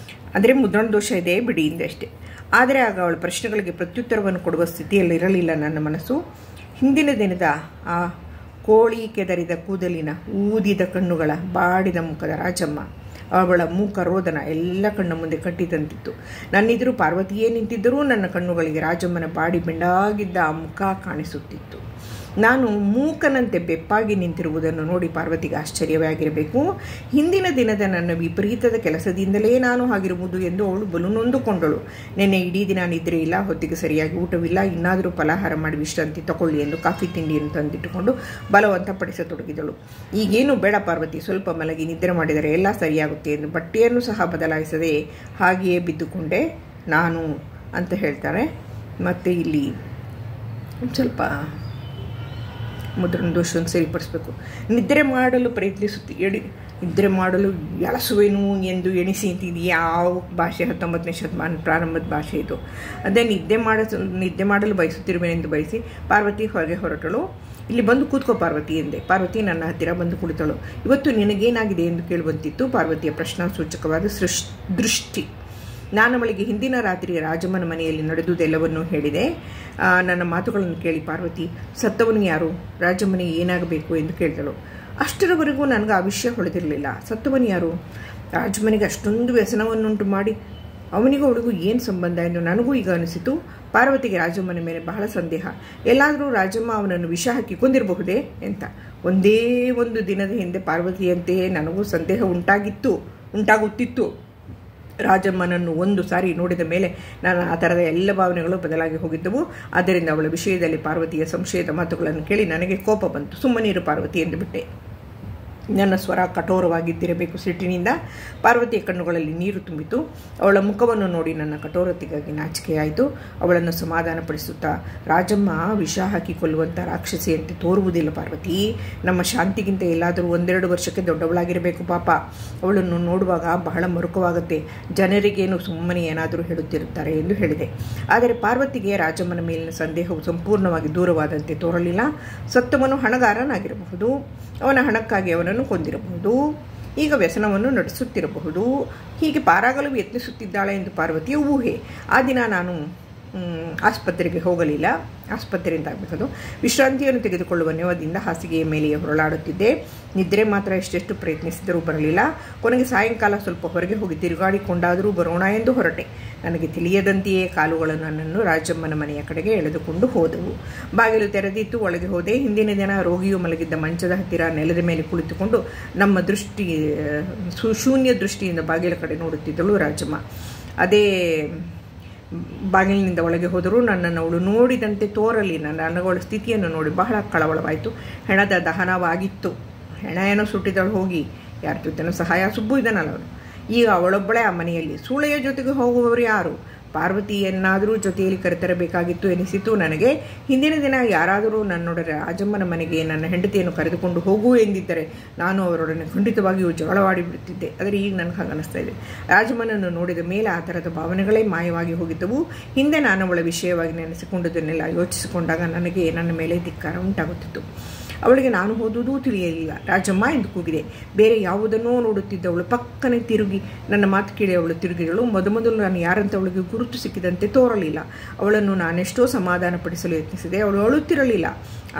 ಅಂದರೆ ಮುದ್ರಣ ದೋಷ ಇದೆ ಬಿಡಿ ಇಂದಷ್ಟೇ. ಆದರೆ ಆಗ ಅವಳ ಪ್ರಶ್ನೆಗಳಿಗೆ ಪ್ರತ್ಯುತ್ತರವನ್ನು ಕೊಡುವ ಸ್ಥಿತಿಯಲ್ಲಿ ಇರಲಿಲ್ಲ ನನ್ನ ಮನಸ್ಸು. ಹಿಂದಿನ ದಿನದ ಆ ಕೋಳಿ ಕೆದರಿದ ಕೂದಲಿನ ಊದಿದ ಕಣ್ಣುಗಳ ಬಾಡಿದ ಮುಖದ ರಾಜಮ್ಮ, ಅವಳ ಮೂಕ ರೋದನ ಎಲ್ಲ ಕಣ್ಣ ಮುಂದೆ ಕಟ್ಟಿದಂತಿತ್ತು. ನನ್ನೆದುರು ಪಾರ್ವತಿಯೇ ನಿಂತಿದ್ದರೂ ನನ್ನ ಕಣ್ಣುಗಳಿಗೆ ರಾಜಮ್ಮನ ಬಾಡಿ ಬೆಂಡಾಗಿದ್ದ ಆ ಮುಖ ಕಾಣಿಸುತ್ತಿತ್ತು. ನಾನು ಮೂಕನಂತೆ ಬೆಪ್ಪಾಗಿ ನಿಂತಿರುವುದನ್ನು ನೋಡಿ ಪಾರ್ವತಿಗೆ ಆಶ್ಚರ್ಯವೇ ಆಗಿರಬೇಕು. ಹಿಂದಿನ ದಿನದ ನನ್ನ ವಿಪರೀತದ ಕೆಲಸದಿಂದಲೇ ನಾನು ಆಗಿರುವುದು ಎಂದು ಅವಳು ಬಲು ನೊಂದುಕೊಂಡಳು. ನಿನ್ನೆ ಇಡೀ ದಿನ ನಿದ್ರೆ ಇಲ್ಲ, ಹೊತ್ತಿಗೆ ಸರಿಯಾಗಿ ಊಟವಿಲ್ಲ, ಇನ್ನಾದರೂ ಫಲಾಹಾರ ಮಾಡಿ ವಿಶ್ರಾಂತಿ ತಗೊಳ್ಳಿ ಎಂದು ಕಾಫಿ ತಿಂಡಿಯನ್ನು ತಂದಿಟ್ಟುಕೊಂಡು ಬಲವಂತ ಪಡಿಸತೊಡಗಿದಳು. ಈಗೇನು ಬೇಡ ಪಾರ್ವತಿ, ಸ್ವಲ್ಪ ಮಲಗಿ ನಿದ್ರೆ ಮಾಡಿದರೆ ಎಲ್ಲ ಸರಿಯಾಗುತ್ತೆ ಎಂದು ಬಟ್ಟೆಯನ್ನು ಸಹ ಬದಲಾಯಿಸದೆ ಹಾಗೆಯೇ ಬಿದ್ದುಕೊಂಡೆ ನಾನು ಅಂತ ಹೇಳ್ತಾರೆ. ಮತ್ತು ಇಲ್ಲಿ ಸ್ವಲ್ಪ ಮುದ್ರಣ ದೋಷವನ್ನು ಸರಿಪಡಿಸಬೇಕು. ನಿದ್ರೆ ಮಾಡಲು ನಿದ್ರೆ ಮಾಡಲು ಎಳಸುವೆನು ಎಂದು ಎಣಿಸಿ ಅಂತಿದ್ದು ಯಾವ ಭಾಷೆ? 19ನೇ ಶತಮಾನ ಪ್ರಾರಂಭದ ಭಾಷೆ ಇದು. ಅದೇ ನಿದ್ದೆ ಮಾಡಲು ಬಯಸುತ್ತಿರುವೆನೆಂದು ಬಯಸಿ ಪಾರ್ವತಿ ಹೊರಗೆ ಹೊರಟಳು. ಇಲ್ಲಿ ಬಂದು ಕೂತ್ಕೋ ಪಾರ್ವತಿ ಎಂದೆ. ಪಾರ್ವತಿ ನನ್ನ ಹತ್ತಿರ ಬಂದು ಕುಳಿತಳು. ಇವತ್ತು ನಿನಗೇನಾಗಿದೆ ಎಂದು ಕೇಳುವಂತಿತ್ತು ಪಾರ್ವತಿಯ ಪ್ರಶ್ನಾಸೂಚಕವಾದ ದೃಷ್ಟಿ. ನಾನು ಅವಳಿಗೆ ಹಿಂದಿನ ರಾತ್ರಿ ರಾಜಮ್ಮನ ಮನೆಯಲ್ಲಿ ನಡೆದುದೆಲ್ಲವನ್ನೂ ಹೇಳಿದೆ. ನನ್ನ ಮಾತುಗಳನ್ನು ಕೇಳಿ ಪಾರ್ವತಿ, ಸತ್ತವನು ಯಾರು? ರಾಜಮ್ಮನಿಗೆ ಏನಾಗಬೇಕು ಎಂದು ಕೇಳಿದಳು. ಅಷ್ಟರವರೆಗೂ ನನಗೆ ಆ ವಿಷಯ ಹೊಳೆದಿರಲಿಲ್ಲ. ಸತ್ತವನು ಯಾರು? ರಾಜಮ್ಮನಿಗೆ ಅಷ್ಟೊಂದು ವ್ಯಸನವನ್ನುಂಟು ಮಾಡಿ ಅವನಿಗೂ ಅವಳಿಗೂ ಏನು ಸಂಬಂಧ ಎಂದು ನನಗೂ ಈಗ ಅನಿಸಿತು. ಪಾರ್ವತಿಗೆ ರಾಜಮ್ಮನ ಮೇಲೆ ಬಹಳ ಸಂದೇಹ. ಎಲ್ಲಾದರೂ ರಾಜಮ್ಮ ಅವನನ್ನು ವಿಷ ಹಾಕಿ ಕೊಂದಿರಬಹುದೇ ಅಂತ. ಒಂದೇ ಒಂದು ದಿನದ ಹಿಂದೆ ಪಾರ್ವತಿಯಂತೆಯೇ ನನಗೂ ಸಂದೇಹ ಉಂಟಾಗುತ್ತಿತ್ತು. ರಾಜಮ್ಮನನ್ನು ಒಂದು ಸಾರಿ ನೋಡಿದ ಮೇಲೆ ನಾನು ಆ ಥರದ ಎಲ್ಲ ಭಾವನೆಗಳು ಬದಲಾಗಿ ಹೋಗಿದ್ದವು. ಆದ್ದರಿಂದ ಅವಳ ವಿಷಯದಲ್ಲಿ ಪಾರ್ವತಿಯ ಸಂಶಯದ ಮಾತುಗಳನ್ನು ಕೇಳಿ ನನಗೆ ಕೋಪ ಬಂತು. ಸುಮ್ಮನೀರು ಪಾರ್ವತಿ ಎಂದು ಬಿಟ್ಟೆ. ನನ್ನ ಸ್ವರ ಕಠೋರವಾಗಿದ್ದಿರಬೇಕು ಸಿಟ್ಟಿನಿಂದ. ಪಾರ್ವತಿಯ ಕಣ್ಣುಗಳಲ್ಲಿ ನೀರು ತುಂಬಿತು. ಅವಳ ಮುಖವನ್ನು ನೋಡಿ ನನ್ನ ಕಠೋರತೆಗಾಗಿ ನಾಚಿಕೆಯಾಯಿತು. ಅವಳನ್ನು ಸಮಾಧಾನಪಡಿಸುತ್ತಾ, ರಾಜಮ್ಮ ವಿಷ ಹಾಕಿಕೊಳ್ಳುವಂಥ ರಾಕ್ಷಸಿಯಂತೆ ತೋರುವುದಿಲ್ಲ ಪಾರ್ವತಿ. ನಮ್ಮ ಶಾಂತಿಗಿಂತ ಎಲ್ಲಾದರೂ 1-2 ವರ್ಷಕ್ಕೆ ದೊಡ್ಡವಳಾಗಿರಬೇಕು ಪಾಪ. ಅವಳನ್ನು ನೋಡುವಾಗ ಬಹಳ ಮರುಕವಾಗುತ್ತೆ. ಜನರಿಗೇನು ಸುಮ್ಮನೆ ಏನಾದರೂ ಹೇಳುತ್ತಿರುತ್ತಾರೆ ಎಂದು ಹೇಳಿದೆ. ಆದರೆ ಪಾರ್ವತಿಗೆ ರಾಜಮ್ಮನ ಮೇಲಿನ ಸಂದೇಹವು ಸಂಪೂರ್ಣವಾಗಿ ದೂರವಾದಂತೆ ತೋರಲಿಲ್ಲ. ಸತ್ತವನು ಹಣಗಾರನಾಗಿರಬಹುದು. ಅವನ ಹಣಕ್ಕಾಗಿ ಅವನನ್ನು ಕೊಂದಿರಬಹುದು. ಈಗ ವ್ಯಸನವನ್ನು ನಡೆಸುತ್ತಿರಬಹುದು. ಹೀಗೆ ಪಾರಾಗಲು ಯತ್ನಿಸುತ್ತಿದ್ದಾಳೆ ಎಂದು ಪಾರ್ವತಿಯ ಊಹೆ. ಆ ದಿನ ನಾನು ಆಸ್ಪತ್ರೆಗೆ ಹೋಗಲಿಲ್ಲ. ಆಸ್ಪತ್ರೆಯಿಂದ ಆಗಬೇಕದು. ವಿಶ್ರಾಂತಿಯನ್ನು ತೆಗೆದುಕೊಳ್ಳುವ ನೆವದಿಂದ ಹಾಸಿಗೆಯ ಮೇಲೆಯೇ ಹೊರಳಾಡುತ್ತಿದ್ದೆ. ನಿದ್ರೆ ಮಾತ್ರ ಎಷ್ಟೆಷ್ಟು ಪ್ರಯತ್ನಿಸಿದರೂ ಬರಲಿಲ್ಲ. ಕೊನೆಗೆ ಸಾಯಂಕಾಲ ಸ್ವಲ್ಪ ಹೊರಗೆ ಹೋಗಿ ತಿರುಗಾಡಿಕೊಂಡಾದರೂ ಬರೋಣ ಎಂದು ಹೊರಟೆ. ನನಗೆ ತಿಳಿಯದಂತೆಯೇ ಕಾಲುಗಳು ನನ್ನನ್ನು ರಾಜಮ್ಮನ ಮನೆಯ ಕಡೆಗೆ ಎಳೆದುಕೊಂಡು ಹೋದವು. ಬಾಗಿಲು ತೆರೆದಿತ್ತು. ಒಳಗೆ ಹೋದೆ. ಹಿಂದಿನ ದಿನ ರೋಗಿಯು ಮಲಗಿದ್ದ ಮಂಚದ ಹತ್ತಿರ ನೆಲದ ಮೇಲೆ ಕುಳಿತುಕೊಂಡು ನಮ್ಮ ಶೂನ್ಯ ದೃಷ್ಟಿಯಿಂದ ಬಾಗಿಲ ಕಡೆ ನೋಡುತ್ತಿದ್ದಳು ರಾಜಮ್ಮ. ಅದೇ ಬಾಗಿಲಿನಿಂದ ಒಳಗೆ ಹೋದರೂ ನನ್ನನ್ನು ಅವಳು ನೋಡಿದಂತೆ ತೋರಲಿಲ್ಲ. ನನಗಳ ಸ್ಥಿತಿಯನ್ನು ನೋಡಿ ಬಹಳ ಕಳವಳವಾಯಿತು. ಹೆಣದ ದಹನವಾಗಿತ್ತು. ಹೆಣ ಏನೋ ಸುಟ್ಟಿದಳು ಹೋಗಿ. ಯಾರ ಜೊತೆನೂ ಸಹಾಯ ಸುಬ್ಬು ಇದನ್ನಲ್ಲ ಅವಳು. ಈಗ ಅವಳೊಬ್ಬಳೇ ಆ ಮನೆಯಲ್ಲಿ. ಸೂಳೆಯ ಜೊತೆಗೆ ಹೋಗುವವರು ಯಾರು? ಪಾರ್ವತಿಯನ್ನಾದರೂ ಜೊತೆಯಲ್ಲಿ ಕರೆತರಬೇಕಾಗಿತ್ತು ಎನಿಸಿತು ನನಗೆ. ಹಿಂದಿನ ದಿನ ಯಾರಾದರೂ ನನ್ನೊಡನೆ ರಾಜಮ್ಮನ ಮನೆಗೆ ನನ್ನ ಹೆಂಡತಿಯನ್ನು ಕರೆದುಕೊಂಡು ಹೋಗು ಎಂದಿದ್ದರೆ ನಾನು ಅವರೊಡನೆ ಖಂಡಿತವಾಗಿಯೂ ಜಗಳವಾಡಿಬಿಡುತ್ತಿದ್ದೆ. ಆದರೆ ಈಗ ನನಗೆ ಹಾಗೆ ಅನ್ನಿಸ್ತಾ ಇದೆ. ರಾಜಮ್ಮನನ್ನು ನೋಡಿದ ಮೇಲೆ ಆ ಥರದ ಭಾವನೆಗಳೇ ಮಾಯವಾಗಿ ಹೋಗಿದ್ದವು. ಹಿಂದೆ ನಾನು ಅವಳ ವಿಷಯವಾಗಿ ನೆನೆಸಿಕೊಂಡದನ್ನೆಲ್ಲ ಯೋಚಿಸಿಕೊಂಡಾಗ ನನಗೆ ನನ್ನ ಮೇಲೆ ಧಿಕ್ಕಾರ ಉಂಟಾಗುತ್ತಿತ್ತು. ಅವಳಿಗೆ ನಾನು ಓದುವುದೂ ತಿಳಿಯಲಿಲ್ಲ. ರಾಜಮ್ಮ ಎಂದು ಕೂಗಿದೆ. ಬೇರೆ ಯಾವುದನ್ನೋ ನೋಡುತ್ತಿದ್ದವಳು ಪಕ್ಕನೆ ತಿರುಗಿ ನನ್ನ ಮಾತು ಕೇಳಿ ಅವಳು ತಿರುಗಿದಳು. ಮೊದಲು ನಾನು ಯಾರಂತ ಅವಳಿಗೆ ಗುರುತು ಸಿಕ್ಕಿದಂತೆ ತೋರಲಿಲ್ಲ. ಅವಳನ್ನು ನಾನೆಷ್ಟೋ ಸಮಾಧಾನಪಡಿಸಲು ಯತ್ನಿಸಿದೆ. ಅವಳು ಅಳುತ್ತಿರಲಿಲ್ಲ.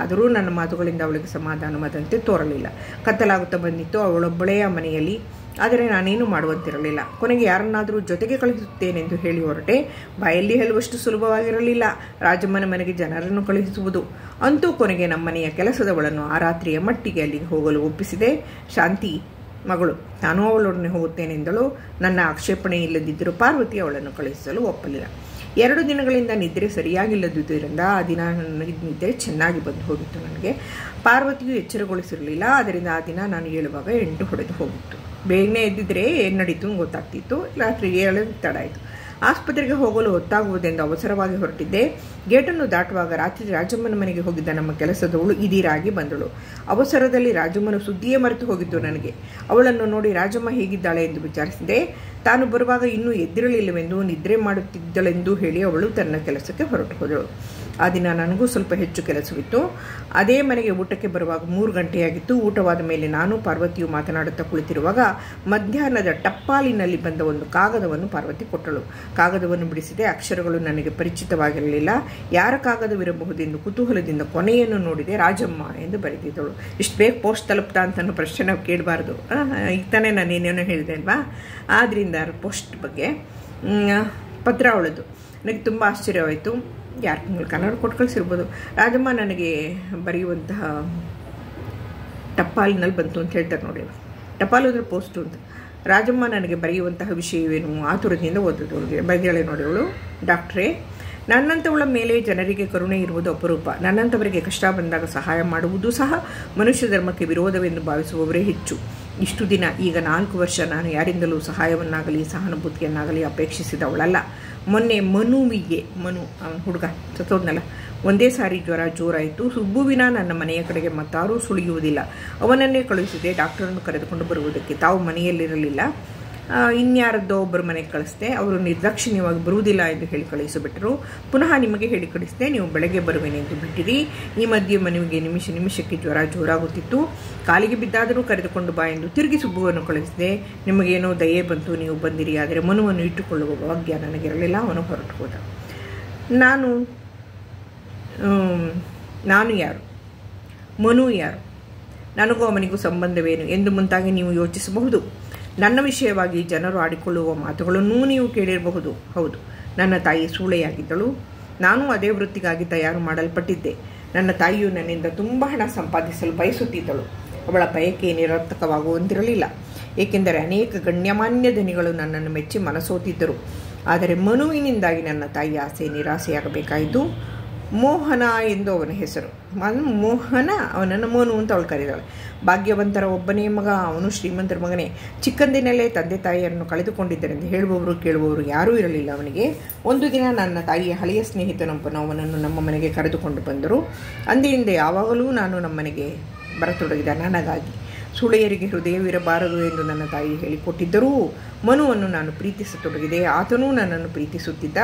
ಆದರೂ ನನ್ನ ಮಾತುಗಳಿಂದ ಅವಳಿಗೆ ಸಮಾಧಾನವಾದಂತೆ ತೋರಲಿಲ್ಲ. ಕತ್ತಲಾಗುತ್ತಾ ಬಂದಿತ್ತು. ಅವಳೊಬ್ಬಳೇ ಆ ಮನೆಯಲ್ಲಿ. ಆದರೆ ನಾನೇನು ಮಾಡುವಂತಿರಲಿಲ್ಲ. ಕೊನೆಗೆ ಯಾರನ್ನಾದರೂ ಜೊತೆಗೆ ಕಳುಹಿಸುತ್ತೇನೆಂದು ಹೇಳಿ ಹೊರಟೆ. ಬಾಯಲ್ಲಿ ಹೇಳುವಷ್ಟು ಸುಲಭವಾಗಿರಲಿಲ್ಲ ರಾಜಮ್ಮನ ಮನೆಗೆ ಜನರನ್ನು ಕಳುಹಿಸುವುದು. ಅಂತೂ ಕೊನೆಗೆ ನಮ್ಮನೆಯ ಕೆಲಸದವಳನ್ನು ಆ ರಾತ್ರಿಯ ಮಟ್ಟಿಗೆ ಅಲ್ಲಿಗೆ ಹೋಗಲು ಒಪ್ಪಿಸಿದೆ. ಶಾಂತಿ ಮಗಳು. ನಾನು ಅವಳೊಡನೆ ಹೋಗುತ್ತೇನೆಂದಳು. ನನ್ನ ಆಕ್ಷೇಪಣೆ ಇಲ್ಲದಿದ್ದರೂ ಪಾರ್ವತಿ ಅವಳನ್ನು ಕಳುಹಿಸಲು ಒಪ್ಪಲಿಲ್ಲ. 2 ದಿನಗಳಿಂದ ನಿದ್ರೆ ಸರಿಯಾಗಿಲ್ಲದಿದ್ದರಿಂದ ಆ ದಿನ ನನಗೆ ನಿದ್ರೆ ಚೆನ್ನಾಗಿ ಬಂದು ಹೋಗಿತ್ತು. ನನಗೆ ಪಾರ್ವತಿಯು ಎಚ್ಚರಗೊಳಿಸಿರಲಿಲ್ಲ. ಆದ್ದರಿಂದ ಆ ದಿನ ನಾನು ಹೇಳುವಾಗ 8 ಹೊಡೆದು ಹೋಗಿತ್ತು. ಬೇಗನೆ ಎದ್ದಿದ್ರೆ ಏನು ನಡೀತು ಗೊತ್ತಾಗ್ತಿತ್ತು. ರಾತ್ರಿ 7 ತಡ ಆಯಿತು. ಆಸ್ಪತ್ರೆಗೆ ಹೋಗಲು ಹೊತ್ತಾಗುವುದೆಂದು ಅವಸರವಾಗಿ ಹೊರಟಿದ್ದೆ. ಗೇಟನ್ನು ದಾಟುವಾಗ ರಾತ್ರಿ ರಾಜಮ್ಮನ ಮನೆಗೆ ಹೋಗಿದ್ದ ನಮ್ಮ ಕೆಲಸದವಳು ಇದೀರಾಗಿ ಬಂದಳು. ಅವಸರದಲ್ಲಿ ರಾಜಮ್ಮನ ಸುದ್ದಿಯೇ ಮರೆತು ಹೋಗಿದ್ದು ನನಗೆ. ಅವಳನ್ನು ನೋಡಿ ರಾಜಮ್ಮ ಹೇಗಿದ್ದಾಳೆ ಎಂದು ವಿಚಾರಿಸಿದೆ. ತಾನು ಬರುವಾಗ ಇನ್ನೂ ಎದ್ದಿರಲಿಲ್ಲವೆಂದು, ನಿದ್ರೆ ಮಾಡುತ್ತಿದ್ದಳೆಂದು ಹೇಳಿ ಅವಳು ತನ್ನ ಕೆಲಸಕ್ಕೆ ಹೊರಟು ಹೋದಳು. ಆ ದಿನ ನನಗೂ ಸ್ವಲ್ಪ ಹೆಚ್ಚು ಕೆಲಸವಿತ್ತು. ಅದೇ ಮನೆಗೆ ಊಟಕ್ಕೆ ಬರುವಾಗ 3 ಗಂಟೆಯಾಗಿತ್ತು. ಊಟವಾದ ಮೇಲೆ ನಾನು ಪಾರ್ವತಿಯು ಮಾತನಾಡುತ್ತಾ ಕುಳಿತಿರುವಾಗ ಮಧ್ಯಾಹ್ನದ ಟಪ್ಪಾಲಿನಲ್ಲಿ ಬಂದ ಒಂದು ಕಾಗದವನ್ನು ಪಾರ್ವತಿ ಕೊಟ್ಟಳು. ಕಾಗದವನ್ನು ಬಿಡಿಸಿದೆ. ಅಕ್ಷರಗಳು ನನಗೆ ಪರಿಚಿತವಾಗಿರಲಿಲ್ಲ. ಯಾರ ಕಾಗದವಿರಬಹುದೆಂದು ಕುತೂಹಲದಿಂದ ಕೊನೆಯನ್ನು ನೋಡಿದೆ. ರಾಜಮ್ಮ ಎಂದು ಬರೆದಿದ್ದಳು. ಇಷ್ಟು ಬೇಗ ಪೋಸ್ಟ್ ತಲುಪ್ತಾ ಅಂತ ಅನ್ನೋ ಪ್ರಶ್ನೆ ನಾವು ಕೇಳಬಾರ್ದು. ಈಗ ತಾನೇ ನಾನು ಏನೇನೋ ಹೇಳಿದೆ ಅಲ್ವಾ. ಆದ್ದರಿಂದ ಪೋಸ್ಟ್ ಬಗ್ಗೆ ಪತ್ರ ಅವಳದು. ನನಗೆ ತುಂಬ ಆಶ್ಚರ್ಯವಾಯಿತು. ಯಾರ ಕನ್ನಡ ಕೊಟ್ಟು ಕಳಿಸಿರ್ಬೋದು. ರಾಜಮ್ಮ ನನಗೆ ಬರೆಯುವಂತಹ ಟಪಾಲಿನಲ್ಲಿ ಬಂತು ಅಂತ ಹೇಳ್ತಾರೆ ನೋಡಿ. ಟಪಾಲು ಅಂದರೆ ಪೋಸ್ಟು ಅಂತ. ರಾಜಮ್ಮ ನನಗೆ ಬರೆಯುವಂತಹ ವಿಷಯವೇನು ಆತುರದಿಂದ ಓದಿದವಳಿಗೆ ಬರೆದಾಳೆ ನೋಡಿ ಅವಳು. ಡಾಕ್ಟ್ರೇ, ನನ್ನಂಥವಳ ಮೇಲೆ ಜನರಿಗೆ ಕರುಣೆ ಇರುವುದು ಅಪರೂಪ. ನನ್ನಂಥವರಿಗೆ ಕಷ್ಟ ಬಂದಾಗ ಸಹಾಯ ಮಾಡುವುದು ಸಹ ಮನುಷ್ಯ ಧರ್ಮಕ್ಕೆ ವಿರೋಧವೆಂದು ಭಾವಿಸುವವರೇ ಹೆಚ್ಚು. ಇಷ್ಟು ದಿನ, ಈಗ 4 ವರ್ಷ ನಾನು ಯಾರಿಂದಲೂ ಸಹಾಯವನ್ನಾಗಲಿ ಸಹಾನುಭೂತಿಯನ್ನಾಗಲಿ ಅಪೇಕ್ಷಿಸಿದವಳಲ್ಲ. ಮೊನ್ನೆ ಮನು ಅವನ ಹುಡುಗ ಸತ್ತೋದ್ನಲ್ಲ, ಒಂದೇ ಸಾರಿ ಜ್ವರ ಜೋರಾಯಿತು. ಸುಬ್ಬುವಿನ ನನ್ನ ಮನೆಯ ಕಡೆಗೆ ಮತ್ತಾರೂ ಸುಳಿಯುವುದಿಲ್ಲ. ಅವನನ್ನೇ ಕಳುಹಿಸಿದೆ ಡಾಕ್ಟರನ್ನು ಕರೆದುಕೊಂಡು ಬರುವುದಕ್ಕೆ. ತಾವು ಮನೆಯಲ್ಲಿರಲಿಲ್ಲ. ಇನ್ಯಾರದ್ದೋ ಒಬ್ಬರು ಮನೆಗೆ ಕಳಿಸಿದೆ. ಅವರು ನಿರ್ದಾಕ್ಷಿಣ್ಯವಾಗಿ ಬರುವುದಿಲ್ಲ ಎಂದು ಹೇಳಿ ಕಳಿಸಿಬಿಟ್ಟರು. ಪುನಃ ನಿಮಗೆ ಹೇಳಿ ಕಳಿಸಿದೆ, ನೀವು ಬೆಳಗ್ಗೆ ಬರುವೇನೆಂದು ಬಿಟ್ಟಿರಿ. ಈ ಮಧ್ಯೆ ಮನುವಿಗೆ ನಿಮಿಷಕ್ಕೆ ಜ್ವರ ಜೋರಾಗುತ್ತಿತ್ತು. ಕಾಲಿಗೆ ಬಿದ್ದಾದರೂ ಕರೆದುಕೊಂಡು ಬಾ ಎಂದು ತಿರುಗಿ ಸುಬ್ಬುವನ್ನು ಕಳಿಸಿದೆ. ನಿಮಗೇನೋ ದಯೆ ಬಂತು, ನೀವು ಬಂದಿರಿ. ಆದರೆ ಮನುವನ್ನು ಇಟ್ಟುಕೊಳ್ಳುವ ಭಾಗ್ಯ ನನಗಿರಲಿಲ್ಲ. ಅವನು ಹೊರಟು ಹೋದ. ನಾನು ಯಾರು? ಮನು ಯಾರು? ನನಗೂ ಅವನಿಗೂ ಸಂಬಂಧವೇನು ಎಂದು ಮುಂತಾಗಿ ನೀವು ಯೋಚಿಸಬಹುದು. ನನ್ನ ವಿಷಯವಾಗಿ ಜನರು ಆಡಿಕೊಳ್ಳುವ ಮಾತುಗಳನ್ನೂ ನೀವು ಕೇಳಿರಬಹುದು. ಹೌದು, ನನ್ನ ತಾಯಿ ಸೂಳೆಯಾಗಿದ್ದಳು. ನಾನು ಅದೇ ವೃತ್ತಿಗಾಗಿ ತಯಾರು ಮಾಡಲ್ಪಟ್ಟಿದ್ದೆ. ನನ್ನ ತಾಯಿಯು ನನ್ನಿಂದ ತುಂಬ ಹಣ ಸಂಪಾದಿಸಲು ಬಯಸುತ್ತಿದ್ದಳು. ಅವಳ ಬಯಕೆ ನಿರರ್ಥಕವಾಗುವಂತಿರಲಿಲ್ಲ. ಏಕೆಂದರೆ ಅನೇಕ ಗಣ್ಯಮಾನ್ಯ ಧನಿಗಳು ನನ್ನನ್ನು ಮೆಚ್ಚಿ ಮನಸೋತಿದ್ದರು. ಆದರೆ ಮನುವಿನಿಂದಾಗಿ ನನ್ನ ತಾಯಿಯ ಆಸೆ ನಿರಾಸೆಯಾಗಬೇಕಾಯಿತು. ಮೋಹನ ಎಂದು ಅವನ ಹೆಸರು. ಮೋಹನ, ಅವನನ್ನು ಮೋನು ಅಂತ ಅವಳು ಕರೆದಾಳೆ. ಭಾಗ್ಯವಂತರ ಒಬ್ಬನೇ ಮಗ. ಅವನು ಶ್ರೀಮಂತರ ಮಗನೇ. ಚಿಕ್ಕಂದಿನಲ್ಲೇ ತಂದೆ ತಾಯಿಯನ್ನು ಕಳೆದುಕೊಂಡಿದ್ದರೆಂದು ಹೇಳುವವರು ಕೇಳುವವರು ಯಾರೂ ಇರಲಿಲ್ಲ ಅವನಿಗೆ. ಒಂದು ದಿನ ನನ್ನ ತಾಯಿಯ ಹಳೆಯ ಸ್ನೇಹಿತನೊಬ್ಬನು ಅವನನ್ನು ನಮ್ಮ ಮನೆಗೆ ಕರೆದುಕೊಂಡು ಬಂದರು. ಅಂದಿನಿಂದ ಯಾವಾಗಲೂ ನಾನು ನಮ್ಮನೆಗೆ ಬರತೊಡಗಿದ ನನಗಾಗಿ. ಸುಳೆಯರಿಗೆ ಹೃದಯವಿರಬಾರದು ಎಂದು ನನ್ನ ತಾಯಿ ಹೇಳಿಕೊಟ್ಟಿದ್ದರೂ ಮನುವನ್ನು ನಾನು ಪ್ರೀತಿಸತೊಡಗಿದೆ. ಆತನೂ ನನ್ನನ್ನು ಪ್ರೀತಿಸುತ್ತಿದ್ದ.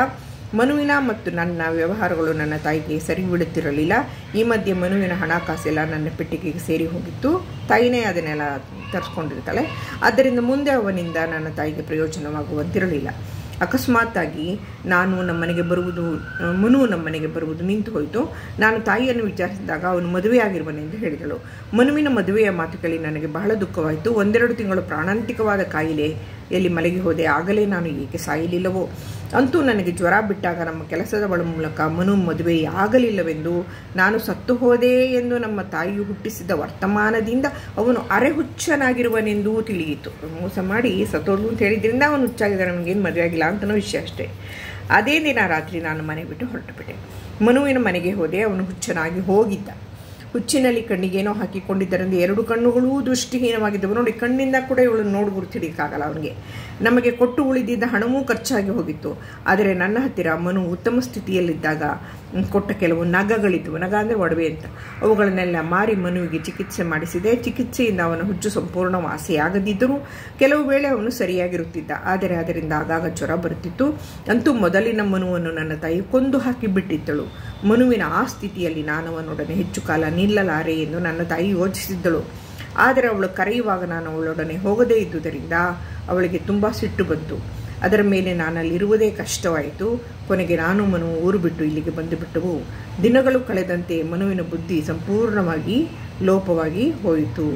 ಮನುವಿನ ಮತ್ತು ನನ್ನ ವ್ಯವಹಾರಗಳು ನನ್ನ ತಾಯಿಗೆ ಸರಿ ಬಿಡುತ್ತಿರಲಿಲ್ಲ. ಈ ಮಧ್ಯೆ ಮನುವಿನ ಹಣಕಾಸೆಲ್ಲ ನನ್ನ ಪೆಟ್ಟಿಗೆಗೆ ಸೇರಿ ಹೋಗಿತ್ತು. ತಾಯಿನೇ ಅದನ್ನೆಲ್ಲ ತರಿಸ್ಕೊಂಡಿರ್ತಾಳೆ. ಆದ್ದರಿಂದ ಮುಂದೆ ಅವನಿಂದ ನನ್ನ ತಾಯಿಗೆ ಪ್ರಯೋಜನವಾಗುವಂತಿರಲಿಲ್ಲ. ಅಕಸ್ಮಾತ್ತಾಗಿ ಮನು ನಮ್ಮ ಮನೆಗೆ ಬರುವುದು ನಿಂತು ಹೋಯಿತು. ನಾನು ತಾಯಿಯನ್ನು ವಿಚಾರಿಸಿದಾಗ ಅವನು ಮದುವೆಯಾಗಿರುವನೆಂದು ಹೇಳಿದಳು. ಮನುವಿನ ಮದುವೆಯ ಮಾತು ಕೇಳಿ ನನಗೆ ಬಹಳ ದುಃಖವಾಯಿತು. 1-2 ತಿಂಗಳು ಪ್ರಾಣಾಂತಿಕವಾದ ಕಾಯಿಲೆಯಲ್ಲಿ ಮಲಗಿ ಹೋದೆ. ಆಗಲೇ ನಾನು ಏಕೆ ಸಾಯಲಿಲ್ಲವೋ? ಅಂತೂ ನನಗೆ ಜ್ವರ ಬಿಟ್ಟಾಗ ನಮ್ಮ ಕೆಲಸದವಳ ಮೂಲಕ ಮನು ಮದುವೆಯಾಗಲಿಲ್ಲವೆಂದು, ನಾನು ಸತ್ತು ಹೋದೆ ಎಂದು ನಮ್ಮ ತಾಯಿಯು ಹುಟ್ಟಿಸಿದ ವರ್ತಮಾನದಿಂದ ಅವನು ಅರೆಹುಚ್ಚನಾಗಿರುವನೆಂದೂ ತಿಳಿಯಿತು. ಮೋಸ ಮಾಡಿ ಸತ್ತೋದು ಅಂತ ಹೇಳಿದ್ರಿಂದ ಅವನು ಹುಚ್ಚಾಗಿದ್ದ, ನಮಗೇನು ಮದುವೆ ಆಗಿಲ್ಲ ಅಂತನೋ ವಿಷಯ ಅಷ್ಟೇ. ಅದೇ ದಿನ ರಾತ್ರಿ ನಾನು ಮನೆ ಬಿಟ್ಟು ಹೊರಟುಬಿಟ್ಟೆ. ಮನುವಿನ ಮನೆಗೆ ಹೋದೆ. ಅವನು ಹುಚ್ಚನಾಗಿ ಹೋಗಿದ್ದ. ಹುಚ್ಚಿನಲ್ಲಿ ಕಣ್ಣಿಗೇನೋ ಹಾಕಿಕೊಂಡಿದ್ದರಿಂದ 2 ಕಣ್ಣುಗಳೂ ದೃಷ್ಟಿಹೀನವಾಗಿದ್ದವು. ನೋಡಿ, ಕಣ್ಣಿಂದ ಕೂಡ ಇವಳನ್ನು ನೋಡಿ ಗುರುತಿಡಿಯಕ್ಕಾಗಲ್ಲ ಅವನಿಗೆ. ನಮಗೆ ಕೊಟ್ಟು ಉಳಿದಿದ್ದ ಹಣವೂ ಖರ್ಚಾಗಿ ಹೋಗಿತ್ತು. ಆದರೆ ನನ್ನ ಹತ್ತಿರ ಮನು ಉತ್ತಮ ಸ್ಥಿತಿಯಲ್ಲಿದ್ದಾಗ ಕೊಟ್ಟ ಕೆಲವು ನಗಗಳಿದ್ದವು. ನಗ ಅಂದರೆ ಒಡವೆ ಅಂತ. ಅವುಗಳನ್ನೆಲ್ಲ ಮಾರಿ ಮನುವಿಗೆ ಚಿಕಿತ್ಸೆ ಮಾಡಿಸಿದೆ. ಚಿಕಿತ್ಸೆಯಿಂದ ಅವನ ಹುಚ್ಚು ಸಂಪೂರ್ಣ ವಾಸಿಯಾಗದಿದ್ದರೂ ಕೆಲವು ವೇಳೆ ಅವನು ಸರಿಯಾಗಿರುತ್ತಿದ್ದ. ಆದರೆ ಅದರಿಂದ ಆಗಾಗ ಜ್ವರ ಬರುತ್ತಿತ್ತು. ಅಂತೂ ಮೊದಲಿನ ಮನುವನ್ನು ನನ್ನ ತಾಯಿ ಕೊಂದು ಹಾಕಿ ಬಿಟ್ಟಿದ್ದಳು. ಮನುವಿನ ಆ ಸ್ಥಿತಿಯಲ್ಲಿ ನಾನು ಅವನೊಡನೆ ಹೆಚ್ಚು ಕಾಲ ನಿಲ್ಲಲಾರೆ ಎಂದು ನನ್ನ ತಾಯಿ ಯೋಚಿಸಿದ್ದಳು. ಆದರೆ ಅವಳು ಕರೆಯುವಾಗ ನಾನು ಅವಳೊಡನೆ ಹೋಗದೇ ಇದ್ದುದರಿಂದ ಅವಳಿಗೆ ತುಂಬ ಸಿಟ್ಟು ಬಂತು. ಅದರ ಮೇಲೆ ನಾನಲ್ಲಿರುವುದೇ ಕಷ್ಟವಾಯಿತು. ಕೊನೆಗೆ ನಾನು ಮನು ಊರು ಬಿಟ್ಟು ಇಲ್ಲಿಗೆ ಬಂದುಬಿಟ್ಟವು. ದಿನಗಳು ಕಳೆದಂತೆ ಮನುವಿನ ಬುದ್ಧಿ ಸಂಪೂರ್ಣವಾಗಿ ಲೋಪವಾಗಿ ಹೋಯಿತು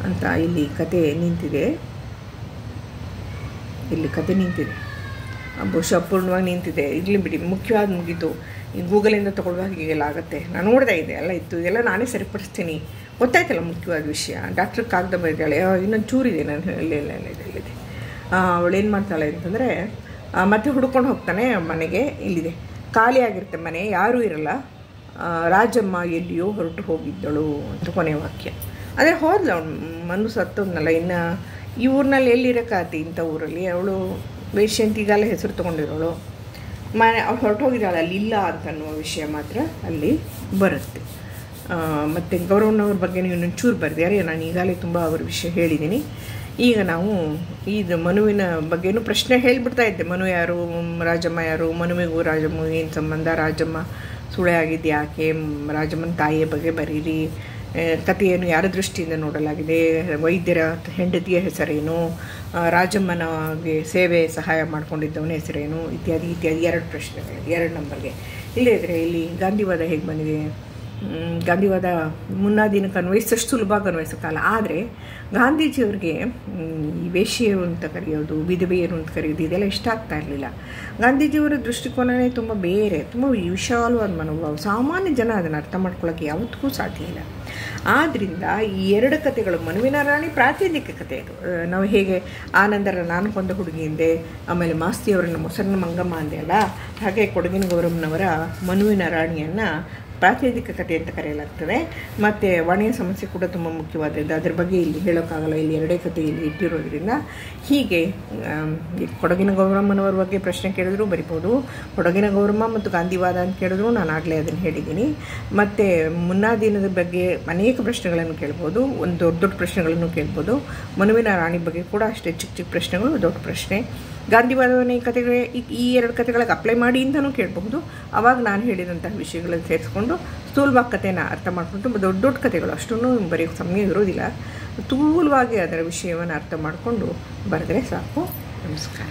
ಅಂತ ಇಲ್ಲಿ ಕತೆ ನಿಂತಿದೆ. ಬಹುಶಃ ಅಪೂರ್ಣವಾಗಿ ನಿಂತಿದೆ. ಇರಲಿ ಬಿಡಿ, ಮುಖ್ಯವಾದ ಮುಗೀತು. ಈ ಗೂಗಲಿಂದ ತೊಗೊಳ್ಳುವಾಗ ಹೀಗೆಲ್ಲ ಆಗುತ್ತೆ. ನಾನು ನೋಡ್ದೆ ಇದೆ ಎಲ್ಲ ಇತ್ತು. ಇದೆಲ್ಲ ನಾನೇ ಸರಿಪಡಿಸ್ತೀನಿ. ಗೊತ್ತಾಯ್ತಲ್ಲ ಮುಖ್ಯವಾದ ವಿಷಯ. ಡಾಕ್ಟ್ರ್ ಕಾಗದ ಬರೀತಾಳೆ. ಇನ್ನೊಂದು ಚೂರಿದೆ ನಾನು ಇಲ್ಲಿದೆ. ಅವಳೇನು ಮಾಡ್ತಾಳೆ ಅಂತಂದರೆ ಮತ್ತೆ ಹುಡ್ಕೊಂಡು ಹೋಗ್ತಾನೆ ಮನೆಗೆ. ಇಲ್ಲಿದೆ, ಖಾಲಿ ಆಗಿರುತ್ತೆ ಮನೆ, ಯಾರೂ ಇರಲ್ಲ. ರಾಜಮ್ಮ ಎಲ್ಲಿಯೋ ಹೊರಟು ಹೋಗಿದ್ದಳು ಅಂತ ಕೊನೆ ವಾಕ್ಯ. ಆದರೆ ಹೋದ್ಲು ಅವಳು, ಮನು ಸತ್ತೋದ್ನಲ್ಲ. ಇನ್ನು ಈ ಊರಿನಲ್ಲಿ ಎಲ್ಲಿರೋಕ್ಕಾತಿ ಇಂಥ ಊರಲ್ಲಿ? ಅವಳು ವೇಶ್ಯಂತಿಗಾಲ ಹೆಸರು ತೊಗೊಂಡಿರೋಳು. ಅವಳು ಹೊರಟೋಗಿದ್ದಾಳೆ, ಅಲ್ಲಿ ಇಲ್ಲ ಅಂತನ್ನುವ ವಿಷಯ ಮಾತ್ರ ಅಲ್ಲಿ ಬರುತ್ತೆ. ಮತ್ತು ಗೌರವನವ್ರ ಬಗ್ಗೆ ನೀವು ಇನ್ನೊಂಚೂರು ಬರೆದಿದ್ದಾರೆ. ನಾನು ಈಗಾಗಲೇ ತುಂಬ ಅವ್ರ ವಿಷಯ ಹೇಳಿದ್ದೀನಿ. ಈಗ ನಾವು ಇದು ಮನುವಿನ ಬಗ್ಗೆನೂ ಪ್ರಶ್ನೆ ಹೇಳಿಬಿಡ್ತಾ ಇದ್ದೆ. ಮನು ಯಾರು, ರಾಜಮ್ಮ ಯಾರು, ಮನುವಿಗೂ ರಾಜಮ್ಮ ಏನು ಸಂಬಂಧ, ರಾಜಮ್ಮ ಸುಳೆ ಆಗಿದ್ದು ಯಾಕೆ, ರಾಜಮ್ಮನ ತಾಯಿಯ ಬಗ್ಗೆ ಬರೀರಿ, ಕಥೆಯನ್ನು ಯಾರ ದೃಷ್ಟಿಯಿಂದ ನೋಡಲಾಗಿದೆ, ವೈದ್ಯರ ಹೆಂಡತಿಯ ಹೆಸರೇನು, ರಾಜಮ್ಮನಿಗೆ ಸಹಾಯ ಮಾಡ್ಕೊಂಡಿದ್ದವನ ಹೆಸರೇನು, ಇತ್ಯಾದಿ 2 ಪ್ರಶ್ನೆಗಳು 2 ನಂಬರ್ಗೆ. ಇಲ್ಲೇ ಇದ್ದರೆ ಇಲ್ಲಿ ಗಾಂಧಿವಾದ ಹೇಗೆ ಬಂದಿದೆ, ಗಾಂಧಿವಾದ ಮುನ್ನಾದಿನಕ್ಕೆ ಅನ್ವಯಿಸಷ್ಟು ಸುಲಭವಾಗಿ ಅನ್ವಯಿಸೋಕ್ಕಲ್ಲ. ಆದರೆ ಗಾಂಧೀಜಿಯವ್ರಿಗೆ ಈ ವೇಶ್ಯೆಯರು ಅಂತ ಕರೆಯೋದು, ವಿಧವೆಯರು ಅಂತ ಕರೆಯೋದು ಇದೆಲ್ಲ ಇಷ್ಟ ಆಗ್ತಾ ಇರಲಿಲ್ಲ. ಗಾಂಧೀಜಿಯವರ ದೃಷ್ಟಿಕೋನವೇ ತುಂಬ ಬೇರೆ, ತುಂಬ ವಿಶಾಲವಾದ ಮನೋಭಾವ. ಸಾಮಾನ್ಯ ಜನ ಅದನ್ನು ಅರ್ಥ ಮಾಡ್ಕೊಳ್ಳೋಕ್ಕೆ ಯಾವತ್ತೂ ಸಾಧ್ಯ ಇಲ್ಲ. ಆದ್ದರಿಂದ ಈ 2 ಕಥೆಗಳು, ಮನುವಿನ ರಾಣಿ ಪ್ರಾತಿನಿಧಿಕ ಕಥೆ ಇದು. ನಾವು ಹೇಗೆ ಆನಂದರ ನಾನು ಕೊಂದ ಹುಡುಗಿಯಿಂದೆ, ಆಮೇಲೆ ಮಾಸ್ತಿಯವರನ್ನ ಮೊಸರನ್ನ ಮಂಗಮ್ಮ ಅಂದೆ ಅಲ್ಲ, ಹಾಗೆ ಕೊಡಗಿನ ಗೌರಮ್ಮನವರ ಮನುವಿನ ರಾಣಿಯನ್ನು ಪ್ರಾತಿನಿಧಿಕ ಕಥೆ ಅಂತ ಕರೆಯಲಾಗ್ತದೆ. ಮತ್ತು ವಾಣಿಯ ಸಮಸ್ಯೆ ಕೂಡ ತುಂಬ ಮುಖ್ಯವಾದದ್ದು. ಅದ್ರ ಬಗ್ಗೆ ಇಲ್ಲಿ ಹೇಳೋಕ್ಕಾಗಲ್ಲ, ಇಲ್ಲಿ 2 ಕಥೆ ಇಲ್ಲಿ ಇಟ್ಟಿರೋದ್ರಿಂದ. ಹೀಗೆ ಕೊಡಗಿನ ಗೌರಮ್ಮನವರ ಬಗ್ಗೆ ಪ್ರಶ್ನೆ ಕೇಳಿದ್ರು ಬರಿಬೋದು. ಕೊಡಗಿನ ಗೌರಮ್ಮ ಮತ್ತು ಗಾಂಧಿವಾದ ಅಂತ ಕೇಳಿದ್ರು ನಾನು ಆಗಲೇ ಅದನ್ನು ಹೇಳಿದ್ದೀನಿ. ಮತ್ತು ಮುನ್ನಾದಿನದ ಬಗ್ಗೆ ಅನೇಕ ಪ್ರಶ್ನೆಗಳನ್ನು ಕೇಳ್ಬೋದು, ಒಂದು ದೊಡ್ಡ ಪ್ರಶ್ನೆಗಳನ್ನು ಕೇಳ್ಬೋದು. ಮನುವಿನ ರಾಣಿ ಬಗ್ಗೆ ಕೂಡ ಅಷ್ಟೇ ಚಿಕ್ಕ ಪ್ರಶ್ನೆಗಳು, ದೊಡ್ಡ ಪ್ರಶ್ನೆ. ಗಾಂಧಿವಾದವನ್ನ ಈ 2 ಕಥೆಗಳಿಗೆ ಅಪ್ಲೈ ಮಾಡಿ ಅಂತಲೂ ಕೇಳಬಹುದು. ಆವಾಗ ನಾನು ಹೇಳಿದಂತಹ ವಿಷಯಗಳನ್ನು ಸೇರಿಸ್ಕೊಂಡು ಸ್ಥೂಲವಾಗಿ ಕಥೆನ ಅರ್ಥ ಮಾಡಿಕೊಂಡು, ದೊಡ್ಡ ಕಥೆಗಳು ಅಷ್ಟೂ ಬರೆಯೋಕ್ಕೆ ಸಮಯ ಇರೋದಿಲ್ಲ, ಸ್ಥೂಲವಾಗಿ ಅದರ ವಿಷಯವನ್ನು ಅರ್ಥ ಮಾಡಿಕೊಂಡು ಬರೆದ್ರೆ ಸಾಕು. ನಮಸ್ಕಾರ.